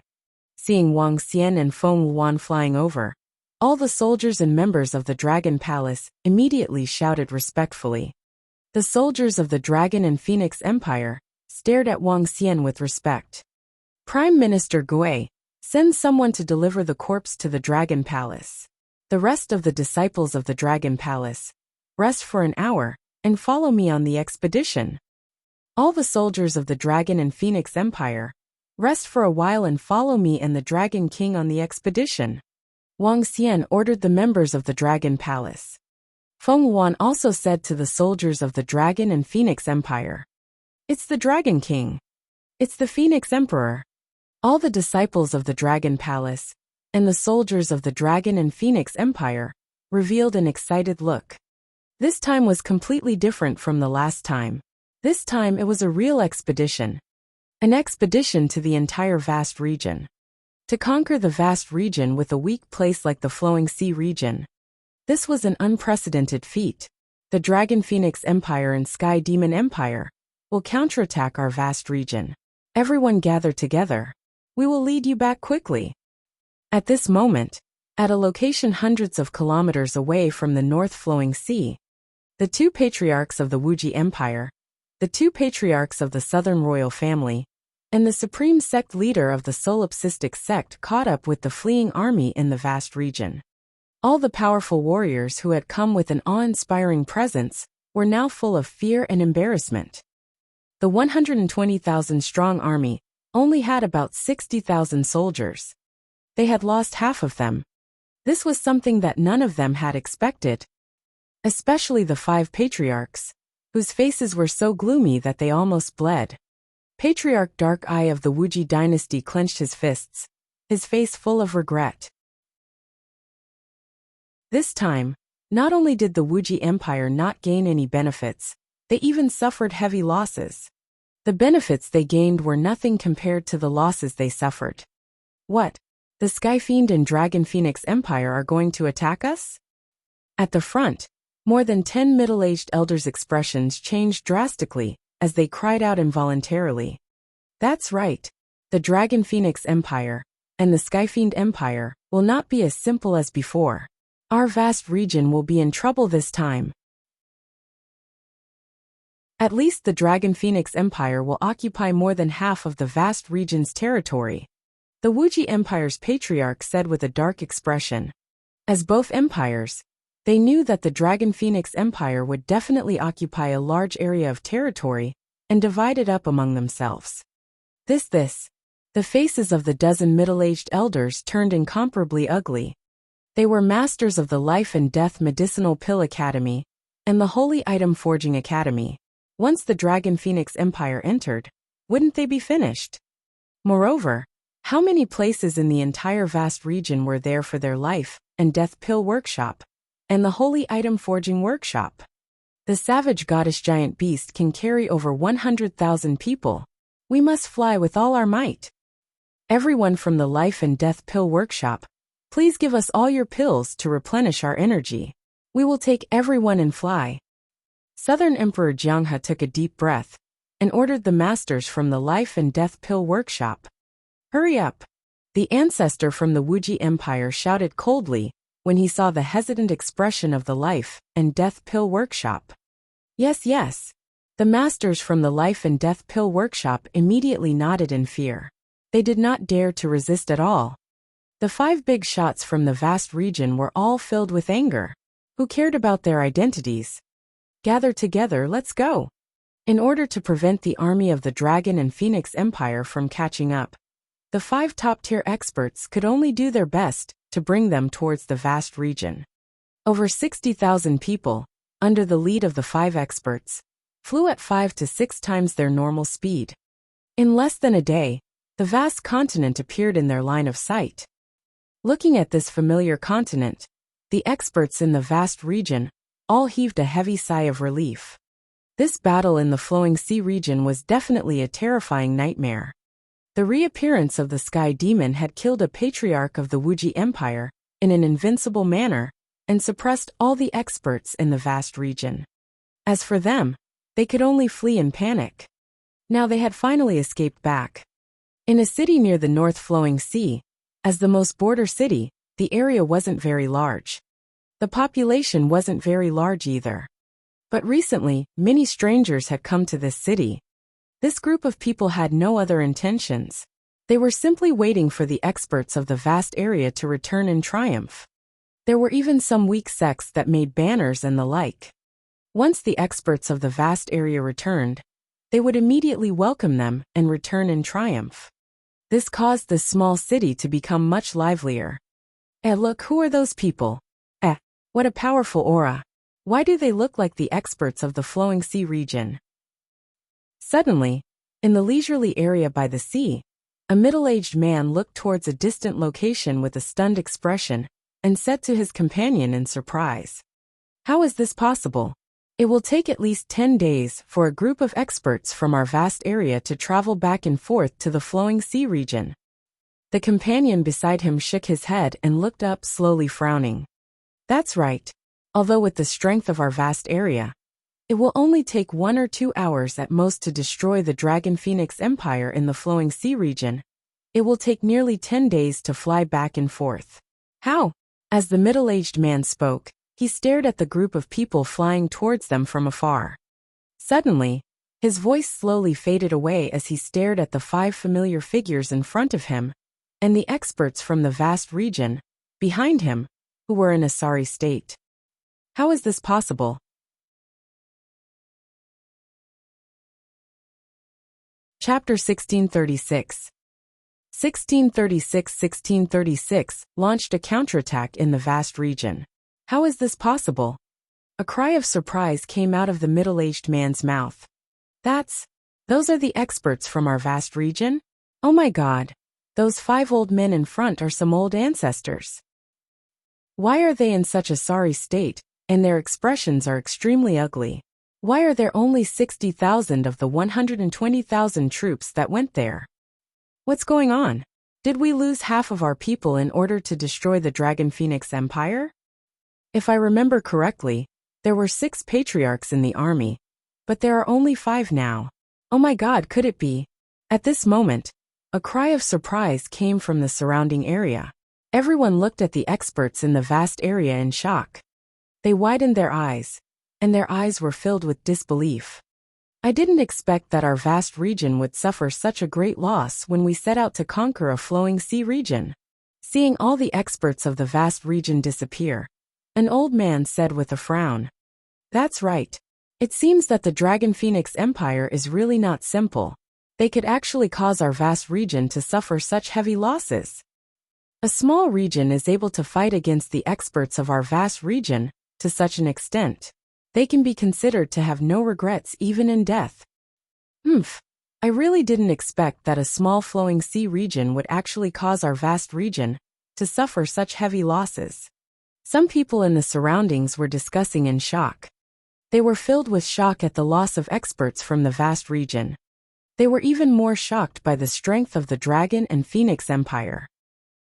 Seeing Wang Xian and Feng Wuan flying over, all the soldiers and members of the Dragon Palace immediately shouted respectfully. The soldiers of the Dragon and Phoenix Empire stared at Wang Xian with respect. Prime Minister Gui, send someone to deliver the corpse to the Dragon Palace. The rest of the disciples of the Dragon Palace, rest for an hour and follow me on the expedition. All the soldiers of the Dragon and Phoenix Empire, rest for a while and follow me and the Dragon King on the expedition. Wang Xian ordered the members of the Dragon Palace. Feng Wuan also said to the soldiers of the Dragon and Phoenix Empire, it's the Dragon King. It's the Phoenix Emperor. All the disciples of the Dragon Palace and the soldiers of the Dragon and Phoenix Empire revealed an excited look. This time was completely different from the last time. This time it was a real expedition. An expedition to the entire vast region. To conquer the vast region with a weak place like the flowing sea region. This was an unprecedented feat. The Dragon Phoenix Empire and Sky Demon Empire will counterattack our vast region. Everyone gather together. We will lead you back quickly. At this moment, at a location hundreds of kilometers away from the north flowing sea, the two patriarchs of the Wuxia Empire, the two patriarchs of the Southern royal family, and the supreme sect leader of the solipsistic sect caught up with the fleeing army in the vast region. All the powerful warriors who had come with an awe-inspiring presence were now full of fear and embarrassment. The 120,000-strong army only had about 60,000 soldiers. They had lost half of them. This was something that none of them had expected, especially the 5 patriarchs, whose faces were so gloomy that they almost bled. Patriarch Dark Eye of the Wuxia dynasty clenched his fists, his face full of regret. This time, not only did the Wuxia Empire not gain any benefits, they even suffered heavy losses. The benefits they gained were nothing compared to the losses they suffered. What? The Sky Fiend and Dragon Phoenix Empire are going to attack us? At the front, more than 10 middle-aged elders' expressions changed drastically as they cried out involuntarily. That's right. The Dragon Phoenix Empire and the Sky Fiend Empire will not be as simple as before. Our vast region will be in trouble this time. At least the Dragon Phoenix Empire will occupy more than half of the vast region's territory, the Wuxia Empire's patriarch said with a dark expression. As both empires, they knew that the Dragon Phoenix Empire would definitely occupy a large area of territory and divide it up among themselves. The faces of the dozen middle-aged elders turned incomparably ugly. They were masters of the Life and Death Medicinal Pill Academy and the Holy Item Forging Academy. Once the Dragon Phoenix Empire entered, wouldn't they be finished? Moreover, how many places in the entire vast region were there for their Life and Death Pill Workshop and the Holy Item Forging Workshop? The savage goddess giant beast can carry over 100,000 people. We must fly with all our might. Everyone from the Life and Death Pill Workshop, please give us all your pills to replenish our energy. We will take everyone and fly. Southern Emperor Jianghe took a deep breath and ordered the masters from the Life and Death Pill Workshop. Hurry up! The ancestor from the Wuxia Empire shouted coldly when he saw the hesitant expression of the Life and Death Pill Workshop. Yes. The masters from the Life and Death Pill Workshop immediately nodded in fear. They did not dare to resist at all. The 5 big shots from the vast region were all filled with anger. Who cared about their identities? Gather together, let's go. In order to prevent the army of the Dragon and Phoenix Empire from catching up, the 5 top-tier experts could only do their best to bring them towards the vast region. Over 60,000 people, under the lead of the 5 experts, flew at 5 to 6 times their normal speed. In less than a day, the vast continent appeared in their line of sight. Looking at this familiar continent, the experts in the vast region all heaved a heavy sigh of relief. This battle in the flowing sea region was definitely a terrifying nightmare. The reappearance of the Sky Demon had killed a patriarch of the Wuxia Empire in an invincible manner and suppressed all the experts in the vast region. As for them, they could only flee in panic. Now they had finally escaped back. In a city near the north flowing sea, as the most border city, the area wasn't very large. The population wasn't very large either. But recently, many strangers had come to this city. This group of people had no other intentions. They were simply waiting for the experts of the vast area to return in triumph. There were even some weak sects that made banners and the like. Once the experts of the vast area returned, they would immediately welcome them and return in triumph. This caused this small city to become much livelier. Look, who are those people? What a powerful aura. Why do they look like the experts of the flowing sea region? Suddenly, in the leisurely area by the sea, a middle-aged man looked towards a distant location with a stunned expression and said to his companion in surprise, "How is this possible? It will take at least 10 days for a group of experts from our vast area to travel back and forth to the flowing sea region." The companion beside him shook his head and looked up slowly frowning. "That's right, Although with the strength of our vast area, it will only take 1 or 2 hours at most to destroy the Dragon Phoenix Empire in the Flowing Sea region. It will take nearly 10 days to fly back and forth. How? As the middle-aged man spoke, he stared at the group of people flying towards them from afar. Suddenly, his voice slowly faded away as he stared at the 5 familiar figures in front of him, and the experts from the vast region, behind him, who were in a sorry state. How is this possible? Chapter 1636. 1636 launched a counterattack in the vast region. How is this possible? A cry of surprise came out of the middle-aged man's mouth. Those are the experts from our vast region? Oh my God, those 5 old men in front are some old ancestors. Why are they in such a sorry state, and their expressions are extremely ugly? Why are there only 60,000 of the 120,000 troops that went there? What's going on? Did we lose half of our people in order to destroy the Dragon Phoenix Empire? If I remember correctly, there were 6 patriarchs in the army, but there are only 5 now. Oh my God, could it be? At this moment, a cry of surprise came from the surrounding area. Everyone looked at the experts in the vast area in shock. They widened their eyes, and their eyes were filled with disbelief. I didn't expect that our vast region would suffer such a great loss when we set out to conquer a flowing sea region. Seeing all the experts of the vast region disappear, an old man said with a frown. That's right. It seems that the Dragon Phoenix Empire is really not simple. They could actually cause our vast region to suffer such heavy losses. A small region is able to fight against the experts of our vast region to such an extent. They can be considered to have no regrets even in death. I really didn't expect that a small flowing sea region would actually cause our vast region to suffer such heavy losses. Some people in the surroundings were discussing in shock. They were filled with shock at the loss of experts from the vast region. They were even more shocked by the strength of the Dragon and Phoenix Empire.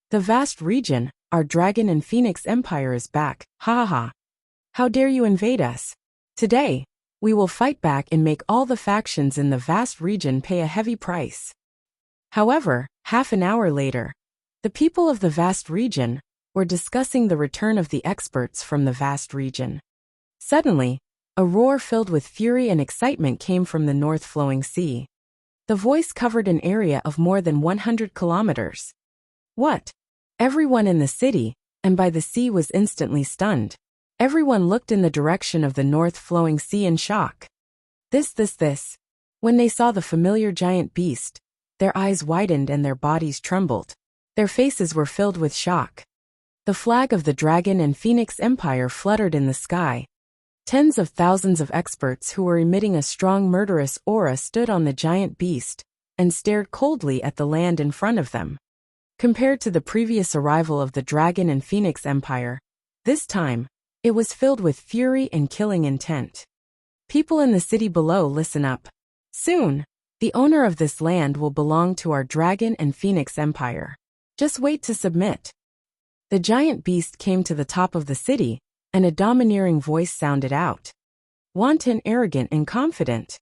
The vast region, our Dragon and Phoenix Empire is back, ha ha ha. How dare you invade us? Today, we will fight back and make all the factions in the vast region pay a heavy price. However, half an hour later, the people of the vast region were discussing the return of the experts from the vast region. Suddenly, a roar filled with fury and excitement came from the North Flowing Sea. The voice covered an area of more than 100 kilometers. What? Everyone in the city, and by the sea, was instantly stunned. Everyone looked in the direction of the North Flowing Sea in shock. This. When they saw the familiar giant beast, their eyes widened and their bodies trembled. Their faces were filled with shock. The flag of the Dragon and Phoenix Empire fluttered in the sky. Tens of thousands of experts who were emitting a strong murderous aura stood on the giant beast and stared coldly at the land in front of them. Compared to the previous arrival of the Dragon and Phoenix Empire, this time, it was filled with fury and killing intent. People in the city below, listen up. Soon, the owner of this land will belong to our Dragon and Phoenix Empire. Just wait to submit. The giant beast came to the top of the city, and a domineering voice sounded out. Wanton, arrogant, and confident.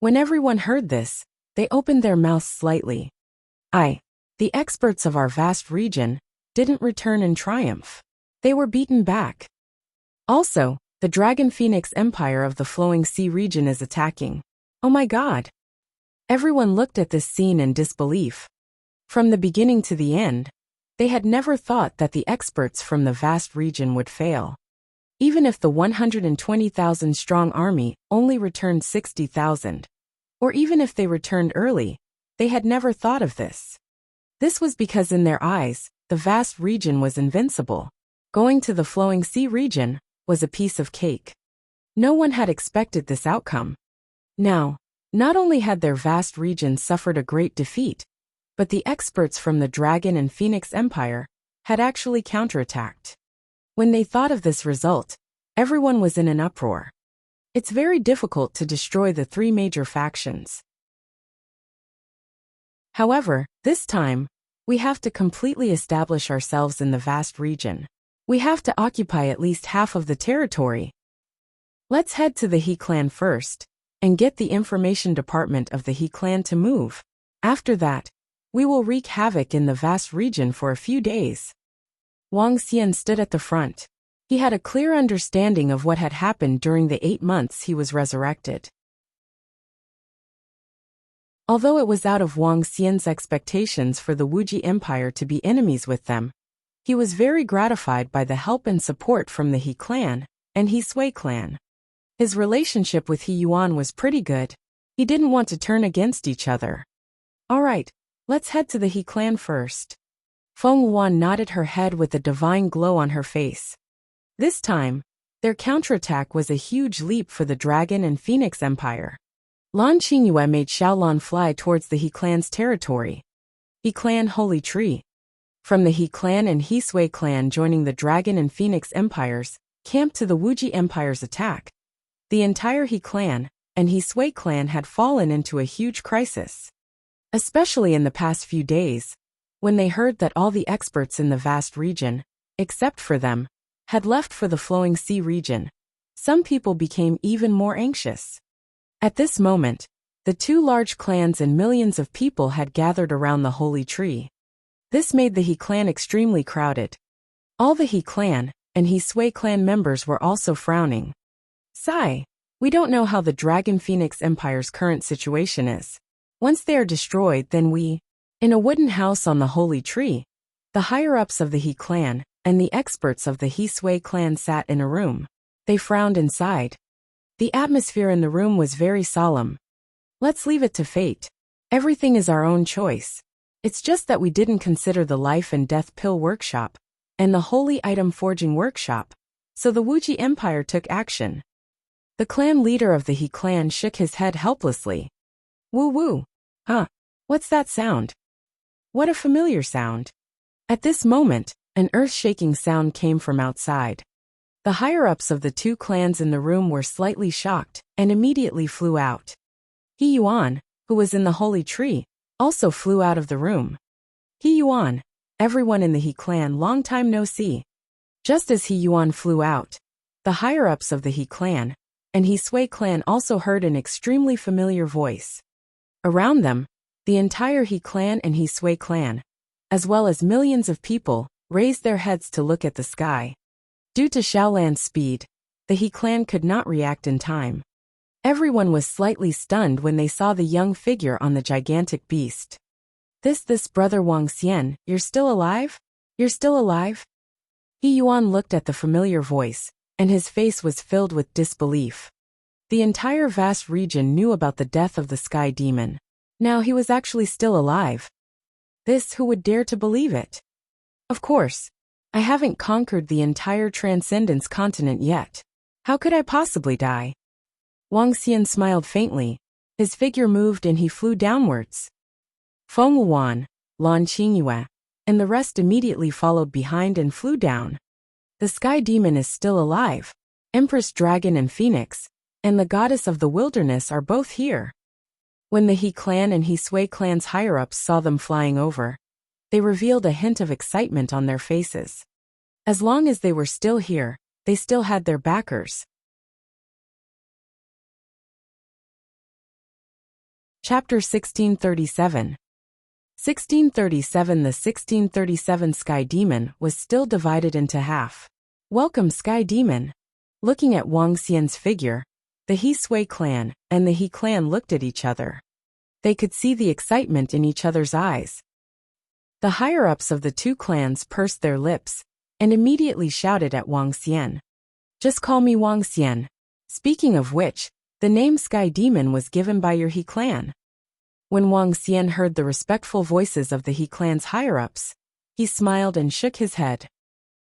When everyone heard this, they opened their mouths slightly. The experts of our vast region didn't return in triumph. They were beaten back. Also, the Dragon Phoenix Empire of the Flowing Sea region is attacking. Oh my God! Everyone looked at this scene in disbelief. From the beginning to the end, they had never thought that the experts from the vast region would fail. Even if the 120,000 strong army only returned 60,000, or even if they returned early, they had never thought of this. This was because in their eyes, the vast region was invincible. Going to the Flowing Sea region was a piece of cake. No one had expected this outcome. Now, not only had their vast region suffered a great defeat, but the experts from the Dragon and Phoenix Empire had actually counterattacked. When they thought of this result, everyone was in an uproar. It's very difficult to destroy the 3 major factions. However, this time, we have to completely establish ourselves in the vast region. We have to occupy at least half of the territory. Let's head to the He clan first, and get the information department of the He clan to move. After that, we will wreak havoc in the vast region for a few days. Wang Xian stood at the front. He had a clear understanding of what had happened during the 8 months he was resurrected. Although it was out of Wang Xian's expectations for the Wuji Empire to be enemies with them, he was very gratified by the help and support from the He clan and He Sui clan. His relationship with He Yuan was pretty good. He didn't want to turn against each other. Alright, let's head to the He clan first. Feng Yuan nodded her head with a divine glow on her face. This time, their counterattack was a huge leap for the Dragon and Phoenix Empire. Lan Qingyue made Xiaolan fly towards the He clan's territory. He clan Holy Tree. From the He clan and He Sui clan joining the Dragon and Phoenix Empires, camped to the Wuji Empire's attack. The entire He clan and He Sui clan had fallen into a huge crisis. Especially in the past few days, when they heard that all the experts in the vast region, except for them, had left for the Flowing Sea region. Some people became even more anxious. At this moment, the 2 large clans and millions of people had gathered around the Holy Tree. This made the He clan extremely crowded. All the He clan and He Sui clan members were also frowning. Sigh, we don't know how the Dragon Phoenix Empire's current situation is. Once they are destroyed, then we... In a wooden house on the Holy Tree, the higher-ups of the He clan and the experts of the He Sui clan sat in a room. They frowned and sighed. The atmosphere in the room was very solemn. Let's leave it to fate. Everything is our own choice. It's just that we didn't consider the life and death pill workshop and the holy item forging workshop, so the Wuji Empire took action. The clan leader of the He clan shook his head helplessly. Woo woo. Huh? What's that sound? What a familiar sound. At this moment, an earth-shaking sound came from outside. The higher-ups of the 2 clans in the room were slightly shocked and immediately flew out. He Yuan, who was in the Holy Tree, also flew out of the room. He Yuan, everyone in the He clan, long time no see. Just as He Yuan flew out, the higher-ups of the He clan and He Sui clan also heard an extremely familiar voice. Around them, the entire He clan and He Sui clan, as well as millions of people, raised their heads to look at the sky. Due to Xiaolan's speed, the He clan could not react in time. Everyone was slightly stunned when they saw the young figure on the gigantic beast. This brother Wang Xian, you're still alive? You're still alive? He Yuan looked at the familiar voice, and his face was filled with disbelief. The entire vast region knew about the death of the sky demon. Now he was actually still alive. Who would dare to believe it? Of course, I haven't conquered the entire Transcendence continent yet. How could I possibly die? Wang Xian smiled faintly. His figure moved and he flew downwards. Feng Yuan, Lan Qingyue, and the rest immediately followed behind and flew down. The sky demon is still alive. Empress Dragon and Phoenix, and the goddess of the wilderness are both here. When the He clan and He Sui clan's higher-ups saw them flying over, they revealed a hint of excitement on their faces. As long as they were still here, they still had their backers. Chapter 1637. 1637. The 1637 Sky Demon was still divided into half. Welcome, Sky Demon. Looking at Wang Xian's figure, the He Sui clan and the He clan looked at each other. They could see the excitement in each other's eyes. The higher-ups of the 2 clans pursed their lips and immediately shouted at Wang Xian. Just call me Wang Xian. Speaking of which, the name Sky Demon was given by your He clan. When Wang Xian heard the respectful voices of the He clan's higher-ups, he smiled and shook his head.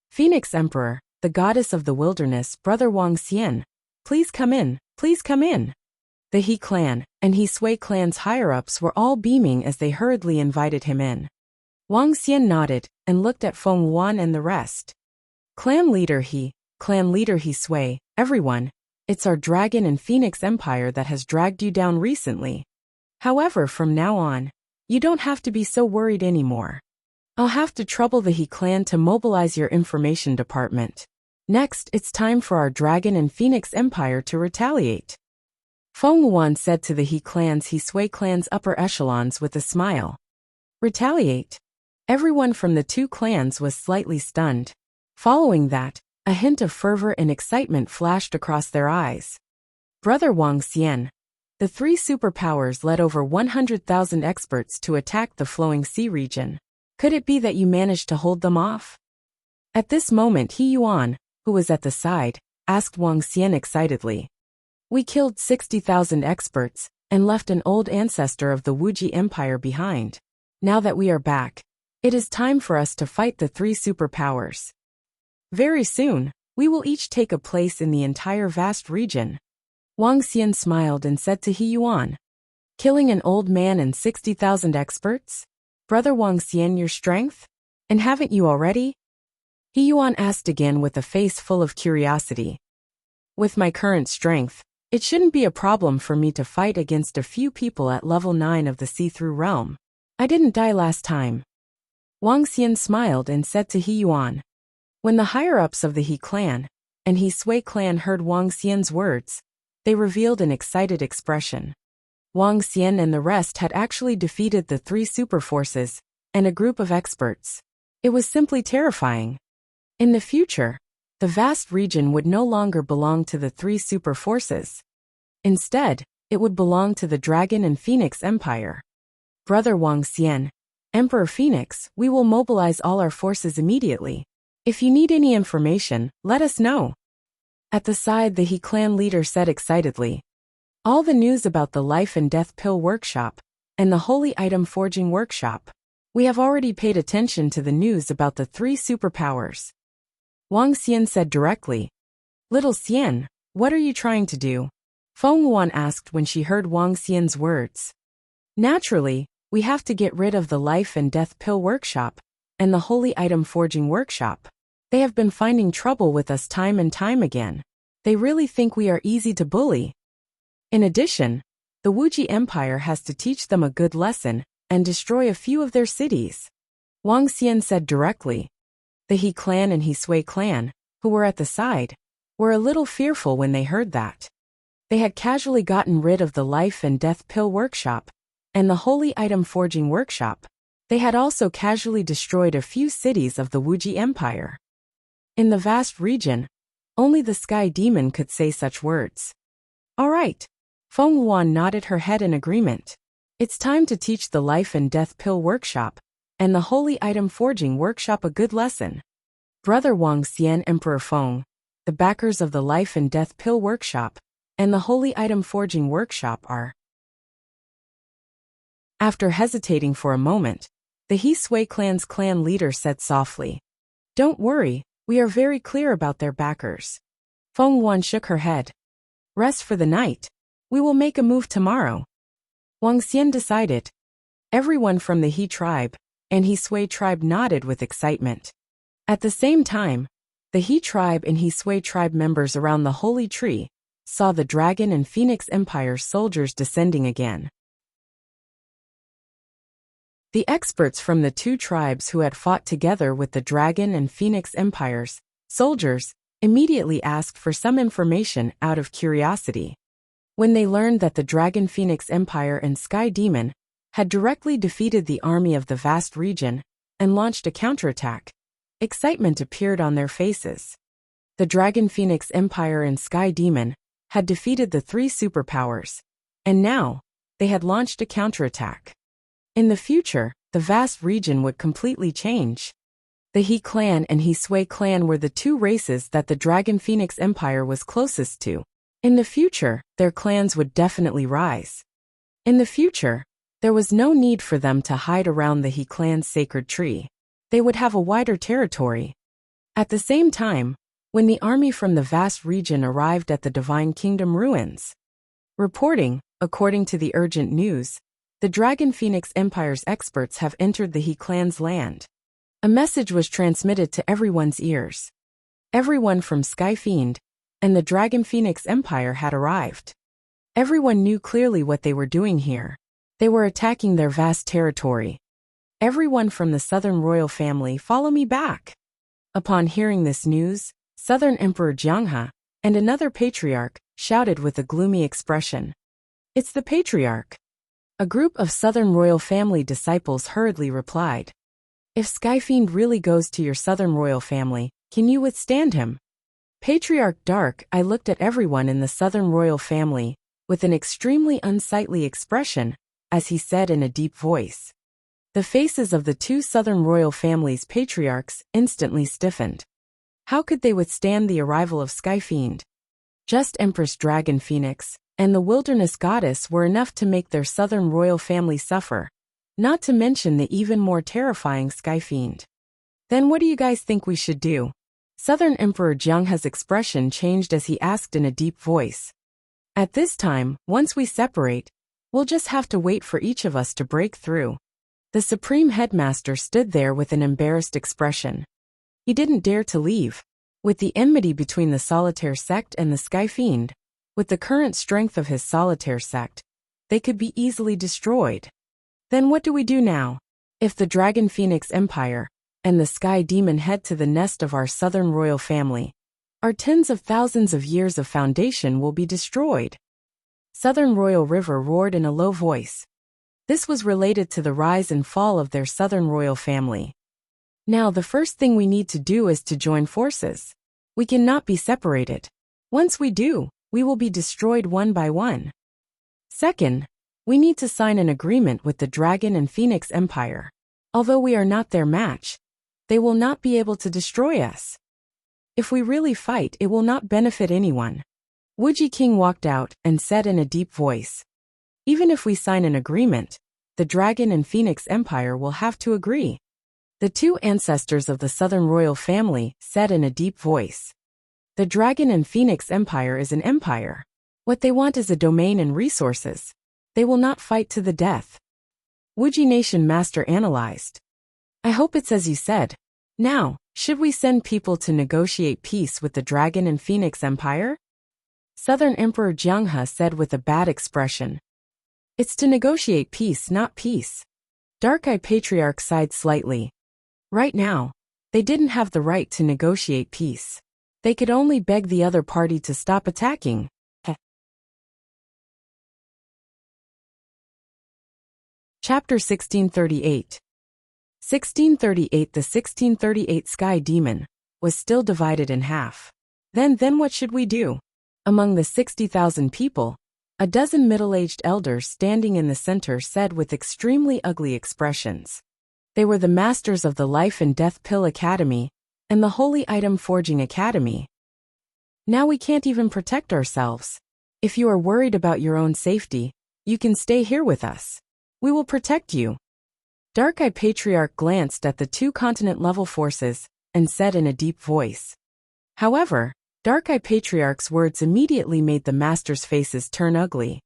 Phoenix Emperor, the goddess of the wilderness, brother Wang Xian, please come in, please come in. The He clan and He Sui clan's higher-ups were all beaming as they hurriedly invited him in. Wang Xian nodded and looked at Feng Yuan and the rest. Clan leader He Sui, everyone, it's our Dragon and Phoenix Empire that has dragged you down recently. However, from now on, you don't have to be so worried anymore. I'll have to trouble the He clan to mobilize your information department. Next, it's time for our Dragon and Phoenix Empire to retaliate. Feng Wuan said to the He Sui clan's upper echelons with a smile. Retaliate? Everyone from the two clans was slightly stunned. Following that, a hint of fervor and excitement flashed across their eyes. Brother Wang Xian. The three superpowers led over 100,000 experts to attack the Flowing Sea region. Could it be that you managed to hold them off? At this moment He Yuan, who was at the side, asked Wang Xian excitedly. We killed 60,000 experts, and left an old ancestor of the Wuxia Empire behind. Now that we are back, it is time for us to fight the three superpowers. Very soon, we will each take a place in the entire vast region. Wang Xian smiled and said to He Yuan. Killing an old man and 60,000 experts? Brother Wang Xian, your strength? And haven't you already? He Yuan asked again with a face full of curiosity. With my current strength, it shouldn't be a problem for me to fight against a few people at level 9 of the see-through realm. I didn't die last time. Wang Xian smiled and said to He Yuan. When the higher-ups of the He clan and He Sui clan heard Wang Xian's words, they revealed an excited expression. Wang Xian and the rest had actually defeated the three super forces and a group of experts. It was simply terrifying. In the future, the vast region would no longer belong to the three super forces. Instead, it would belong to the Dragon and Phoenix Empire. Brother Wang Xian, Emperor Phoenix, we will mobilize all our forces immediately. If you need any information, let us know. At the side, the He clan leader said excitedly. All the news about the Life and Death Pill Workshop and the Holy Item Forging Workshop. We have already paid attention to the news about the three superpowers. Wang Xian said directly. Little Xian, what are you trying to do? Feng Wuan asked when she heard Wang Xian's words. Naturally, we have to get rid of the Life and Death Pill Workshop and the Holy Item Forging Workshop. They have been finding trouble with us time and time again. They really think we are easy to bully. In addition, the Wuxia Empire has to teach them a good lesson and destroy a few of their cities. Wang Xian said directly. The He clan and He Sui clan, who were at the side, were a little fearful when they heard that. They had casually gotten rid of the Life and Death Pill Workshop and the Holy Item Forging Workshop. They had also casually destroyed a few cities of the Wuxia Empire. In the vast region, only the Sky Demon could say such words. All right. Feng Wuan nodded her head in agreement. It's time to teach the Life and Death Pill Workshop and the Holy Item Forging Workshop a good lesson. Brother Wang Xian, Emperor Feng, the backers of the Life and Death Pill Workshop and the Holy Item Forging Workshop are. After hesitating for a moment, the He Sui clan's clan leader said softly. Don't worry, we are very clear about their backers. Feng Wuan shook her head. Rest for the night. We will make a move tomorrow. Wang Xian decided. Everyone from the He tribe and He Sui tribe nodded with excitement. At the same time, the He tribe and He Sui tribe members around the Holy Tree saw the Dragon and Phoenix Empire soldiers descending again. The experts from the two tribes who had fought together with the Dragon and Phoenix Empires soldiers immediately asked for some information out of curiosity. When they learned that the Dragon Phoenix Empire and Sky Demon had directly defeated the army of the vast region and launched a counterattack, excitement appeared on their faces. The Dragon Phoenix Empire and Sky Demon had defeated the three superpowers, and now they had launched a counterattack. In the future, the vast region would completely change. The He clan and He Sui clan were the two races that the Dragon Phoenix Empire was closest to. In the future, their clans would definitely rise. In the future, there was no need for them to hide around the He clan's sacred tree. They would have a wider territory. At the same time, when the army from the vast region arrived at the Divine Kingdom ruins. Reporting, according to the urgent news, the Dragon Phoenix Empire's experts have entered the He clan's land. A message was transmitted to everyone's ears. Everyone from Sky Fiend and the Dragon Phoenix Empire had arrived. Everyone knew clearly what they were doing here. They were attacking their vast territory. Everyone from the Southern royal family follow me back." Upon hearing this news, Southern Emperor Jianghe and another patriarch shouted with a gloomy expression, "It's the patriarch." A group of Southern royal family disciples hurriedly replied, "If Skyfiend really goes to your Southern royal family, can you withstand him?" Patriarch Dark Eye looked at everyone in the Southern royal family with an extremely unsightly expression as he said in a deep voice. The faces of the two Southern royal family's patriarchs instantly stiffened. How could they withstand the arrival of Skyfiend? Just Empress Dragon Phoenix and the Wilderness Goddess were enough to make their Southern royal family suffer, not to mention the even more terrifying Skyfiend. "Then what do you guys think we should do?" Southern Emperor Jianghe's expression changed as he asked in a deep voice. "At this time, once we separate, we'll just have to wait for each of us to break through." The Supreme Headmaster stood there with an embarrassed expression. He didn't dare to leave. With the enmity between the Solitaire sect and the Skyfiend, with the current strength of his Solitaire sect, they could be easily destroyed. Then what do we do now? If the Dragon Phoenix Empire and the Sky Demon head to the nest of our Southern royal family, our tens of thousands of years of foundation will be destroyed. Southern Royal River roared in a low voice. This was related to the rise and fall of their Southern royal family. Now the first thing we need to do is to join forces. We cannot be separated. Once we do, we will be destroyed one by one. Second, we need to sign an agreement with the Dragon and Phoenix Empire. Although we are not their match, they will not be able to destroy us. If we really fight, it will not benefit anyone. Wuxia King walked out and said in a deep voice, "Even if we sign an agreement, the Dragon and Phoenix Empire will have to agree." The two ancestors of the Southern royal family said in a deep voice, "The Dragon and Phoenix Empire is an empire. What they want is a domain and resources. They will not fight to the death." Wuxia Nation Master analyzed. "I hope it's as you said. Now, should we send people to negotiate peace with the Dragon and Phoenix Empire?" Southern Emperor Jianghe said with a bad expression. "It's to negotiate peace, not peace." Dark Eye Patriarch sighed slightly. Right now, they didn't have the right to negotiate peace. They could only beg the other party to stop attacking. Chapter 1638. 1638. The 1638 Sky Demon was still divided in half. Then what should we do? Among the 60,000 people, a dozen middle-aged elders standing in the center said with extremely ugly expressions. They were the masters of the Life and Death Pill Academy and the Holy Item Forging Academy. "Now we can't even protect ourselves. If you are worried about your own safety, you can stay here with us. We will protect you." Dark Eye Patriarch glanced at the two continent-level forces and said in a deep voice. However, Dark Eye Patriarch's words immediately made the masters' faces turn ugly.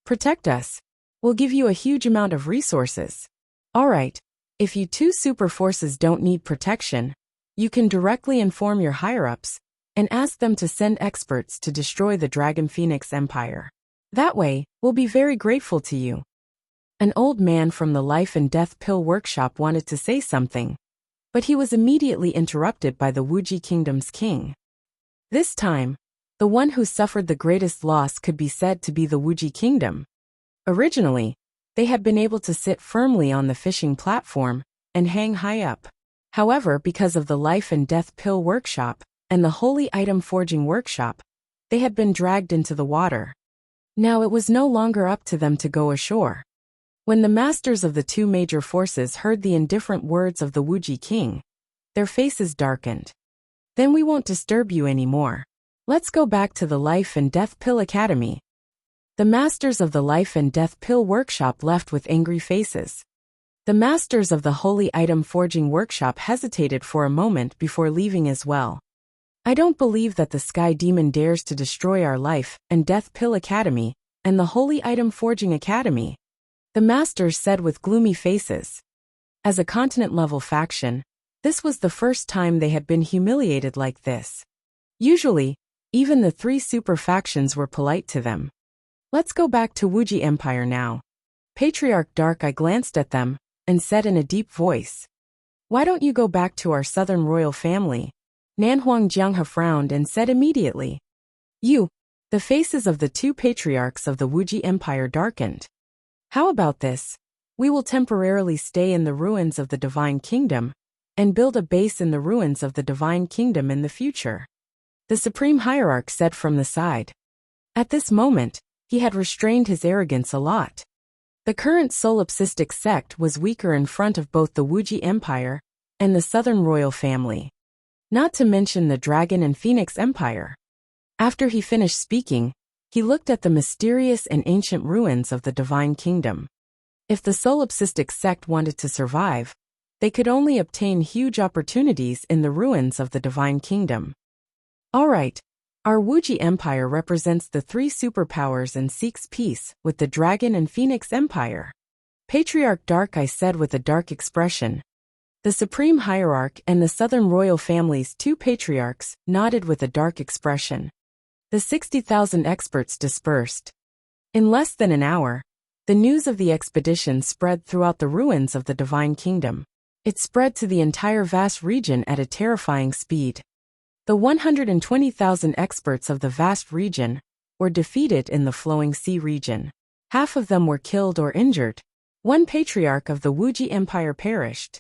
"Protect us. We'll give you a huge amount of resources. All right, if you two super forces don't need protection, you can directly inform your higher-ups and ask them to send experts to destroy the Dragon Phoenix Empire. That way, we'll be very grateful to you." An old man from the Life and Death Pill Workshop wanted to say something, but he was immediately interrupted by the Wuxia Kingdom's king. This time, the one who suffered the greatest loss could be said to be the Wuxia Kingdom. Originally, they had been able to sit firmly on the fishing platform and hang high up. However, because of the Life and Death Pill Workshop and the Holy Item Forging Workshop, they had been dragged into the water. Now it was no longer up to them to go ashore. When the masters of the two major forces heard the indifferent words of the Wuxia King, their faces darkened. "Then we won't disturb you anymore. Let's go back to the Life and Death Pill Academy." The masters of the Life and Death Pill Workshop left with angry faces. The masters of the Holy Item Forging Workshop hesitated for a moment before leaving as well. "I don't believe that the Sky Demon dares to destroy our Life and Death Pill Academy and the Holy Item Forging Academy," the masters said with gloomy faces. As a continent-level faction, this was the first time they had been humiliated like this. Usually, even the three super factions were polite to them. "Let's go back to Wuxia Empire now." Patriarch Dark Eye glanced at them and said in a deep voice, "Why don't you go back to our southern royal family?" Nanhuang Jianghe frowned and said immediately, "You." The faces of the two patriarchs of the Wuji Empire darkened. "How about this? We will temporarily stay in the ruins of the Divine Kingdom and build a base in the ruins of the Divine Kingdom in the future," the Supreme Hierarch said from the side. At this moment, he had restrained his arrogance a lot. The current solipsistic sect was weaker in front of both the Wuji Empire and the Southern Royal Family. Not to mention the Dragon and Phoenix Empire. After he finished speaking, he looked at the mysterious and ancient ruins of the Divine Kingdom. If the solipsistic sect wanted to survive, they could only obtain huge opportunities in the ruins of the Divine Kingdom. All right, our Wuji Empire represents the three superpowers and seeks peace with the Dragon and Phoenix Empire. Patriarch Dark I said with a dark expression. The Supreme Hierarch and the Southern Royal Family's two patriarchs nodded with a dark expression. The 60,000 experts dispersed. In less than an hour, the news of the expedition spread throughout the ruins of the Divine Kingdom. It spread to the entire vast region at a terrifying speed. The 120,000 experts of the vast region were defeated in the Flowing Sea region. Half of them were killed or injured. One patriarch of the Wuji Empire perished.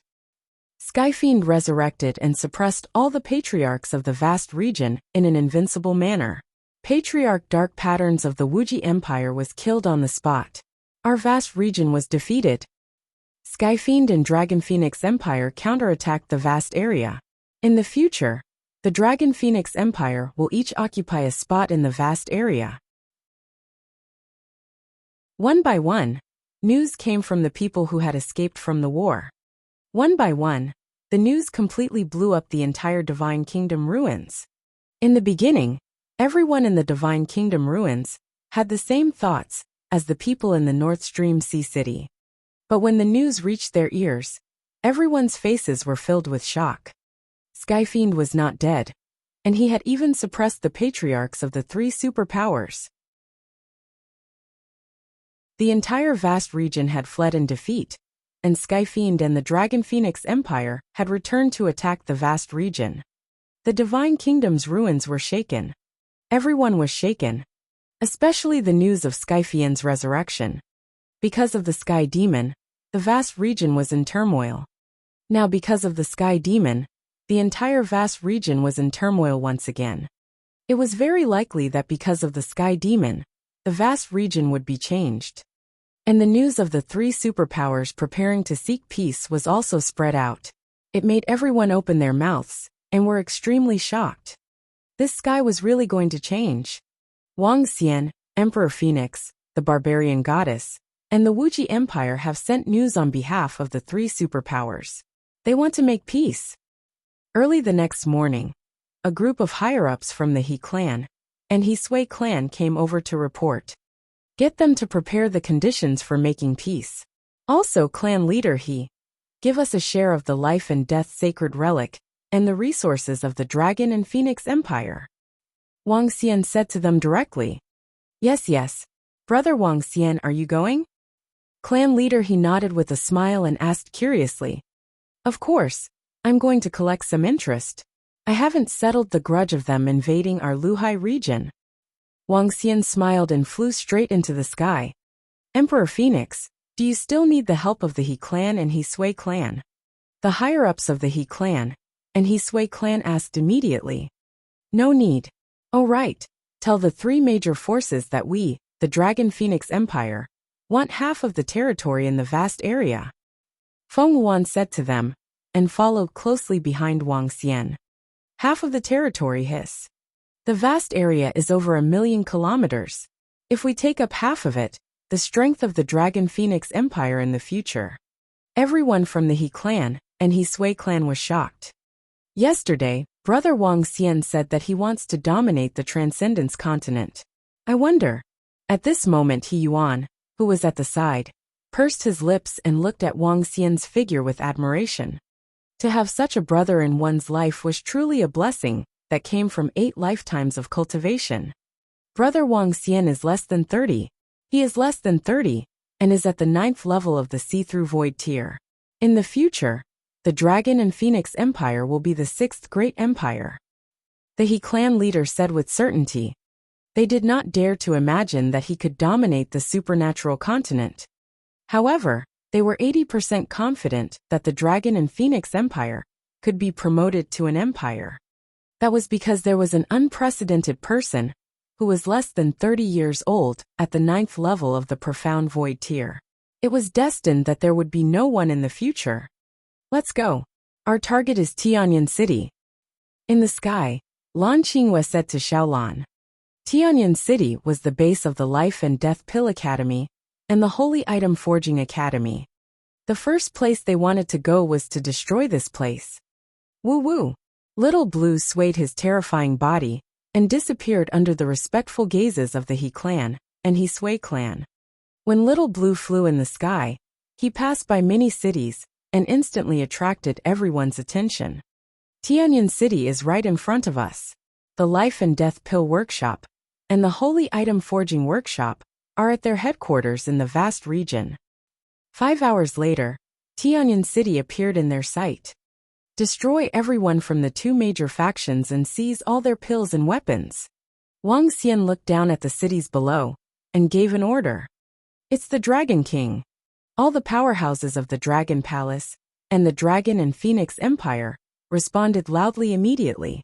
Skyfiend resurrected and suppressed all the patriarchs of the vast region in an invincible manner. Patriarch Dark Patterns of the Wuji Empire was killed on the spot. Our vast region was defeated. Skyfiend and Dragon Phoenix Empire counterattacked the vast area. In the future, the Dragon Phoenix Empire will each occupy a spot in the vast area. One by one, news came from the people who had escaped from the war. One by one, the news completely blew up the entire Divine Kingdom ruins. In the beginning, everyone in the Divine Kingdom ruins had the same thoughts as the people in the North Stream Sea City. But when the news reached their ears, everyone's faces were filled with shock. Skyfiend was not dead, and he had even suppressed the patriarchs of the three superpowers. The entire vast region had fled in defeat, and Skyfiend and the Dragon Phoenix Empire had returned to attack the vast region. The Divine Kingdom's ruins were shaken. Everyone was shaken, especially the news of Skyfiend's resurrection. Because of the Sky Demon, the vast region was in turmoil. Now because of the Sky Demon, the entire vast region was in turmoil once again. It was very likely that because of the Sky Demon, the vast region would be changed. And the news of the three superpowers preparing to seek peace was also spread out. It made everyone open their mouths and were extremely shocked. This sky was really going to change. Wang Xian, Emperor Phoenix, the Barbarian Goddess, and the Wuji Empire have sent news on behalf of the three superpowers. They want to make peace. Early the next morning, a group of higher-ups from the He clan and He Sui clan came over to report. Get them to prepare the conditions for making peace. Also, clan leader He, give us a share of the life and death sacred relic and the resources of the Dragon and Phoenix Empire. Wang Xian said to them directly. Yes. Brother Wang Xian, are you going? Clan leader He nodded with a smile and asked curiously. Of course, I'm going to collect some interest. I haven't settled the grudge of them invading our Luhai region. Wang Xian smiled and flew straight into the sky. Emperor Phoenix, do you still need the help of the He clan and He Sui clan? The higher-ups of the He clan and He Sui clan asked immediately. No need. Oh right, tell the three major forces that we, the Dragon Phoenix Empire, want half of the territory in the vast area. Feng Wan said to them, and followed closely behind Wang Xian. Half of the territory hiss. The vast area is over 1,000,000 kilometers. If we take up half of it, the strength of the Dragon Phoenix Empire in the future. Everyone from the He clan and He Sui clan was shocked. Yesterday, Brother Wang Xian said that he wants to dominate the Transcendence continent. I wonder. At this moment He Yuan, who was at the side, pursed his lips and looked at Wang Xian's figure with admiration. To have such a brother in one's life was truly a blessing that came from 8 lifetimes of cultivation. Brother Wang Xian is less than 30. He is less than 30, and is at the 9th level of the see-through void tier. In the future, the Dragon and Phoenix Empire will be the sixth great empire. The He clan leader said with certainty. They did not dare to imagine that he could dominate the supernatural continent. However, they were 80% confident that the Dragon and Phoenix Empire could be promoted to an empire. That was because there was an unprecedented person who was less than 30 years old at the 9th level of the Profound Void tier. It was destined that there would be no one in the future. Let's go. Our target is Tianyan City. In the sky, Lan Qingwei said to Xiaolan. Tianyan City was the base of the Life and Death Pill Academy and the Holy Item Forging Academy. The first place they wanted to go was to destroy this place. Woo woo. Little Blue swayed his terrifying body and disappeared under the respectful gazes of the He clan and He Sui clan. When Little Blue flew in the sky, he passed by many cities and instantly attracted everyone's attention. Tianyan City is right in front of us. The Life and Death Pill Workshop and the Holy Item Forging Workshop are at their headquarters in the vast region. 5 hours later, Tianyan City appeared in their sight. Destroy everyone from the two major factions and seize all their pills and weapons. Wang Xian looked down at the cities below and gave an order. It's the Dragon King. All the powerhouses of the Dragon Palace and the Dragon and Phoenix Empire responded loudly immediately.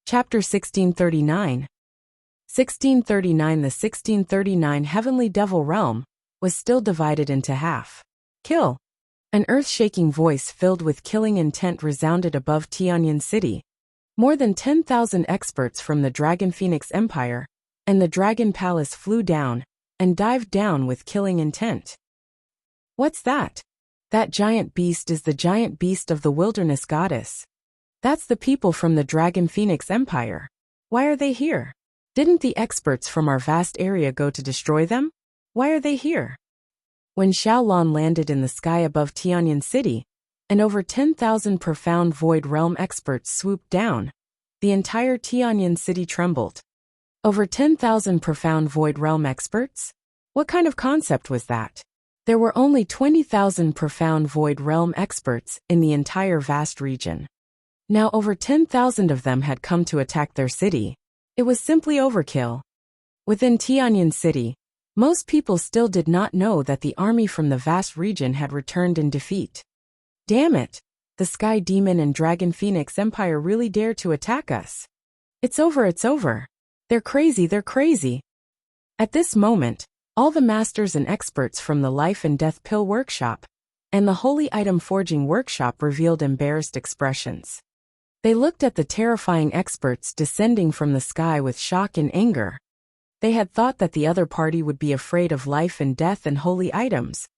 Chapter 1639. 1639. The 1639 Heavenly Devil Realm was still divided into half. Kill! An earth-shaking voice filled with killing intent resounded above Tianyan City. More than 10,000 experts from the Dragon Phoenix Empire and the Dragon Palace flew down and dived down with killing intent. What's that? That giant beast is the giant beast of the wilderness goddess. That's the people from the Dragon Phoenix Empire. Why are they here? Didn't the experts from our vast area go to destroy them? Why are they here? When Xiaolan landed in the sky above Tianyan City, and over 10,000 Profound Void Realm experts swooped down, the entire Tianyan City trembled. Over 10,000 Profound Void Realm experts? What kind of concept was that? There were only 20,000 Profound Void Realm experts in the entire vast region. Now over 10,000 of them had come to attack their city. It was simply overkill. Within Tianyan City, most people still did not know that the army from the vast region had returned in defeat. Damn it! The Sky Demon and Dragon Phoenix Empire really dared to attack us. It's over, it's over. They're crazy, they're crazy. At this moment, all the masters and experts from the Life and Death Pill Workshop and the Holy Item Forging Workshop revealed embarrassed expressions. They looked at the terrifying experts descending from the sky with shock and anger. They had thought that the other party would be afraid of life and death and holy items,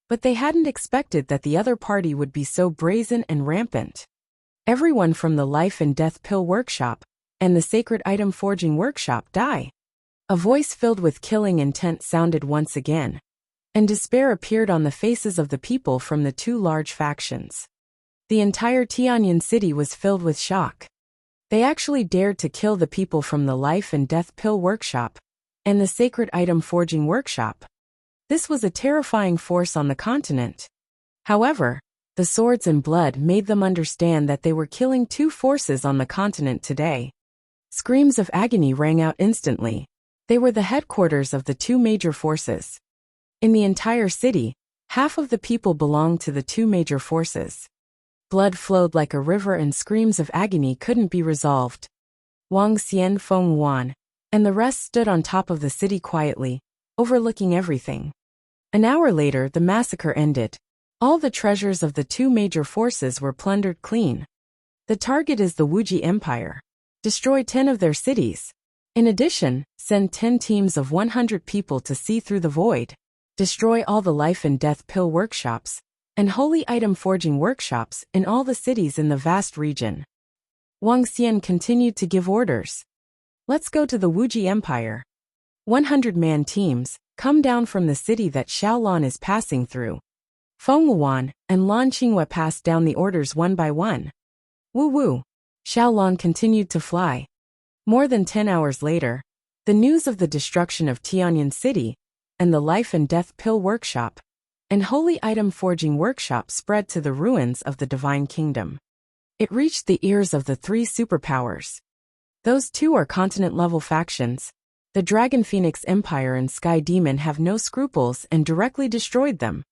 but they hadn't expected that the other party would be so brazen and rampant. Everyone from the Life and Death Pill Workshop and the Sacred Item Forging Workshop die. A voice filled with killing intent sounded once again, and despair appeared on the faces of the people from the two large factions. The entire Tianyan City was filled with shock. They actually dared to kill the people from the Life and Death Pill Workshop and the Sacred Item Forging Workshop. This was a terrifying force on the continent. However, the swords and blood made them understand that they were killing two forces on the continent today. Screams of agony rang out instantly. They were the headquarters of the two major forces. In the entire city, half of the people belonged to the two major forces. Blood flowed like a river and screams of agony couldn't be resolved. Wang Xian, Feng Wan, and the rest stood on top of the city quietly, overlooking everything. An hour later, the massacre ended. All the treasures of the two major forces were plundered clean. The target is the Wuxia Empire. Destroy 10 of their cities. In addition, send 10 teams of 100 people to see through the void. Destroy all the Life and Death Pill Workshops and Holy Item Forging Workshops in all the cities in the vast region. Wang Xian continued to give orders. Let's go to the Wuxia Empire. 100-man teams, come down from the city that Xiaolan is passing through. Feng Wuan and Lan Qingwei passed down the orders one by one. Woo woo. Xiaolan continued to fly. More than 10 hours later, the news of the destruction of Tianyan City and the Life and Death Pill Workshop, and Holy Item Forging Workshop spread to the ruins of the Divine Kingdom. It reached the ears of the three superpowers. Those two are continent-level factions. The Dragon Phoenix Empire and Sky Demon have no scruples and directly destroyed them.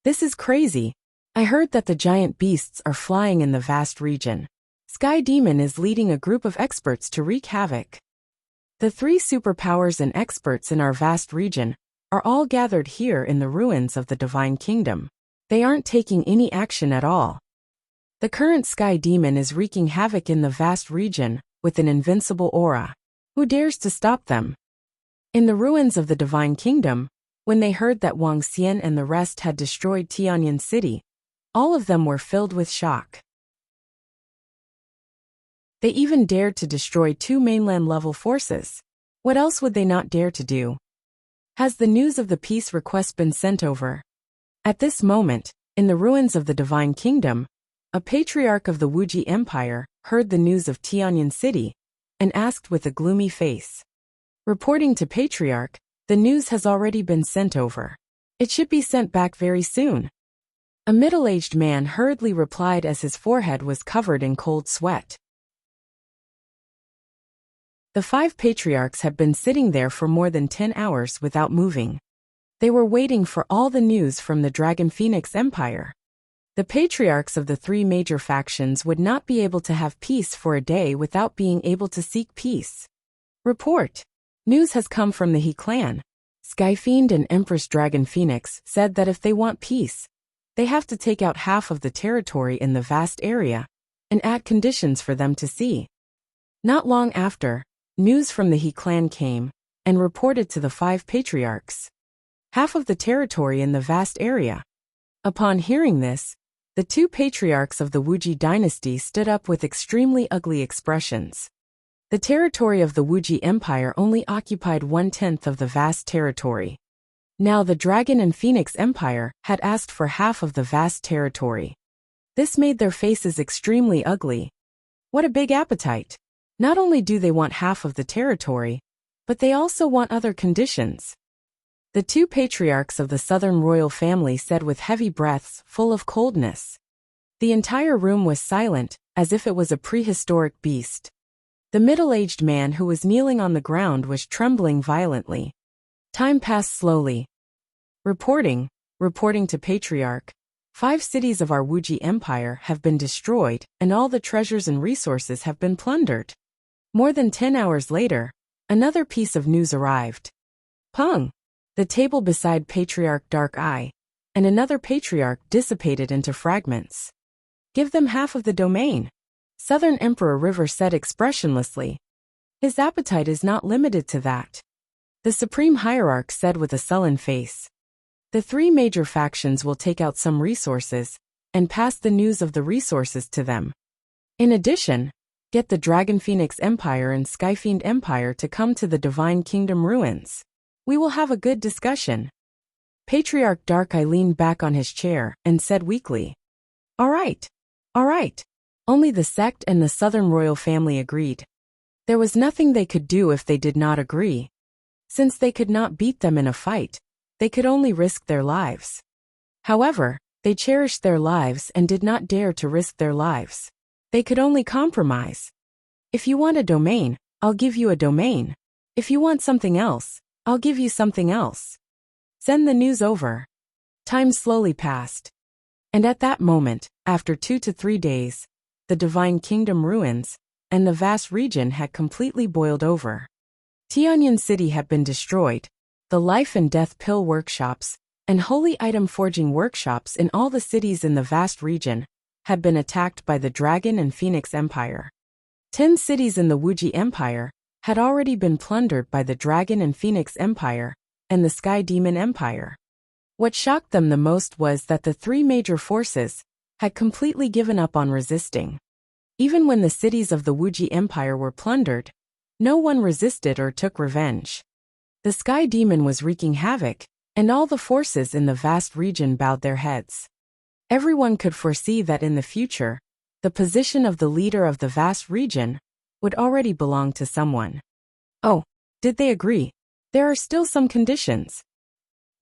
This is crazy. I heard that the giant beasts are flying in the vast region. Sky Demon is leading a group of experts to wreak havoc. The three superpowers and experts in our vast region are all gathered here in the ruins of the Divine Kingdom. They aren't taking any action at all. The current Sky Demon is wreaking havoc in the vast region with an invincible aura. Who dares to stop them? In the ruins of the Divine Kingdom, when they heard that Wang Xian and the rest had destroyed Tianyan City, all of them were filled with shock. They even dared to destroy two mainland-level forces. What else would they not dare to do? Has the news of the peace request been sent over? At this moment, in the ruins of the Divine Kingdom, a patriarch of the Wuxia Empire heard the news of Tianyan City and asked with a gloomy face. Reporting to Patriarch, the news has already been sent over. It should be sent back very soon. A middle-aged man hurriedly replied as his forehead was covered in cold sweat. The 5 patriarchs had been sitting there for more than 10 hours without moving. They were waiting for all the news from the Dragon Phoenix Empire. The patriarchs of the 3 major factions would not be able to have peace for a day without being able to seek peace. Report. News has come from the He clan. Skyfiend and Empress Dragon Phoenix said that if they want peace, they have to take out half of the territory in the vast area and add conditions for them to see. Not long after, news from the He clan came and reported to the 5 patriarchs. Half of the territory in the vast area. Upon hearing this, the 2 patriarchs of the Wuxia dynasty stood up with extremely ugly expressions. The territory of the Wuxia Empire only occupied 1/10 of the vast territory. Now the Dragon and Phoenix Empire had asked for half of the vast territory. This made their faces extremely ugly. What a big appetite! Not only do they want half of the territory, but they also want other conditions. The 2 patriarchs of the Southern royal family said with heavy breaths full of coldness. The entire room was silent, as if it was a prehistoric beast. The middle-aged man who was kneeling on the ground was trembling violently. Time passed slowly. Reporting to Patriarch. 5 cities of our Wuxia Empire have been destroyed, and all the treasures and resources have been plundered. More than 10 hours later, another piece of news arrived. Pung! The table beside Patriarch Dark Eye and another patriarch dissipated into fragments. Give them half of the domain. Southern Emperor River said expressionlessly. His appetite is not limited to that. The Supreme Hierarch said with a sullen face. The 3 major factions will take out some resources and pass the news of the resources to them. In addition, get the Dragon Phoenix Empire and Skyfiend Empire to come to the Divine Kingdom ruins. We will have a good discussion. Patriarch Dark Eye leaned back on his chair and said weakly. All right. Only the sect and the Southern royal family agreed. There was nothing they could do if they did not agree. Since they could not beat them in a fight, they could only risk their lives. However, they cherished their lives and did not dare to risk their lives. They could only compromise. If you want a domain, I'll give you a domain. If you want something else, I'll give you something else. Send the news over. Time slowly passed. And at that moment, after 2 to 3 days, the Divine Kingdom ruins and the vast region had completely boiled over. Tianyan City had been destroyed. The Life and Death Pill Workshops and Holy Item Forging Workshops in all the cities in the vast region had been attacked by the Dragon and Phoenix Empire. 10 cities in the Wuxia Empire had already been plundered by the Dragon and Phoenix Empire and the Sky Demon Empire. What shocked them the most was that the 3 major forces had completely given up on resisting. Even when the cities of the Wuxia Empire were plundered, no one resisted or took revenge. The Sky Demon was wreaking havoc, and all the forces in the vast region bowed their heads. Everyone could foresee that in the future, the position of the leader of the vast region would already belong to someone. Oh, did they agree? There are still some conditions.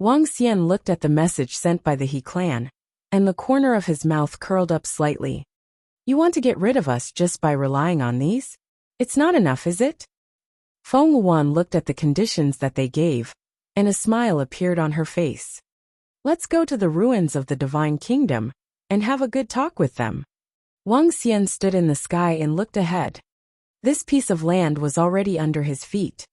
Wang Xian looked at the message sent by the He clan, and the corner of his mouth curled up slightly. You want to get rid of us just by relying on these? It's not enough, is it? Feng Wuan looked at the conditions that they gave, and a smile appeared on her face. Let's go to the ruins of the Divine Kingdom, and have a good talk with them. Wang Xian stood in the sky and looked ahead. This piece of land was already under his feet.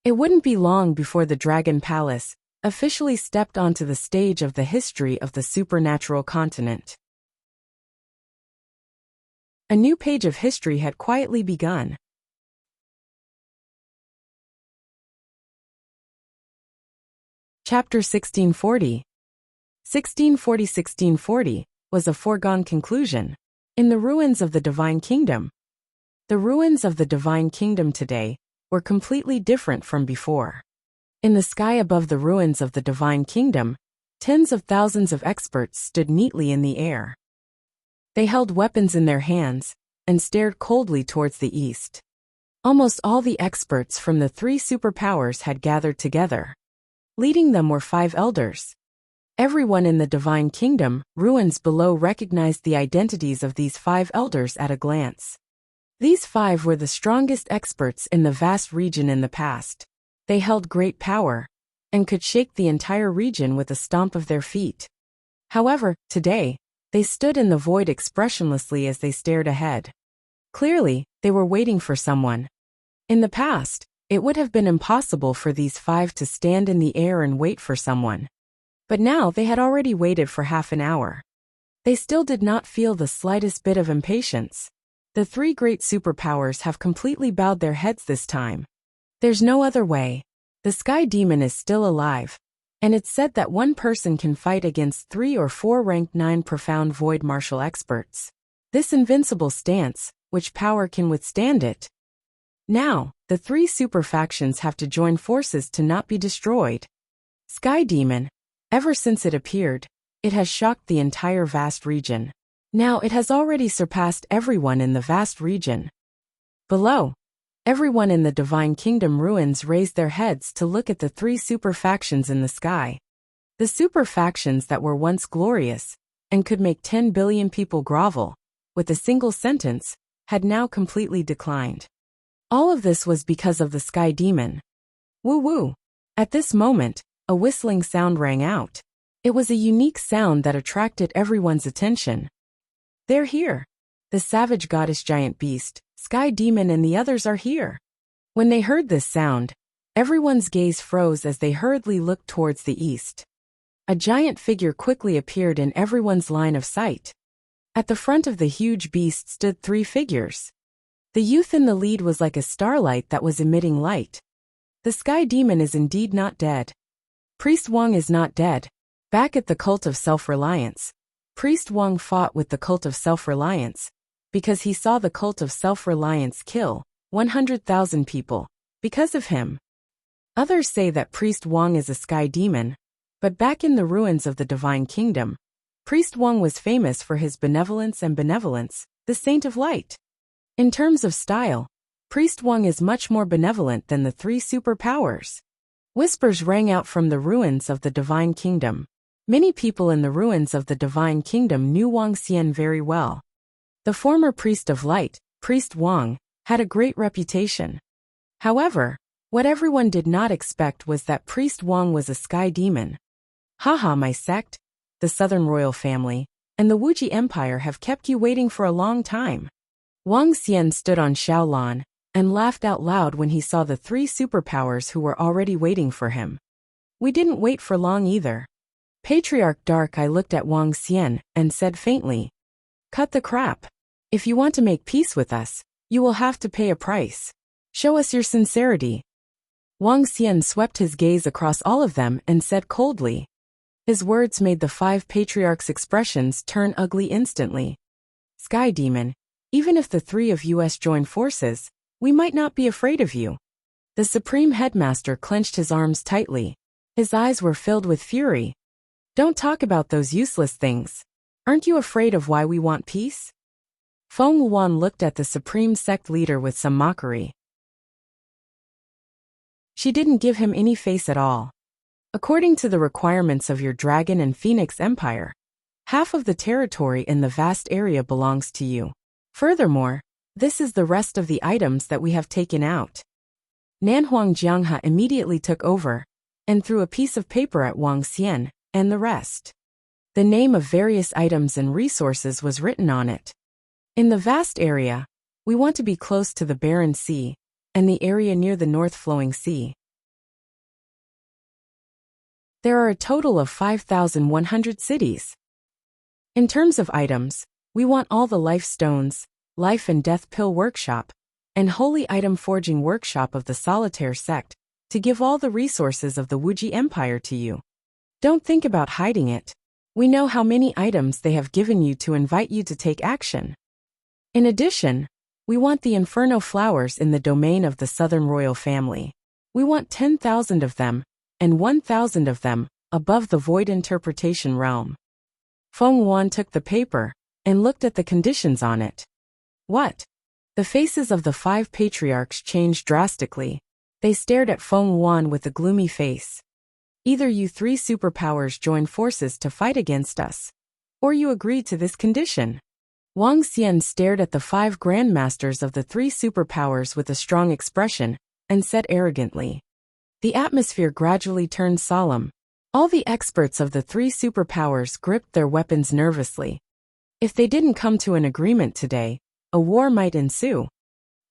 It wouldn't be long before the Dragon Palace officially stepped onto the stage of the history of the supernatural continent. A new page of history had quietly begun. Chapter 1640. 1640 was a foregone conclusion. In the ruins of the Divine Kingdom. The ruins of the Divine Kingdom today were completely different from before. In the sky above the ruins of the Divine Kingdom, tens of thousands of experts stood neatly in the air. They held weapons in their hands and stared coldly towards the east. Almost all the experts from the three superpowers had gathered together. Leading them were 5 elders. Everyone in the Divine Kingdom ruins below recognized the identities of these 5 elders at a glance. These 5 were the strongest experts in the vast region in the past. They held great power and could shake the entire region with a stomp of their feet. However, today, they stood in the void expressionlessly as they stared ahead. Clearly, they were waiting for someone. In the past, it would have been impossible for these 5 to stand in the air and wait for someone. But now they had already waited for half an hour. They still did not feel the slightest bit of impatience. The 3 great superpowers have completely bowed their heads this time. There's no other way. The Sky Demon is still alive, and it's said that one person can fight against 3 or 4 ranked 9 profound void martial experts. This invincible stance, which power can withstand it? Now, the 3 super factions have to join forces to not be destroyed. Sky Demon. Ever since it appeared, it has shocked the entire vast region. Now it has already surpassed everyone in the vast region. Below, everyone in the Divine Kingdom ruins raised their heads to look at the 3 super factions in the sky. The super factions that were once glorious and could make 10 billion people grovel with a single sentence had now completely declined. All of this was because of the Sky Demon. Woo woo. At this moment, a whistling sound rang out. It was a unique sound that attracted everyone's attention. They're here. The savage goddess giant beast, Sky Demon and the others are here. When they heard this sound, everyone's gaze froze as they hurriedly looked towards the east. A giant figure quickly appeared in everyone's line of sight. At the front of the huge beast stood 3 figures. The youth in the lead was like a starlight that was emitting light. The Sky Demon is indeed not dead. Priest Wang is not dead. Back at the cult of self-reliance, Priest Wang fought with the cult of self-reliance because he saw the cult of self-reliance kill 100,000 people because of him. Others say that Priest Wang is a Sky Demon, but back in the ruins of the Divine Kingdom, Priest Wang was famous for his benevolence and benevolence, the Saint of Light. In terms of style, Priest Wang is much more benevolent than the 3 superpowers. Whispers rang out from the ruins of the Divine Kingdom. Many people in the ruins of the Divine Kingdom knew Wang Xian very well. The former Priest of Light, Priest Wang, had a great reputation. However, what everyone did not expect was that Priest Wang was a Sky Demon. Haha, my sect, the Southern Royal Family, and the Wuxia Empire have kept you waiting for a long time. Wang Xian stood on Shaolan and laughed out loud when he saw the 3 superpowers who were already waiting for him. We didn't wait for long either. Patriarch Dark Eye looked at Wang Xian and said faintly, "Cut the crap. If you want to make peace with us, you will have to pay a price. Show us your sincerity." Wang Xian swept his gaze across all of them and said coldly. His words made the 5 patriarchs' expressions turn ugly instantly. Sky Demon, even if the 3 of us join forces, we might not be afraid of you. The Supreme Headmaster clenched his arms tightly. His eyes were filled with fury. Don't talk about those useless things. Aren't you afraid of why we want peace? Feng Wuan looked at the Supreme Sect leader with some mockery. She didn't give him any face at all. According to the requirements of your Dragon and Phoenix Empire, half of the territory in the vast area belongs to you. Furthermore, this is the rest of the items that we have taken out. Nanhuang Jianghe immediately took over and threw a piece of paper at Wang Xian and the rest. The name of various items and resources was written on it. In the vast area, we want to be close to the Barren Sea and the area near the North Flowing Sea. There are a total of 5,100 cities. In terms of items, we want all the life stones, life and death pill workshop, and holy item forging workshop of the Solitaire sect to give all the resources of the Wuxia Empire to you. Don't think about hiding it. We know how many items they have given you to invite you to take action. In addition, we want the Inferno flowers in the domain of the Southern Royal Family. We want 10,000 of them, and 1,000 of them, above the Void Interpretation realm. Feng Wan took the paper and looked at the conditions on it. What? The faces of the 5 patriarchs changed drastically. They stared at Feng Wan with a gloomy face. Either you 3 superpowers join forces to fight against us, or you agree to this condition. Wang Xian stared at the 5 grandmasters of the 3 superpowers with a strong expression, and said arrogantly. The atmosphere gradually turned solemn. All the experts of the 3 superpowers gripped their weapons nervously. If they didn't come to an agreement today, a war might ensue.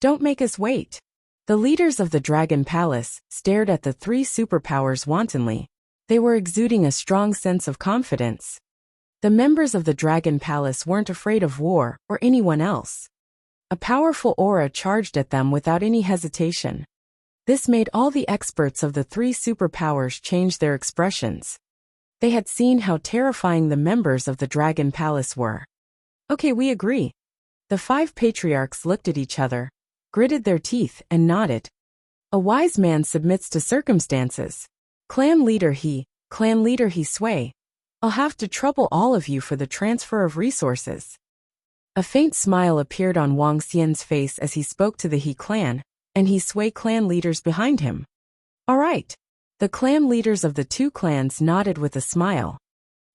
Don't make us wait. The leaders of the Dragon Palace stared at the 3 superpowers wantonly. They were exuding a strong sense of confidence. The members of the Dragon Palace weren't afraid of war or anyone else. A powerful aura charged at them without any hesitation. This made all the experts of the 3 superpowers change their expressions. They had seen how terrifying the members of the Dragon Palace were. Okay, we agree. The 5 patriarchs looked at each other, gritted their teeth, and nodded. A wise man submits to circumstances. Clan leader He Sui. I'll have to trouble all of you for the transfer of resources. A faint smile appeared on Wang Xian's face as he spoke to the He clan, and He Sui clan leaders behind him. All right. The clan leaders of the 2 clans nodded with a smile.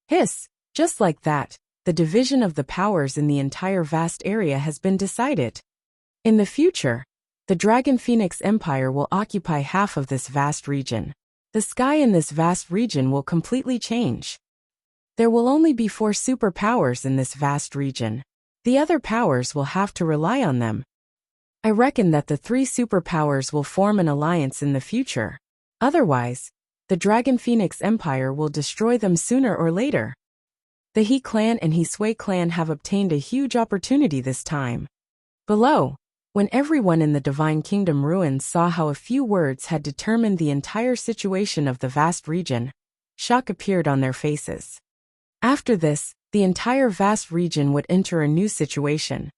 Hiss, just like that, the division of the powers in the entire vast area has been decided. In the future, the Dragon Phoenix Empire will occupy half of this vast region. The sky in this vast region will completely change. There will only be 4 superpowers in this vast region. The other powers will have to rely on them. I reckon that the 3 superpowers will form an alliance in the future. Otherwise, the Dragon Phoenix Empire will destroy them sooner or later. The He clan and He Sui clan have obtained a huge opportunity this time. Below, when everyone in the Divine Kingdom ruins saw how a few words had determined the entire situation of the vast region, shock appeared on their faces. After this, the entire vast region would enter a new situation.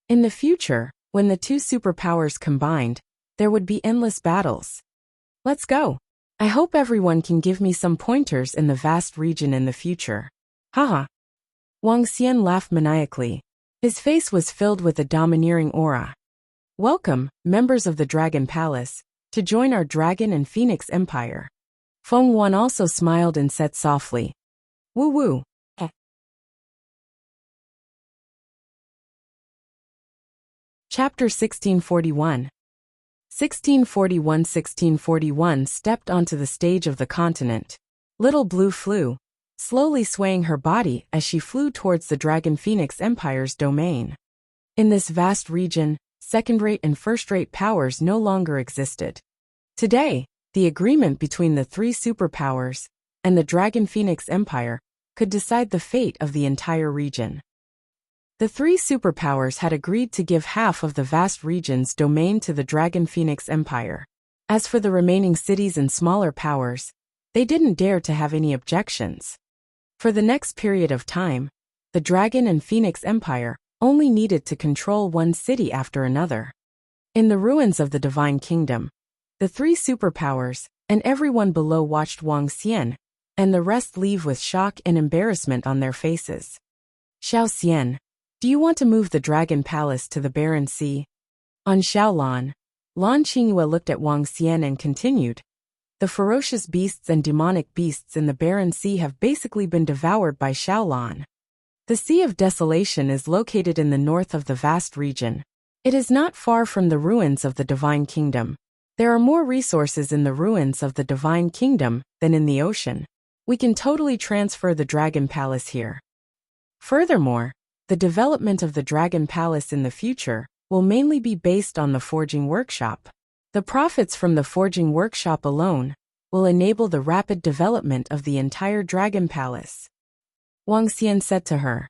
In the future, when the 2 superpowers combined, there would be endless battles. Let's go. I hope everyone can give me some pointers in the vast region in the future. Haha. Wang Xian laughed maniacally. His face was filled with a domineering aura. Welcome, members of the Dragon Palace, to join our Dragon and Phoenix Empire. Feng Wan also smiled and said softly, Woo woo. Chapter 1641. 1641 stepped onto the stage of the continent. Little Blue flew, slowly swaying her body as she flew towards the Dragon Phoenix Empire's domain. In this vast region, second-rate and first-rate powers no longer existed. Today, the agreement between the 3 superpowers and the Dragon Phoenix Empire could decide the fate of the entire region. The 3 superpowers had agreed to give half of the vast region's domain to the Dragon Phoenix Empire. As for the remaining cities and smaller powers, they didn't dare to have any objections. For the next period of time, the Dragon and Phoenix Empire only needed to control one city after another. In the ruins of the Divine Kingdom, the 3 superpowers and everyone below watched Wang Xian and the rest leave with shock and embarrassment on their faces. Xiao Xian, do you want to move the Dragon Palace to the Barren Sea? On Xiaolan, Lan Qingyue looked at Wang Xian and continued, The ferocious beasts and demonic beasts in the Barren Sea have basically been devoured by Shaolan. The Sea of Desolation is located in the north of the vast region. It is not far from the ruins of the Divine Kingdom. There are more resources in the ruins of the Divine Kingdom than in the ocean. We can totally transfer the Dragon Palace here. Furthermore, the development of the Dragon Palace in the future will mainly be based on the Forging Workshop. The profits from the Forging Workshop alone will enable the rapid development of the entire Dragon Palace. Wang Xian said to her.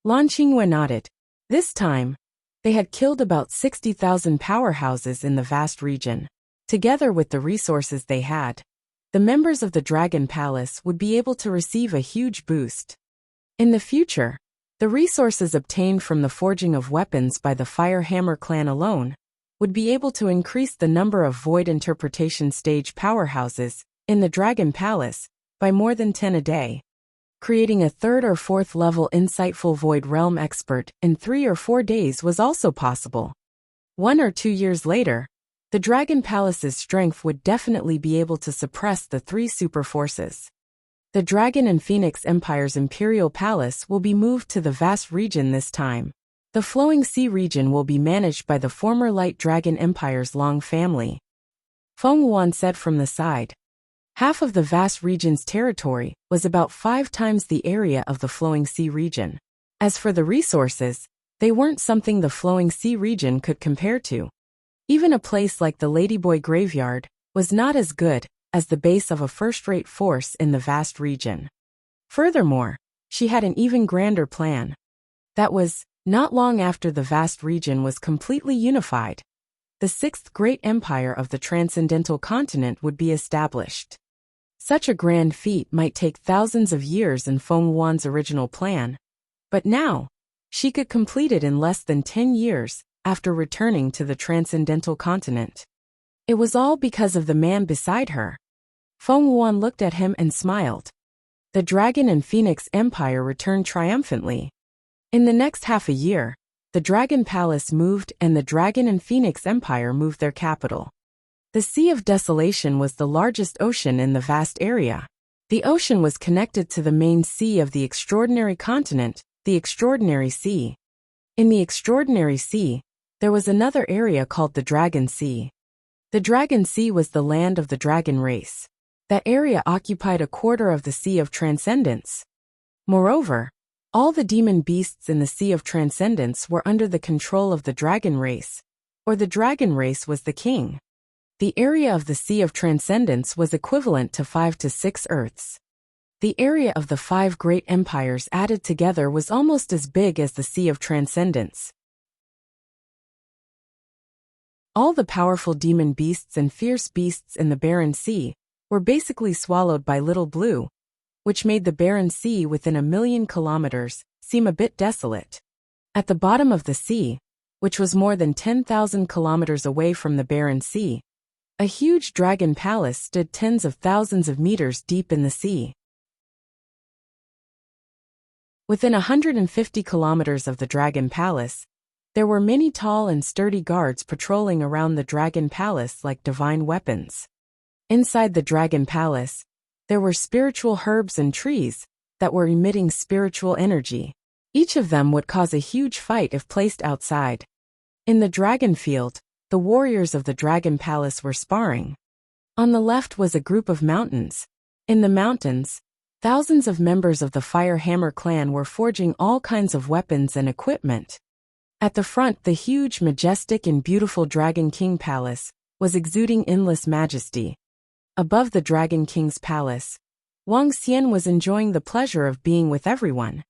Lan Qingyue nodded. This time, they had killed about 60,000 powerhouses in the vast region. Together with the resources they had, the members of the Dragon Palace would be able to receive a huge boost. In the future, the resources obtained from the forging of weapons by the Fire Hammer clan alone would be able to increase the number of Void Interpretation stage powerhouses in the Dragon Palace by more than 10 a day. Creating a 3rd or 4th level insightful Void Realm expert in 3 or 4 days was also possible. 1 or 2 years later, the Dragon Palace's strength would definitely be able to suppress the 3 super forces. The Dragon and Phoenix Empire's Imperial Palace will be moved to the vast region this time. The Flowing Sea region will be managed by the former Light Dragon Empire's Long family. Feng Wuan said from the side. Half of the vast region's territory was about 5 times the area of the Flowing Sea region. As for the resources, they weren't something the Flowing Sea region could compare to. Even a place like the Ladyboy Graveyard was not as good as the base of a first-rate force in the vast region. Furthermore, she had an even grander plan. That was, not long after the vast region was completely unified, the 6th great empire of the transcendental continent would be established. Such a grand feat might take thousands of years in Feng Wuan's original plan, but now, she could complete it in less than 10 years after returning to the transcendental continent. It was all because of the man beside her. Feng Wuan looked at him and smiled. The Dragon and Phoenix Empire returned triumphantly. In the next half a year, the Dragon Palace moved and the Dragon and Phoenix Empire moved their capital. The Sea of Desolation was the largest ocean in the vast area. The ocean was connected to the main sea of the extraordinary continent, the Extraordinary Sea. In the Extraordinary Sea, there was another area called the Dragon Sea. The Dragon Sea was the land of the dragon race. That area occupied a quarter of the Sea of Transcendence. Moreover, all the demon beasts in the Sea of Transcendence were under the control of the dragon race, or the dragon race was the king. The area of the Sea of Transcendence was equivalent to 5 to 6 Earths. The area of the 5 great empires added together was almost as big as the Sea of Transcendence. All the powerful demon beasts and fierce beasts in the Barren Sea were basically swallowed by Little Blue, which made the Barren Sea within 1,000,000 kilometers seem a bit desolate. At the bottom of the sea, which was more than 10,000 kilometers away from the Barren Sea, a huge dragon palace stood tens of thousands of meters deep in the sea. Within 150 kilometers of the Dragon Palace, there were many tall and sturdy guards patrolling around the Dragon Palace like divine weapons. Inside the Dragon Palace, there were spiritual herbs and trees that were emitting spiritual energy. Each of them would cause a huge fight if placed outside. In the Dragon Field, the warriors of the Dragon Palace were sparring. On the left was a group of mountains. In the mountains, thousands of members of the Fire Hammer clan were forging all kinds of weapons and equipment. At the front, the huge, majestic and beautiful Dragon King Palace was exuding endless majesty. Above the Dragon King's palace, Wang Xian was enjoying the pleasure of being with everyone.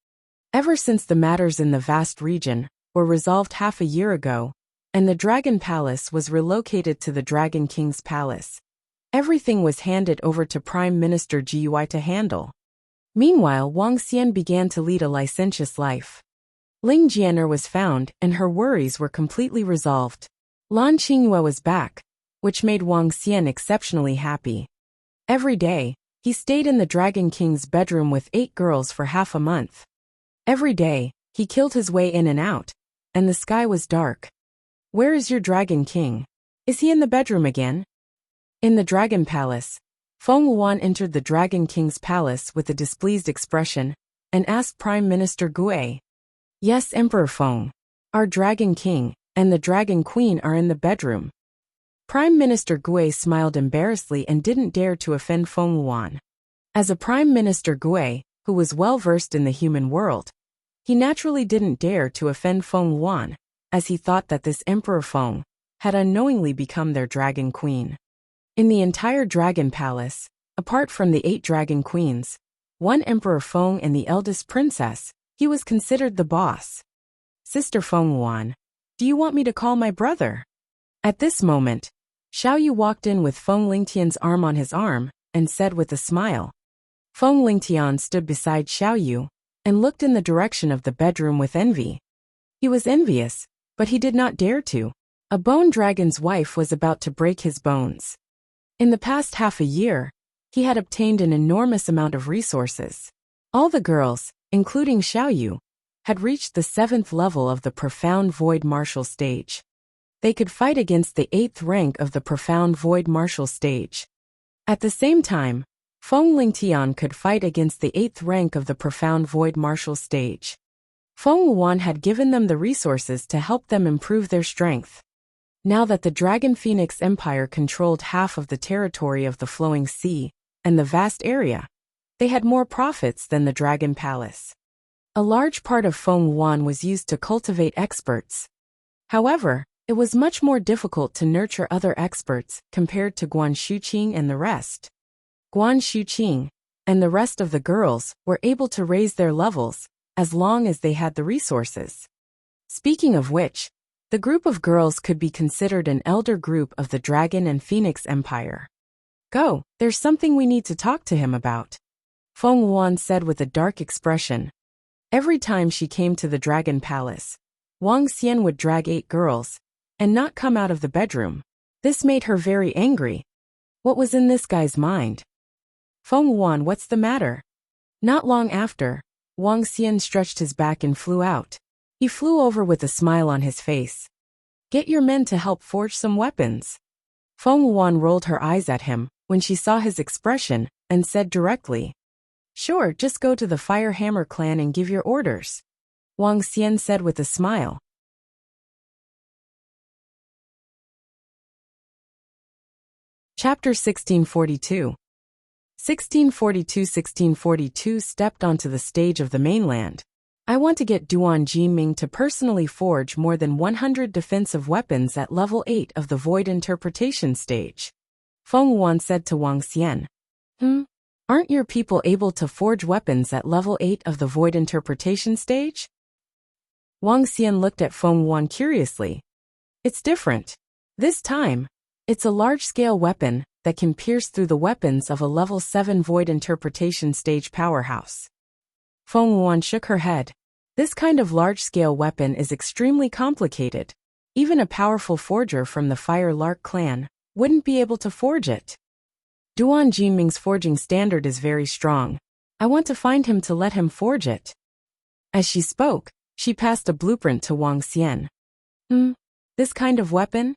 Ever since the matters in the vast region were resolved half a year ago, and the Dragon Palace was relocated to the Dragon King's palace, everything was handed over to Prime Minister Gui to handle. Meanwhile, Wang Xian began to lead a licentious life. Ling Jianer was found and her worries were completely resolved. Lan Qingyue was back, which made Wang Xian exceptionally happy. Every day, he stayed in the Dragon King's bedroom with 8 girls for half a month. Every day, he killed his way in and out, and the sky was dark. "Where is your Dragon King? Is he in the bedroom again?" In the Dragon Palace, Feng Wuan entered the Dragon King's palace with a displeased expression and asked Prime Minister Gui. Yes, Emperor Feng. Our Dragon King and the Dragon Queen are in the bedroom. Prime Minister Gui smiled embarrassedly and didn't dare to offend Feng Wuan. As a Prime Minister Gui, who was well versed in the human world, he naturally didn't dare to offend Feng Wuan, as he thought that this Emperor Feng had unknowingly become their Dragon Queen. In the entire Dragon Palace, apart from the 8 Dragon Queens, one Emperor Feng and the eldest princess, he was considered the boss. Sister Feng Wuan, do you want me to call my brother? At this moment, Xiao Yu walked in with Feng Lingtian's arm on his arm and said with a smile. Feng Lingtian stood beside Xiao Yu and looked in the direction of the bedroom with envy. He was envious, but he did not dare to. A bone dragon's wife was about to break his bones. In the past half a year, he had obtained an enormous amount of resources. All the girls, including Xiao Yu, had reached the 7th level of the Profound Void Martial Stage. They could fight against the 8th rank of the Profound Void Martial Stage. At the same time, Feng Lingtian could fight against the 8th rank of the Profound Void Martial Stage. Feng Wuan had given them the resources to help them improve their strength. Now that the Dragon Phoenix Empire controlled half of the territory of the Flowing Sea and the vast area, they had more profits than the Dragon Palace. A large part of Feng Wuan was used to cultivate experts. However, it was much more difficult to nurture other experts compared to Guan Shuqing and the rest. Guan Shuqing and the rest of the girls were able to raise their levels as long as they had the resources. Speaking of which, the group of girls could be considered an elder group of the Dragon and Phoenix Empire. Go, there's something we need to talk to him about, Feng Wuan said with a dark expression. Every time she came to the Dragon Palace, Wang Xian would drag 8 girls and not come out of the bedroom. This made her very angry. What was in this guy's mind? Feng Wuan, what's the matter? Not long after, Wang Xian stretched his back and flew out. He flew over with a smile on his face. Get your men to help forge some weapons. Feng Wuan rolled her eyes at him when she saw his expression and said directly. Sure, just go to the Fire Hammer clan and give your orders, Wang Xian said with a smile. Chapter 1642. 1642 stepped onto the stage of the mainland. I want to get Duan Jiming to personally forge more than 100 defensive weapons at level 8 of the Void Interpretation stage, Feng Wuan said to Wang Xian. Aren't your people able to forge weapons at level 8 of the Void Interpretation stage? Wang Xian looked at Feng Wuan curiously. It's different. This time, it's a large-scale weapon that can pierce through the weapons of a level 7 Void Interpretation stage powerhouse. Feng Wuan shook her head. This kind of large-scale weapon is extremely complicated. Even a powerful forger from the Fire Lark clan wouldn't be able to forge it. Duan Jiming's forging standard is very strong. I want to find him to let him forge it. As she spoke, she passed a blueprint to Wang Xian. This kind of weapon?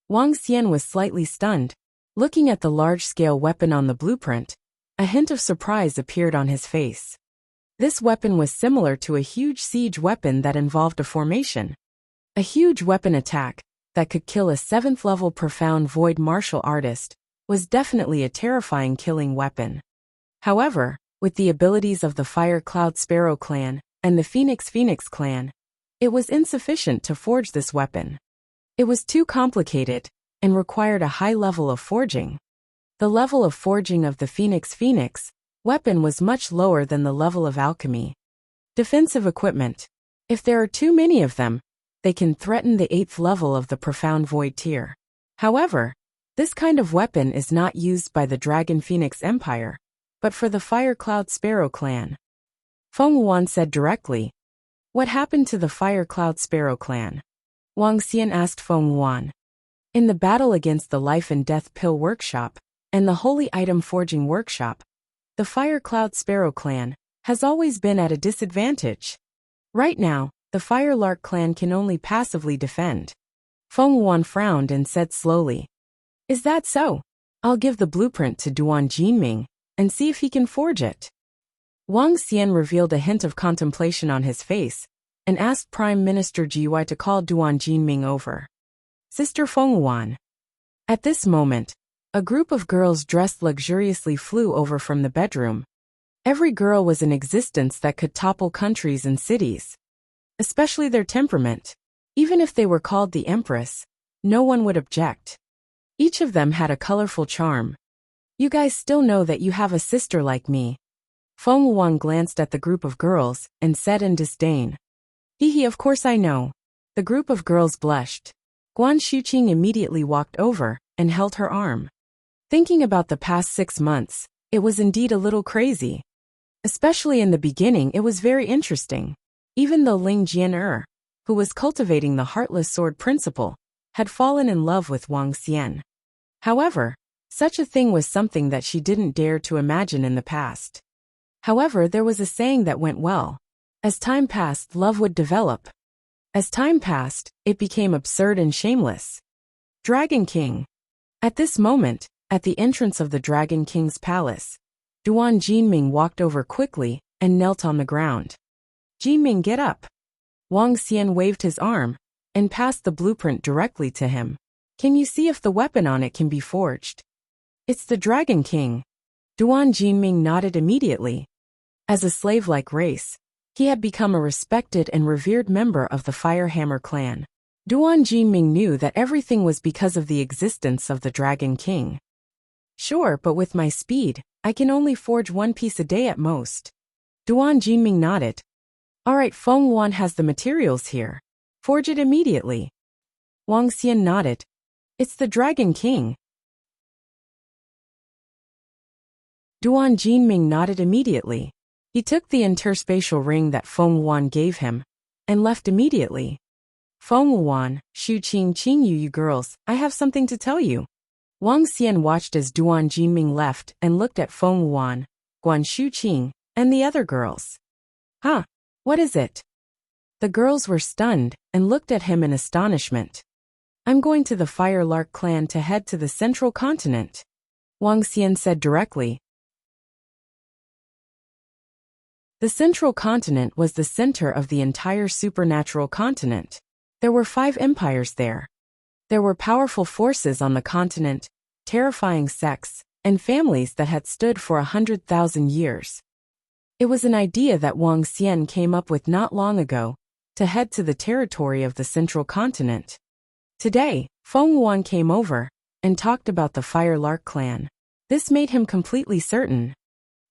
Wang Xian was slightly stunned. Looking at the large-scale weapon on the blueprint, a hint of surprise appeared on his face. This weapon was similar to a huge siege weapon that involved a formation. A huge weapon attack that could kill a 7th-level Profound Void martial artist was definitely a terrifying killing weapon. However, with the abilities of the Fire Cloud Sparrow clan and the Phoenix clan, it was insufficient to forge this weapon. It was too complicated and required a high level of forging. The level of forging of the Phoenix weapon was much lower than the level of alchemy. Defensive equipment. If there are too many of them, they can threaten the 8th level of the Profound Void tier. However, this kind of weapon is not used by the Dragon Phoenix Empire, but for the Fire Cloud Sparrow clan. Feng Wuan said directly. What happened to the Fire Cloud Sparrow clan? Wang Xian asked Feng Wuan. In the battle against the Life and Death Pill Workshop and the Holy Item Forging Workshop, the Fire Cloud Sparrow clan has always been at a disadvantage. Right now, the Fire Lark clan can only passively defend. Feng Wuan frowned and said slowly. Is that so? I'll give the blueprint to Duan Jinming and see if he can forge it. Wang Xian revealed a hint of contemplation on his face and asked Prime Minister Jiwai to call Duan Jinming over. Sister Feng Wan. At this moment, a group of girls dressed luxuriously flew over from the bedroom. Every girl was in existence that could topple countries and cities. Especially their temperament. Even if they were called the Empress, no one would object. Each of them had a colorful charm. You guys still know that you have a sister like me. Feng Wan glanced at the group of girls and said in disdain. Hee, of course I know. The group of girls blushed. Guan Shuqing immediately walked over and held her arm. Thinking about the past 6 months, it was indeed a little crazy. Especially in the beginning, it was very interesting. Even though Ling Jian'er, who was cultivating the heartless sword principle, had fallen in love with Wang Xian. However, such a thing was something that she didn't dare to imagine in the past. However, there was a saying that went well. As time passed, love would develop. As time passed, it became absurd and shameless. Dragon King. At this moment, at the entrance of the Dragon King's palace, Duan Jinming walked over quickly and knelt on the ground. Jinming, get up. Wang Xian waved his arm and passed the blueprint directly to him. Can you see if the weapon on it can be forged? It's the Dragon King. Duan Jinming nodded immediately. As a slave-like race, he had become a respected and revered member of the Firehammer clan. Duan Jinming knew that everything was because of the existence of the Dragon King. Sure, but with my speed, I can only forge 1 piece a day at most. Duan Jinming nodded. Alright, Feng Wan has the materials here. Forge it immediately. Wang Xian nodded. It's the Dragon King. Duan Jinming nodded immediately. He took the interspatial ring that Feng Wan gave him and left immediately. Feng Wan, Shu Qing you girls, I have something to tell you. Wang Xian watched as Duan Jinming left and looked at Feng Wan, Guan Shuqing, and the other girls. Huh? What is it? The girls were stunned and looked at him in astonishment. I'm going to the Fire Lark clan to head to the central continent, Wang Xian said directly. The central continent was the center of the entire supernatural continent. There were 5 empires there. There were powerful forces on the continent, terrifying sects, and families that had stood for 100,000 years. It was an idea that Wang Xian came up with not long ago, to head to the territory of the central continent. Today, Feng Wan came over and talked about the Fire Lark clan. This made him completely certain.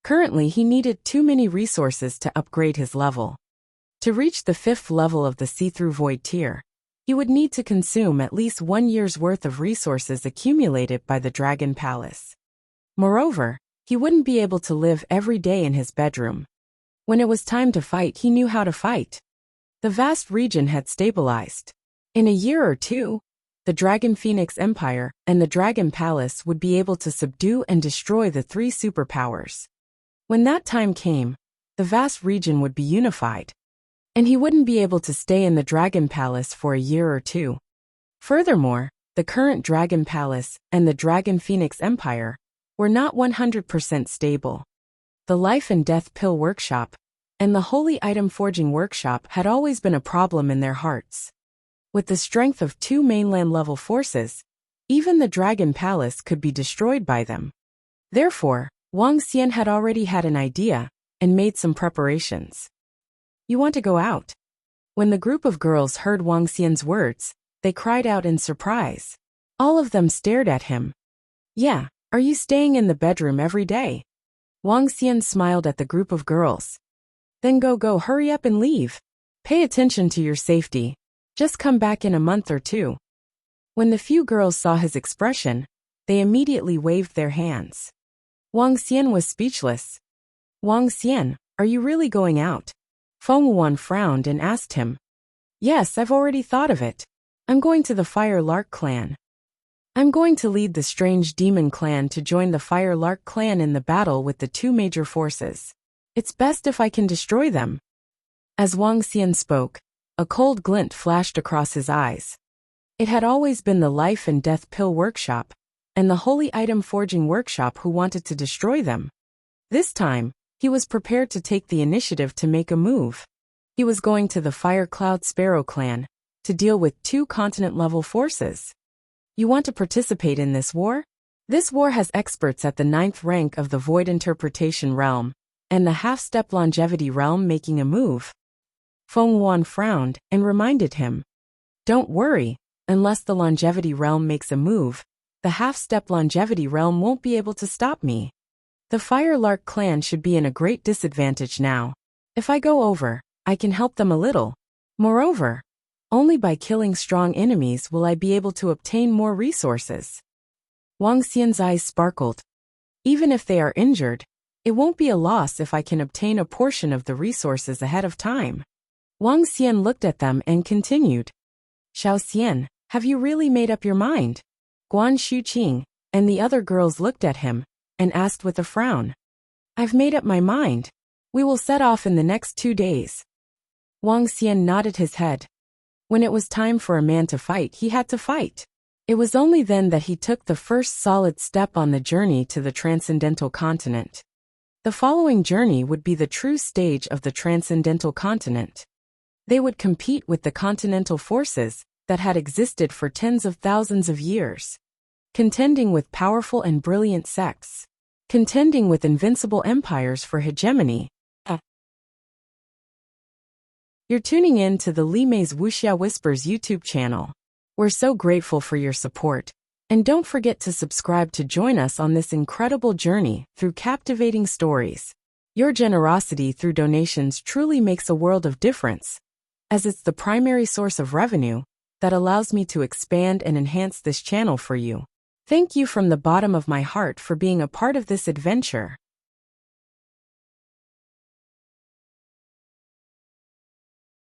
Currently, he needed too many resources to upgrade his level. To reach the 5th level of the see-through void tier, he would need to consume at least 1 year's worth of resources accumulated by the Dragon Palace. Moreover, he wouldn't be able to live every day in his bedroom. When it was time to fight, he knew how to fight. The vast region had stabilized. In a year or 2, the Dragon Phoenix Empire and the Dragon Palace would be able to subdue and destroy the 3 superpowers. When that time came, the vast region would be unified, and he wouldn't be able to stay in the Dragon Palace for a year or 2. Furthermore, the current Dragon Palace and the Dragon Phoenix Empire were not 100% stable. The Life and Death Pill Workshop and the Holy Item Forging Workshop had always been a problem in their hearts. With the strength of 2 mainland-level forces, even the Dragon Palace could be destroyed by them. Therefore, Wang Xian had already had an idea and made some preparations. You want to go out? When the group of girls heard Wang Xian's words, they cried out in surprise. All of them stared at him. Yeah, are you staying in the bedroom every day? Wang Xian smiled at the group of girls. Then go, hurry up and leave. Pay attention to your safety. Just come back in a month or 2. When the few girls saw his expression, they immediately waved their hands. Wang Xian was speechless. Wang Xian, are you really going out? Feng Wan frowned and asked him. Yes, I've already thought of it. I'm going to the Fire Lark clan. I'm going to lead the Strange Demon clan to join the Fire Lark clan in the battle with the 2 major forces. It's best if I can destroy them. As Wang Xian spoke, a cold glint flashed across his eyes. It had always been the Life and Death Pill Workshop, and the holy item forging workshop who wanted to destroy them. This time, he was prepared to take the initiative to make a move. He was going to the Fire Cloud Sparrow clan to deal with 2 continent-level forces. You want to participate in this war? This war has experts at the 9th rank of the Void Interpretation realm, and the half-step longevity realm making a move. Feng Yuan frowned and reminded him. Don't worry, unless the longevity realm makes a move, the half-step longevity realm won't be able to stop me. The Firelark clan should be in a great disadvantage now. If I go over, I can help them a little. Moreover, only by killing strong enemies will I be able to obtain more resources. Wang Xian's eyes sparkled. Even if they are injured, it won't be a loss if I can obtain a portion of the resources ahead of time. Wang Xian looked at them and continued. Xiao Xian, have you really made up your mind? Guan Shuqing and the other girls looked at him and asked with a frown. I've made up my mind. We will set off in the next 2 days. Wang Xian nodded his head. When it was time for a man to fight, he had to fight. It was only then that he took the first solid step on the journey to the transcendental continent. The following journey would be the true stage of the transcendental continent. They would compete with the continental forces that had existed for tens of thousands of years. Contending with powerful and brilliant sects. Contending with invincible empires for hegemony. You're tuning in to the Li Mei's Wuxia Whispers YouTube channel. We're so grateful for your support. And don't forget to subscribe to join us on this incredible journey through captivating stories. Your generosity through donations truly makes a world of difference, as it's the primary source of revenue that allows me to expand and enhance this channel for you. Thank you from the bottom of my heart for being a part of this adventure.